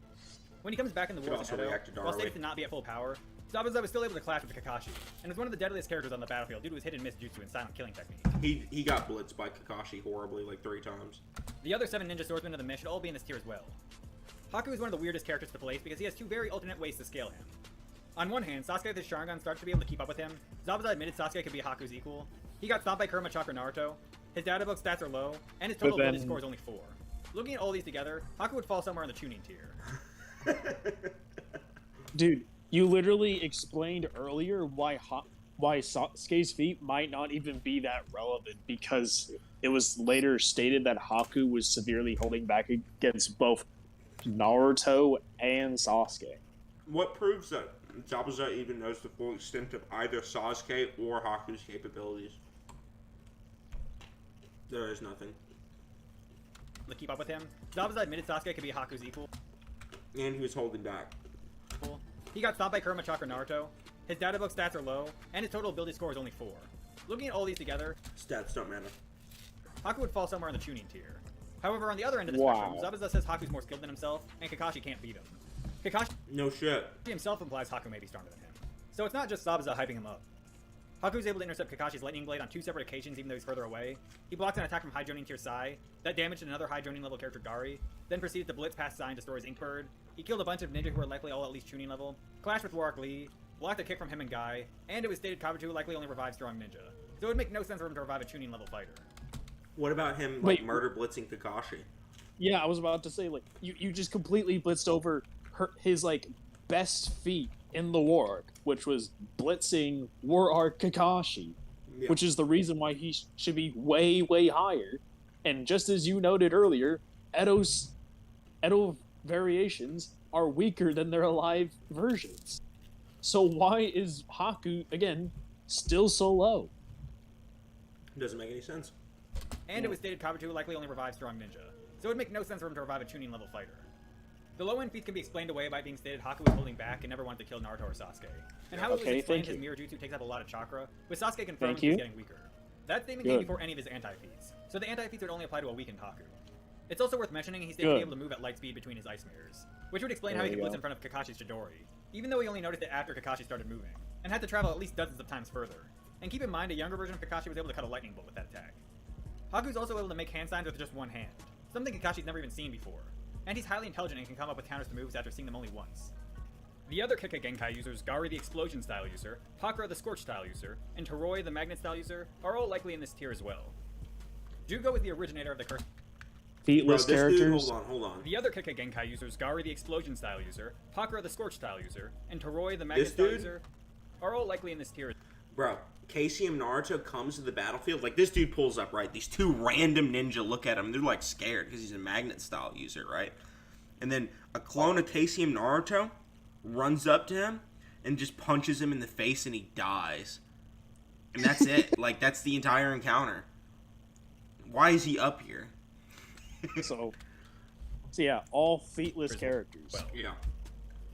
When he comes back in the Wars of Edo, while stated to not be at full power, Zabuza was still able to clash with Kakashi, and was one of the deadliest characters on the battlefield due to his hit and miss jutsu and silent killing technique. He got blitzed by Kakashi horribly like 3 times. The other 7 ninja swordsmen of the mist should all be in this tier as well. Haku is one of the weirdest characters to place because he has 2 very alternate ways to scale him. On one hand, Sasuke with his Sharingan starts to be able to keep up with him. Zabuza admitted Sasuke could be Haku's equal. He got stomped by Kurama Chakra Naruto. His data book stats are low, and his total ability score is only 4. Looking at all these together, Haku would fall somewhere in the tuning tier. Dude, you literally explained earlier why why Sasuke's feat might not even be that relevant, because it was later stated that Haku was severely holding back against both Naruto and Sasuke. What proves that Zabuza even knows the full extent of either Sasuke or Haku's capabilities? There is nothing. To keep up with him, Zabuza admitted Sasuke could be Haku's equal. And he was holding back. He got stopped by Kurama Chakra Naruto. His data book stats are low, and his total ability score is only 4. Looking at all these together, Stats don't matter. Haku would fall somewhere in the Chunin tier. However, on the other end of the Wow. spectrum, Zabuza says Haku's more skilled than himself, and Kakashi can't beat him. Kakashi No shit. himself implies Haku may be stronger than him. So it's not just Zabuza hyping him up. Haku's able to intercept Kakashi's lightning blade on 2 separate occasions even though he's further away. He blocks an attack from High Jonin tier Sai, that damaged another High Jonin level character Gari, then proceeded to blitz past Sai and destroy his Inkbird. He killed a bunch of ninja who were likely all at least Chunin level, clashed with Warwick Lee, blocked a kick from him and Guy, and it was stated Kabuto likely only revives strong ninja. So it would make no sense for him to revive a Chunin level fighter. What about him Wait. murder blitzing Kakashi? Yeah, I was about to say, like, you just completely blitzed over his, like, best feat in the war arc, which was blitzing war arc Kakashi, Yeah. which is the reason why he should be way, way higher. And just as you noted earlier, Edo variations are weaker than their alive versions. So why is Haku, again, still so low? Doesn't make any sense. And it was stated Kabuto likely only revives strong ninja. So it would make no sense for him to revive a Chunin level fighter. The low-end feats can be explained away by being stated Haku was holding back and never wanted to kill Naruto or Sasuke. And how it was Okay, explained thank his you. mirror jutsu takes up a lot of chakra, with Sasuke confirming Thank he's you. getting weaker. That statement Good. came before any of his anti-feats, so the anti-feats would only apply to a weakened Haku. It's also worth mentioning he's stated to be Good. able to move at light speed between his ice mirrors, which would explain how There he could you blitz go. in front of Kakashi's Chidori, even though he only noticed it after Kakashi started moving, and had to travel at least dozens of times further. And keep in mind, a younger version of Kakashi was able to cut a lightning bolt with that attack. Haku's also able to make hand signs with just one hand, something Kakashi's never even seen before. And he's highly intelligent and can come up with counters to moves after seeing them only once. The other Kika Genkai users, Gari the Explosion style user, Pakura the Scorch style user, and Toroi the Magnet style user, are all likely in this tier as well. Jugo is the originator of the curse. Featless Bro, this characters. Dude, hold on. The other Kika Genkai users, Gari the Explosion style user, Pakura the Scorch style user, and Toroi the Magnet This style dude? user, are all likely in this tier. Bro, KCM Naruto comes to the battlefield. Like, this dude pulls up, right? These 2 random ninja look at him. They're, like, scared because he's a magnet style user, right? And then a clone of KCM Naruto runs up to him and just punches him in the face and he dies. And that's it. Like, that's the entire encounter. Why is he up here? So yeah, all featless characters. Well, Yeah.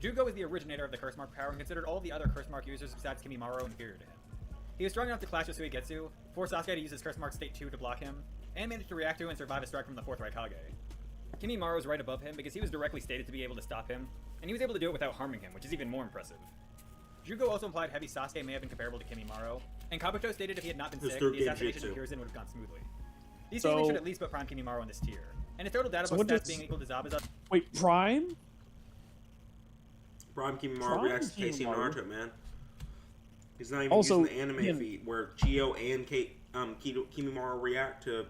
Jugo is the originator of the Curse Mark power and considered all the other Curse Mark users besides Kimimaro inferior to him. He was strong enough to clash with Suigetsu, force Sasuke to use his Curse Mark State 2 to block him, and managed to react to and survive a strike from the 4th Raikage. Kimimaro is right above him because he was directly stated to be able to stop him, and he was able to do it without harming him, which is even more impressive. Jugo also implied Heavy Sasuke may have been comparable to Kimimaro, and Kabuto stated if he had not been His sick, third the assassination genjutsu. of Hiruzen would have gone smoothly. These So- feelings should at least put Prime Kimimaro in this tier, and his total data So book what stats does- being equal to Zabuza. Wait, Prime? Prime Kimimaro Prime reacts to KCM Kimimaro. Naruto, man. He's not even Also, using the anime yeah. feat where Chio and Kimimaro react to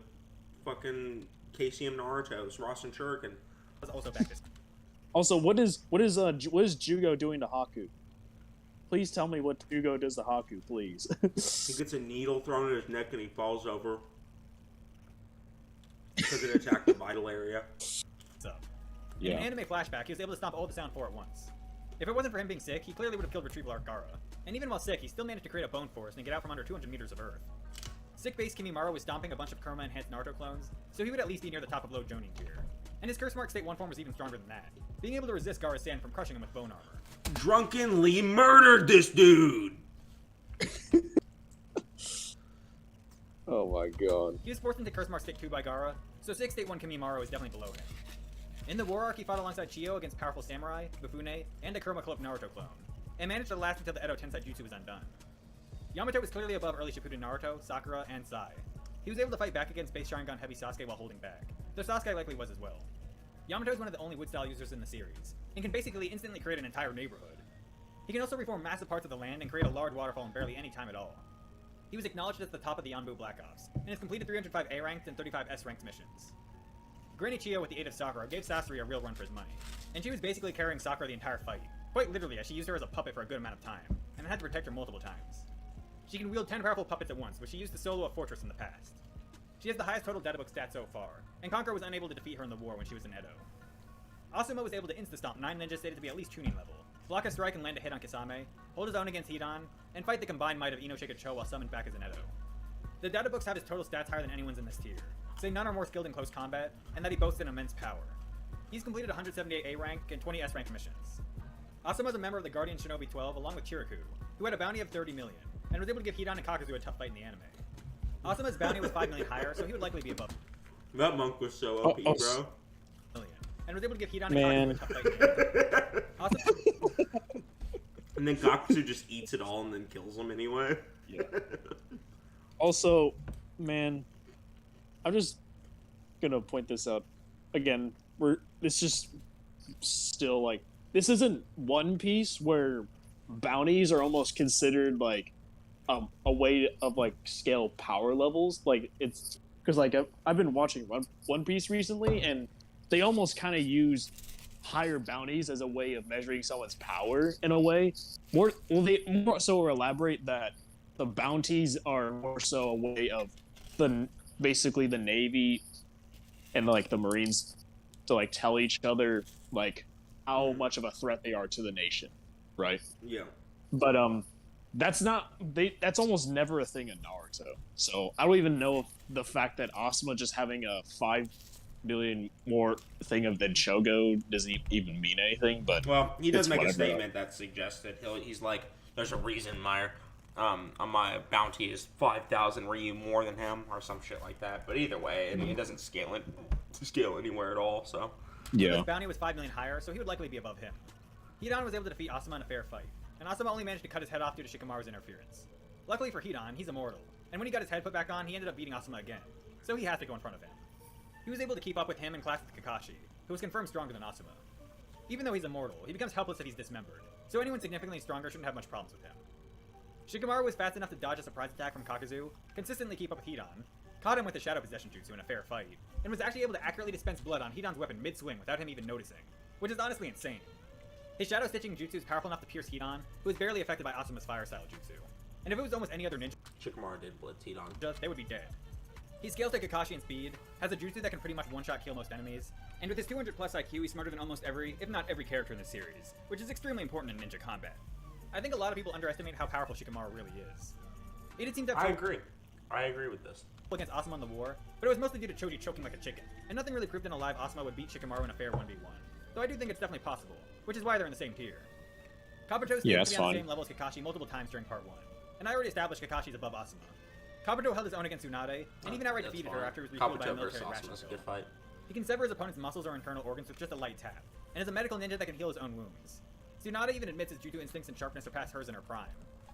fucking KCM Naruto's Rasen Shuriken. Was also back this. Also, what is Jugo doing to Haku? Please tell me what Jugo does to Haku, please. He gets a needle thrown in his neck and he falls over. Because it attacked the vital area. So, in an anime flashback, he was able to stomp all the Sound 4 at once. If it wasn't for him being sick, he clearly would have killed Retrieval Arkara. And even while sick, he still managed to create a bone forest and get out from under 200 meters of earth. Sick-based Kimimaro was stomping a bunch of Kurama-enhanced Naruto clones, so he would at least be near the top of low Jonin tier. And his Curse Mark State 1 form was even stronger than that, being able to resist Gaara's sand from crushing him with bone armor. Drunkenly murdered this dude! Oh my god. He was forced into Curse Mark State 2 by Gaara, so Sick State 1 Kimimaro is definitely below him. In the war arc, he fought alongside Chio against powerful samurai, Bufune, and a Kurama Cloak Naruto clone, and managed to last until the Edo Tensai Jutsu was undone. Yamato was clearly above early Shippuden Naruto, Sakura, and Sai. He was able to fight back against base Sharingan heavy Sasuke while holding back, though Sasuke likely was as well. Yamato is one of the only wood-style users in the series, and can basically instantly create an entire neighborhood. He can also reform massive parts of the land and create a large waterfall in barely any time at all. He was acknowledged as the top of the Yanbu Black Ops, and has completed 305 A-ranked and 35 S-ranked missions. Granny Chio, with the aid of Sakura, gave Sasori a real run for his money, and she was basically carrying Sakura the entire fight, quite literally as she used her as a puppet for a good amount of time, and had to protect her multiple times. She can wield 10 powerful puppets at once, which she used to solo a fortress in the past. She has the highest total databook stat so far, and Conqueror was unable to defeat her in the war when she was in Edo. Asuma was able to insta-stomp 9 ninjas stated to be at least tuning level, block a strike and land a hit on Kisame, hold his own against Hidan, and fight the combined might of Ino Shikacho while summoned back as an Edo. The databooks have his total stats higher than anyone's in this tier, saying none are more skilled in close combat, and that he boasts an immense power. He's completed 178 A rank and 20 S rank missions. Asuma is a member of the Guardian Shinobi 12 along with Chiriku, who had a bounty of 30 million, and was able to give Hidan and Kakuzu a tough fight in the anime. Asuma's bounty was 5 million higher, so he would likely be above That monk was so OP, bro. Million, and was able to give Hidan and Kakuzu a tough fight in the anime. And then Kakuzu just eats it all and then kills him anyway. Yeah. Also, man, I'm just gonna point this out again. It's just still like, this isn't One Piece where bounties are almost considered like a way of like scale power levels. Like, it's because like I've been watching One Piece recently, and they almost kind of use higher bounties as a way of measuring someone's power in a way. They more so elaborate that the bounties are more so a way of basically the Navy and like the Marines to like tell each other like how much of a threat they are to the nation, right? Yeah. But that's almost never a thing in Naruto. So I don't even know if the fact that Asuma just having a 5 million more thing of than Shogo doesn't even mean anything. But well, he does make a statement that suggested he's like, there's a reason my bounty is 5,000 Ryu more than him or some shit like that. But either way, I mean, it doesn't scale anywhere at all. So yeah, his bounty was 5 million higher, so he would likely be above him. Hidan was able to defeat Asuma in a fair fight, and Asuma only managed to cut his head off due to Shikamaru's interference. Luckily for Hidan, he's immortal, and when he got his head put back on, he ended up beating Asuma again, so he has to go in front of him. He was able to keep up with him and clash with Kakashi, who was confirmed stronger than Asuma. Even though he's immortal, he becomes helpless if he's dismembered, so anyone significantly stronger shouldn't have much problems with him. Shikamaru was fast enough to dodge a surprise attack from Kakuzu, consistently keep up with Hidan, caught him with the Shadow Possession Jutsu in a fair fight, and was actually able to accurately dispense blood on Hidan's weapon mid-swing without him even noticing, which is honestly insane. His Shadow Stitching Jutsu is powerful enough to pierce Hidan, who is barely affected by Asuma's Fire Style Jutsu. And if it was almost any other ninja, Shikamaru did blitz Hidan, they would be dead. He scales to Kakashi in speed, has a jutsu that can pretty much one-shot kill most enemies, and with his 200 plus IQ, he's smarter than almost every, if not every character in the series, which is extremely important in ninja combat. I think a lot of people underestimate how powerful Shikamaru really is. It did seem to have I agree with this. Against Asuma in the war, but it was mostly due to Choji choking like a chicken, and nothing really proved in alive Asuma would beat Shikamaru in a fair 1v1, though I do think it's definitely possible, which is why they're in the same tier. Kabuto stayed to be on the same level as Kakashi multiple times during part 1, and I already established Kakashi's above Asuma. Kabuto held his own against Tsunade, and even outright defeated her after he was refueled by a military ration pill. He can sever his opponent's muscles or internal organs with just a light tap, and is a medical ninja that can heal his own wounds. Tsunade even admits his jutsu instincts and sharpness surpass hers in her prime,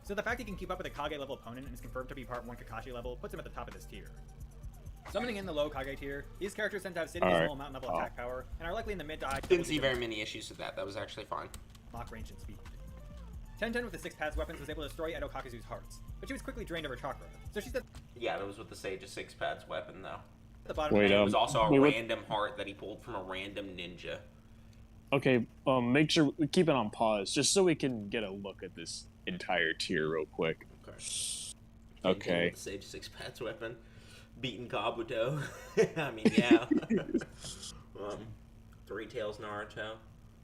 so the fact he can keep up with a Kage level opponent and is confirmed to be part 1 Kakashi level puts him at the top of this tier. Summoning in the low Kage tier, these characters tend to have city small mountain level attack power, and are likely in the mid to high. Didn't see very many issues with that. That was actually fine. Mock range and speed. Tenten with the 6 paths weapons was able to destroy Edo Kakuzu's hearts, but she was quickly drained of her chakra, so she said. Yeah, that was with the Sage of 6 paths weapon though. At the bottom it was also a random heart that he pulled from a random ninja. Okay, make sure we keep it on pause, just so we can get a look at this entire tier real quick. Okay. The Sage 6 paths weapon, beating Kabuto. I mean, yeah. Three Tails Naruto,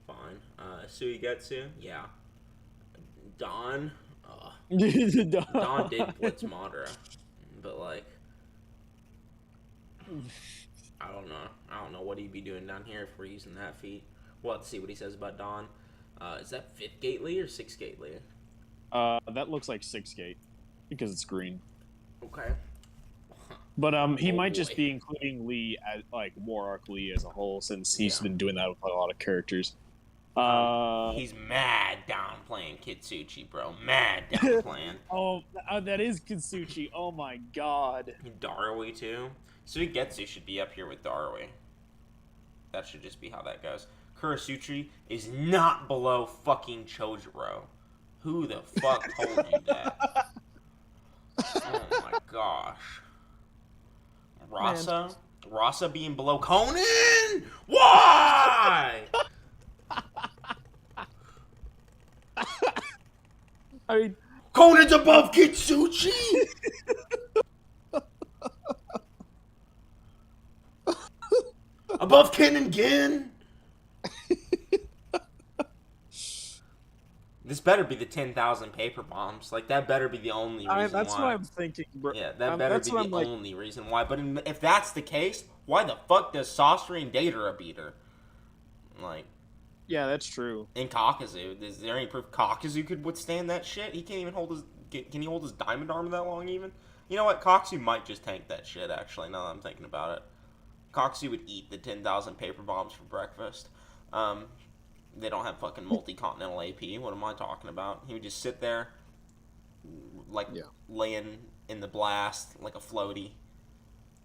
fine. Suigetsu, yeah. Don, Don did blitz Madara, but like, I don't know what he'd be doing down here if we're using that feat. We'll have to see what he says about Don. Is that 5th gate Lee or 6th gate Lee? That looks like 6th gate because it's green. Okay. But he might just be including Lee as like War Arc Lee as a whole, since he's been doing that with a lot of characters. He's mad downplaying Kitsuchi, bro. Mad downplaying. That is Kitsuchi. Oh my god. Darui too. Suigetsu should be up here with Darui. That should just be how that goes. Kurosutri is not below fucking Chojuro. Who the fuck told you that? Oh my gosh. Rasa being below Conan? Why? I mean, Conan's above Kitsuchi! Above Ken and Gin! This better be the 10,000 paper bombs. Like, that better be the only reason that's why. what I'm thinking, bro. Yeah, that better be the only reason why. But if that's the case, why the fuck does Sasori and Datara beat her? Like... Yeah, that's true. And Kakazu. Is there any proof Kakazu could withstand that shit? He can't even hold his... Can he hold his diamond armor that long, even? You know what? Kakazu might just tank that shit, actually, now that I'm thinking about it. Kakazu would eat the 10,000 paper bombs for breakfast. They don't have fucking multi-continental AP. What am I talking about? He would just sit there, like, laying in the blast, like a floaty.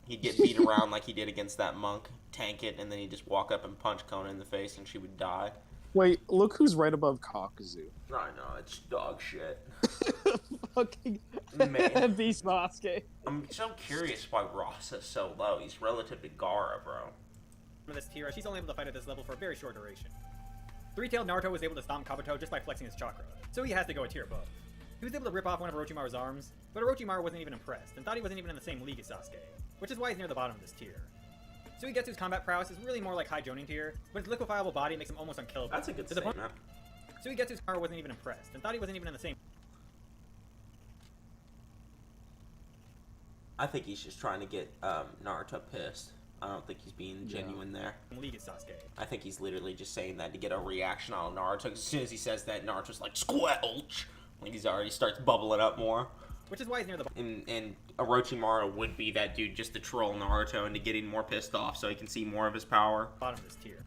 He'd get beat around like he did against that monk, tank it, and then he'd just walk up and punch Kona in the face, and she would die. Wait, look who's right above Kakazu. I know, it's dog shit. Fucking Man. Beast Sasuke. I'm so curious why Ross is so low. He's relative to Gaara, bro. For this tier, she's only able to fight at this level for a very short duration. Three-tailed Naruto was able to stomp Kabuto just by flexing his chakra, so he has to go a tier above. He was able to rip off one of Orochimaru's arms, but Orochimaru wasn't even impressed, and thought he wasn't even in the same league as Sasuke, which is why he's near the bottom of this tier. Suigetsu's combat prowess is really more like high Jonin tier, but his liquefiable body makes him almost unkillable. That's a good statement. Suigetsu's power wasn't even impressed, and thought he wasn't even in the same... I think he's just trying to get Naruto pissed. I don't think he's being genuine there. League is Sasuke. I think he's literally just saying that to get a reaction out of Naruto. As soon as he says that, Naruto's like, squelch! Like, he's already starts bubbling up more. Which is why he's near the... And Orochimaru would be that dude just to troll Naruto into getting more pissed off so he can see more of his power. Bottom of this tier.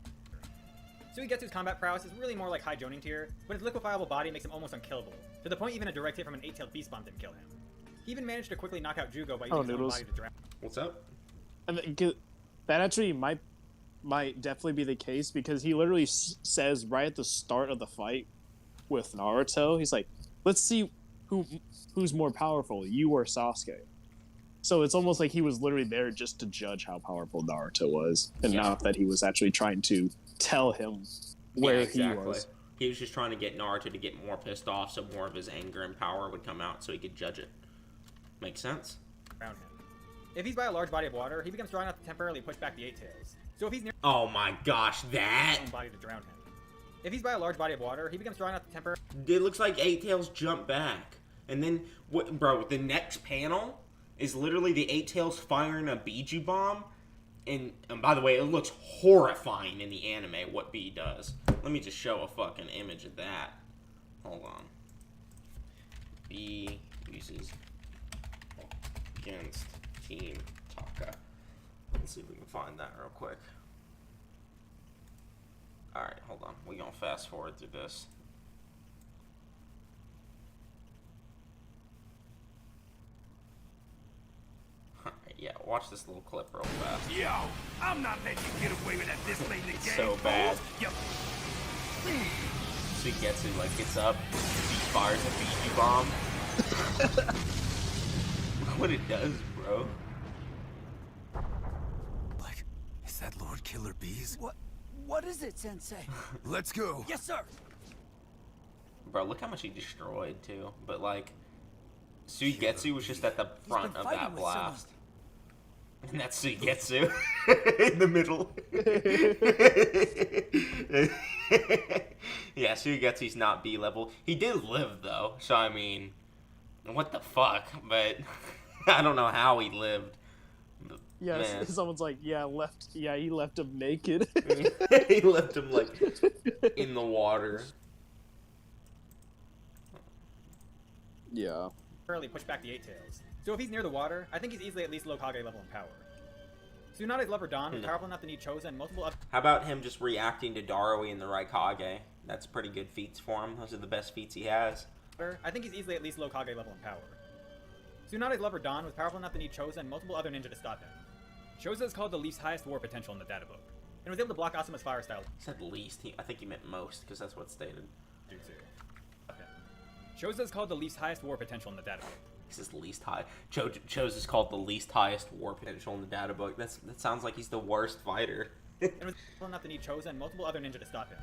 Suigetsu's combat prowess is really more like high Jonin tier, but his liquefiable body makes him almost unkillable, to the point even a direct hit from an 8-tailed beast bomb didn't kill him. He even managed to quickly knock out Jugo by using his own body to drown. What's up? That actually might definitely be the case, because he literally says right at the start of the fight with Naruto, he's like, let's see who's more powerful, you or Sasuke. So it's almost like he was literally there just to judge how powerful Naruto was, and not that he was actually trying to tell him where he was. He was just trying to get Naruto to get more pissed off so more of his anger and power would come out so he could judge it. Makes sense? Around him. If he's by a large body of water, he becomes strong enough to temporarily push back the 8-tails. So if he's near... Oh my gosh, that! ...his own body to drown him. If he's by a large body of water, he becomes strong enough to temporarily... It looks like 8-tails jump back. And then, what, bro, the next panel is literally the 8-tails firing a Biju bomb. And by the way, it looks horrifying in the anime what B does. Let me just show a fucking image of that. Hold on. B uses against Team Taka. Let's see if we can find that real quick. Alright, hold on. We're gonna fast forward through this. Alright, yeah, watch this little clip real fast. Yo, I'm not letting you get away with that this late in the It's game. so bad. Yo. So he gets it, like, gets up, he fires a Biju bomb. What it does, bro. Like, is that Lord Killer Bees? What is it, Sensei? Let's go. Yes, sir. Bro, look how much he destroyed, too. But, like, Suigetsu was just at the front of that blast. And that's Suigetsu in the middle. Yeah, Suigetsu's not B level. He did live, though. So, I mean, what the fuck? But I don't know how he lived. Yeah, Man. someone's like, he left him naked. He left him, like, in the water. Yeah. ...temporarily push back the 8-tails. So if he's near the water, I think he's easily at least low Kage level in power. Tsunade's lover Don was powerful enough to need Chosen and multiple other... How about him just reacting to Darui and the Raikage? That's pretty good feats for him. Those are the best feats he has. I think he's easily at least low Kage level in power. Tsunade's lover Don was powerful enough to need Chosen and multiple other ninja to stop him. Chosen is called the least highest war potential in the data book, and was able to block Asuma's fire style. He said least. I think he meant most, because that's what's stated. Jutsu. Chosen is called the least highest war potential in the data book. He says least high. Chose is called the least highest war potential in the data book. That sounds like he's the worst fighter. And was powerful enough to need Chosen and multiple other ninja to stop him.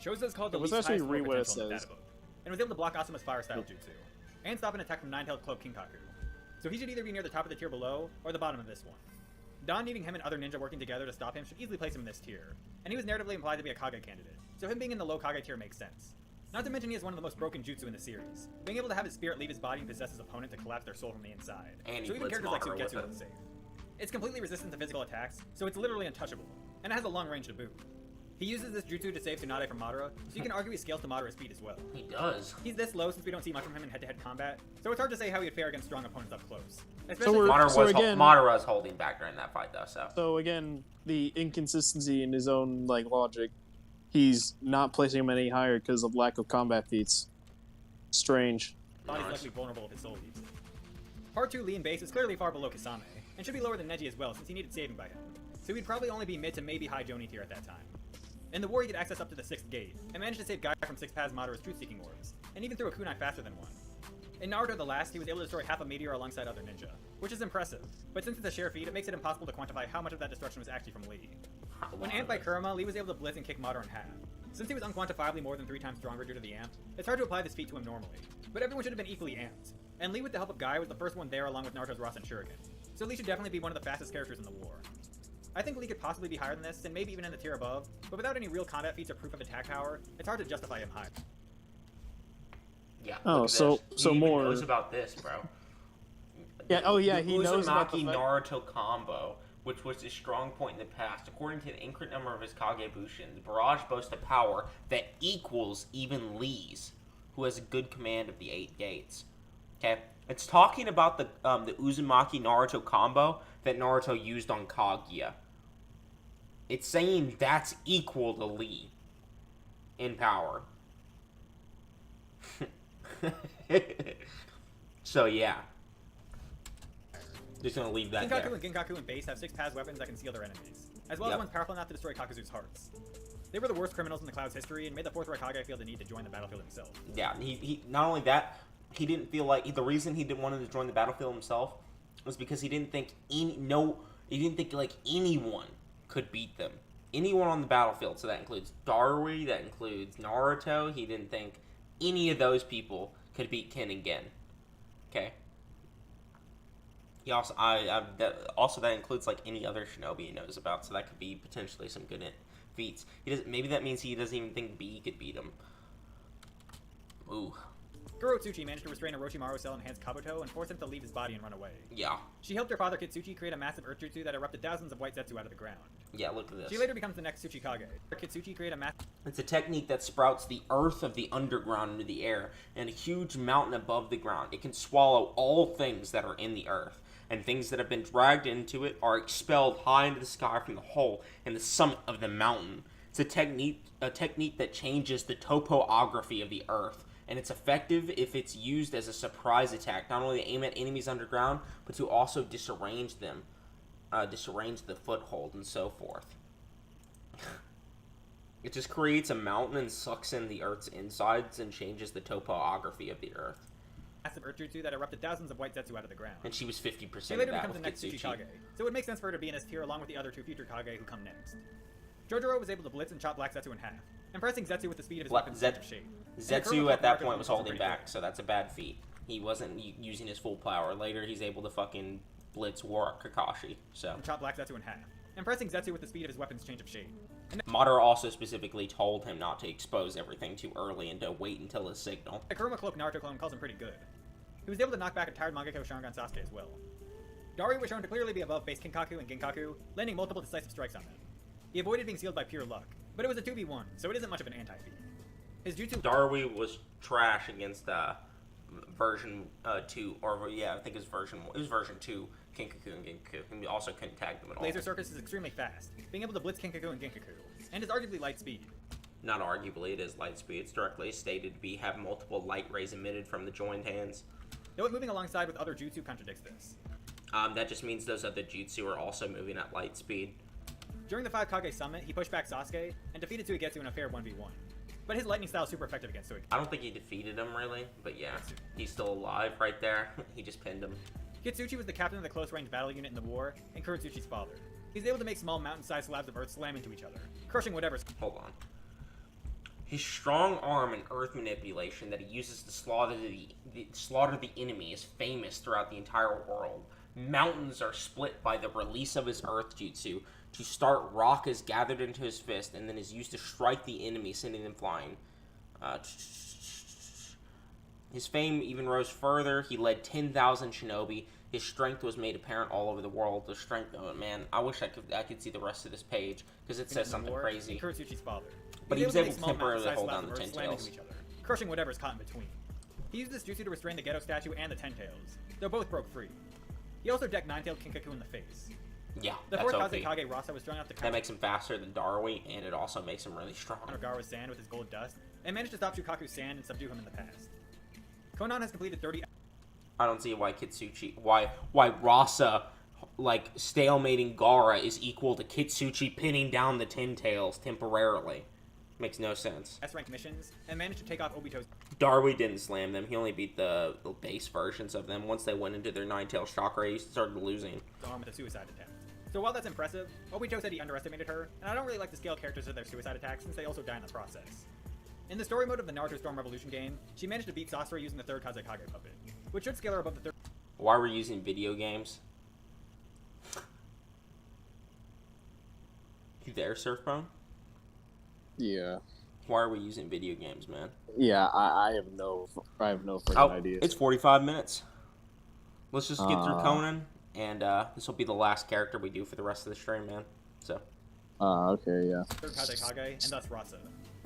Chosen is called the least actually highest war read what it potential in the says. data book, and was able to block Asuma's fire style jutsu. and stop an attack from Nine-Tailed Cloak Kinkaku. So he should either be near the top of the tier below, or the bottom of this one. Dawn needing him and other ninja working together to stop him should easily place him in this tier, and he was narratively implied to be a Kage candidate, so him being in the low Kage tier makes sense. Not to mention he has one of the most broken jutsu in the series, being able to have his spirit leave his body and possess his opponent to collapse their soul from the inside. And so even characters like Suigetsu are safe. It's completely resistant to physical attacks, so it's literally untouchable, and it has a long range to boot. He uses this jutsu to save Tsunade from Madara, so you can argue he scales to Madara's speed as well. He does. He's this low since we don't see much from him in head-to-head combat, so it's hard to say how he'd fare against strong opponents up close. Madara was holding back during that fight, though, so. So again, the inconsistency in his own logic, he's not placing him any higher because of lack of combat feats. Strange. Body's likely vulnerable if his soul leaves it. Part 2 lean base is clearly far below Kisame, and should be lower than Neji as well since he needed saving by him, so he'd probably only be mid to maybe high Jonin tier at that time. In the war, he could access up to the 6th gate, and managed to save Guy from 6 Paz Madara's truth-seeking orbs, and even threw a kunai faster than one. In Naruto the Last, he was able to destroy half a meteor alongside other ninja, which is impressive, but since it's a share feat, it makes it impossible to quantify how much of that destruction was actually from Lee. When amped by Kurama, Lee was able to blitz and kick Madara in half. Since he was unquantifiably more than 3 times stronger due to the amp, it's hard to apply this feat to him normally, but everyone should have been equally amped, and Lee with the help of Guy was the first one there along with Naruto's Rasen Shuriken, so Lee should definitely be one of the fastest characters in the war. I think Lee could possibly be higher than this, and maybe even in the tier above, but without any real combat feats or proof of attack power, it's hard to justify him higher. Yeah. Oh, so more. He knows about this, bro. Yeah. Oh, yeah. He knows about the Naruto combo, which was his strong point in the past. According to the infinite number of his Kagebushins, Barrage boasts a power that equals even Lee's, who has a good command of the 8 gates. Okay, it's talking about the Uzumaki Naruto combo that Naruto used on Kaguya. It's saying that's equal to Lee in power. So yeah, just gonna leave that Kinkaku there. and Ginkaku and base have 6 Paz weapons that can seal their enemies, as well as ones powerful enough to destroy Kakuzu's hearts. They were the worst criminals in the Cloud's history and made the 4th Raikage feel the need to join the battlefield himself. Yeah, he not only that, he didn't feel like the reason he didn't want to join the battlefield himself was because he didn't think like anyone could beat them. Anyone on the battlefield, so that includes Darui, that includes Naruto. He didn't think any of those people could beat Ken and Gen. Okay. He also that includes like any other shinobi he knows about, so that could be potentially some good feats. Maybe that means he doesn't even think B could beat him. Ooh. Gurotsuchi managed to restrain Orochimaru's cell-enhanced Kabuto and force him to leave his body and run away. Yeah. She helped her father Kitsuchi create a massive earth jutsu that erupted thousands of white zetsu out of the ground. Yeah, look at this. She later becomes the next Tsuchikage. Kitsuchi create a massive... It's a technique that sprouts the earth of the underground into the air and a huge mountain above the ground. It can swallow all things that are in the earth, and things that have been dragged into it are expelled high into the sky from the hole in the summit of the mountain. It's a technique that changes the topography of the earth, and it's effective if it's used as a surprise attack, not only to aim at enemies underground, but to also disarrange them, disarrange the foothold and so forth. It just creates a mountain and sucks in the earth's insides and changes the topography of the earth. Massive earth jutsu that erupted thousands of white zetsu out of the ground. And she was 50% She later of that becomes the with next Kitsuchi. Tsuchikage, so it would make sense for her to be in this tier along with the other 2 future Kage who come next. Jotaro was able to blitz and chop Black Zetsu in half, impressing Zetsu with the speed of his weapon's change of shape. Zetsu at that point was holding back, so that's a bad feat. He wasn't using his full power. Later, he's able to fucking blitz War Kakashi, so. And chop Black Zetsu in half, impressing Zetsu with the speed of his weapon's change of shape. Madara also specifically told him not to expose everything too early and to wait until his signal. The Kurama Cloak Naruto clone calls him pretty good. He was able to knock back a tired Mangekyo Sharingan Sasuke as well. Dari was shown to clearly be above base Kinkaku and Ginkaku, landing multiple decisive strikes on them. He avoided being sealed by pure luck, but it was a 2v1, so it isn't much of an anti-feat. His jutsu... Darui was trash against version 2, or yeah, I think it was version 2, Kinkaku and Ginkaku, and we also couldn't tag them at all. Laser Circus is extremely fast, being able to blitz Kinkaku and Ginkaku, and is arguably light speed. Not arguably, it is light speed. It's directly stated to have multiple light rays emitted from the joined hands. Though it moving alongside with other jutsu contradicts this. That just means those other jutsu are also moving at light speed. During the 5 Kage Summit, he pushed back Sasuke and defeated Suigetsu in a fair 1v1. But his lightning style is super effective against Suigetsu. I don't think he defeated him, really, but yeah, he's still alive right there. He just pinned him. Kitsuchi was the captain of the close-range battle unit in the war, and Kurotsuchi's father. He's able to make small mountain-sized slabs of earth slam into each other, crushing whatever's... Hold on. His strong arm and earth manipulation that he uses to slaughter the enemy is famous throughout the entire world. Mountains are split by the release of his earth jutsu. To start, rock is gathered into his fist and then is used to strike the enemy, sending them flying. His fame even rose further. He led 10,000 shinobi. His strength was made apparent all over the world. The strength, oh man, I wish I could see the rest of this page because it says something crazy. Kurotsuchi's father. But he was able to temporarily hold down the Ten Tails, crushing whatever's caught in between. He used this jutsu to restrain the Ghetto statue and the Ten Tails, though both broke free. He also decked Nine-Tailed Kinkaku in the face. Yeah, the that's fourth OP. Kazekage Rasa was strong enough to that makes him faster than Darui, and it also makes him really strong. Ogawa's sand with his gold dust, and managed to stop Shukaku's sand and subdue him in the past. Konan has completed 30. I don't see why why Rasa, like, stalemating Gaara is equal to Kitsuchi pinning down the Ten Tails temporarily. Makes no sense. S-ranked missions, and managed to take off Obito's... Darui didn't slam them. He only beat the base versions of them. Once they went into their Nine-Tails chakra, he started losing. ...arm with a suicide attempt. So while that's impressive, Obito said he underestimated her, and I don't really like to scale characters to their suicide attacks since they also die in the process. In the story mode of the Naruto Storm Revolution game, she managed to beat Sasori using the third Kazekage puppet, which should scale her above the third... Why we're using video games? You there, Surfbone? Yeah. Why are we using video games, man? Yeah, I have no freaking ideas. It's 45 minutes. Let's just get through Conan, and this will be the last character we do for the rest of the stream, man. So. Okay, yeah. Third Kazekage, and thus Rasa.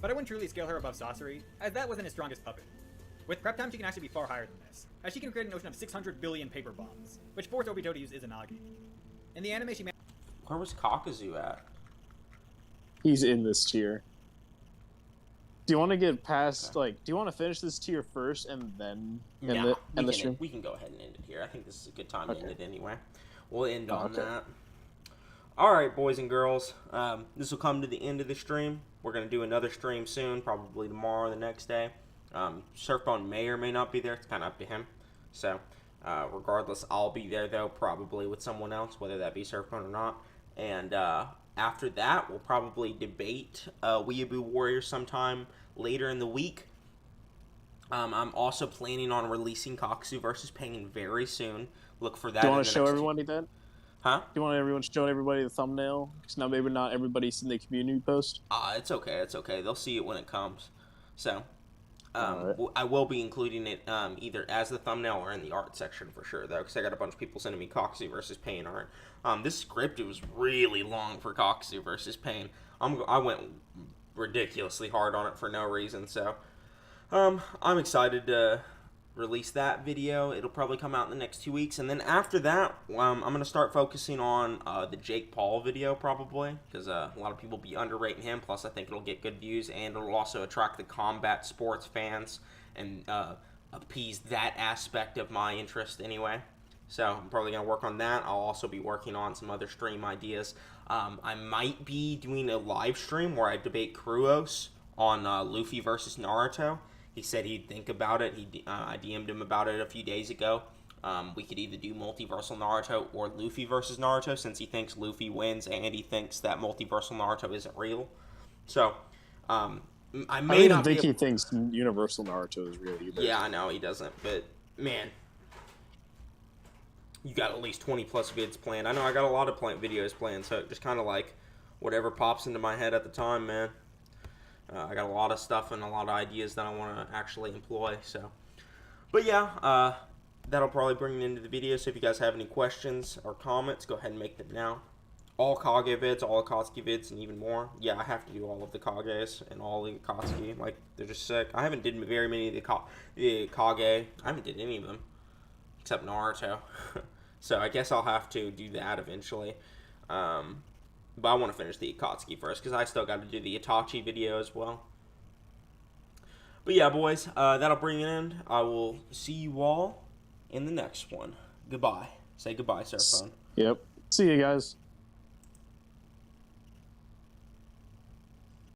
But I wouldn't truly scale her above Sasori, as that wasn't his strongest puppet. With prep time, she can actually be far higher than this, as she can create an ocean of 600 billion paper bombs, which forced Obito to use Izanagi. In the anime, she managed... Where was Kakuzu at? He's in this tier. Do you want to get past, do you want to finish this tier first and then end the stream? We can go ahead and end it here. I think this is a good time to end it anyway. We'll end on that. Alright, boys and girls. This will come to the end of the stream. We're going to do another stream soon, probably tomorrow or the next day. Surfbone may or may not be there. It's kind of up to him. So, regardless, I'll be there, though, probably with someone else, whether that be Surfbone or not. And after that, we'll probably debate Weaboo Warriors sometime later in the week. I'm also planning on releasing Kakuzu vs. Pain very soon. Look for that. Do you want to show everybody that? Huh? Do you want everyone showing everybody the thumbnail? Because now maybe not everybody's seen the community post. It's okay. It's okay. They'll see it when it comes. So, right. I will be including it either as the thumbnail or in the art section for sure, though, because I got a bunch of people sending me Kakuzu vs. Pain art. This script, it was really long for Kakuzu vs. Pain. I went ridiculously hard on it for no reason, so I'm excited to release that video. It'll probably come out in the next 2 weeks, and then after that, I'm going to start focusing on the Jake Paul video, probably, because a lot of people be underrating him, plus I think it'll get good views, and it'll also attract the combat sports fans, and appease that aspect of my interest anyway. So I'm probably going to work on that. I'll also be working on some other stream ideas. I might be doing a live stream where I debate Kuros on Luffy versus Naruto. He said he'd think about it. I DM'd him about it a few days ago. We could either do Multiversal Naruto or Luffy versus Naruto, since he thinks Luffy wins and he thinks that Multiversal Naruto isn't real. So, I don't think he thinks Universal Naruto is real either. Yeah, I know he doesn't, but man, you got at least 20 plus vids planned. I know I got a lot of videos planned, so just kind of like whatever pops into my head at the time, man. I got a lot of stuff and a lot of ideas that I want to actually employ. So, but yeah, that'll probably bring it into the video. So if you guys have any questions or comments, go ahead and make them now. All Kage vids, all Akatsuki vids, and even more. Yeah, I have to do all of the Kages and all the Akatsuki. Like, they're just sick. I haven't did very many of the Kage. I haven't did any of them except Naruto. So I guess I'll have to do that eventually. But I want to finish the Akatsuki first, because I still got to do the Itachi video as well. But yeah, boys, that'll bring it in. I will see you all in the next one. Goodbye. Say goodbye, Surfbone. Yep. See you guys.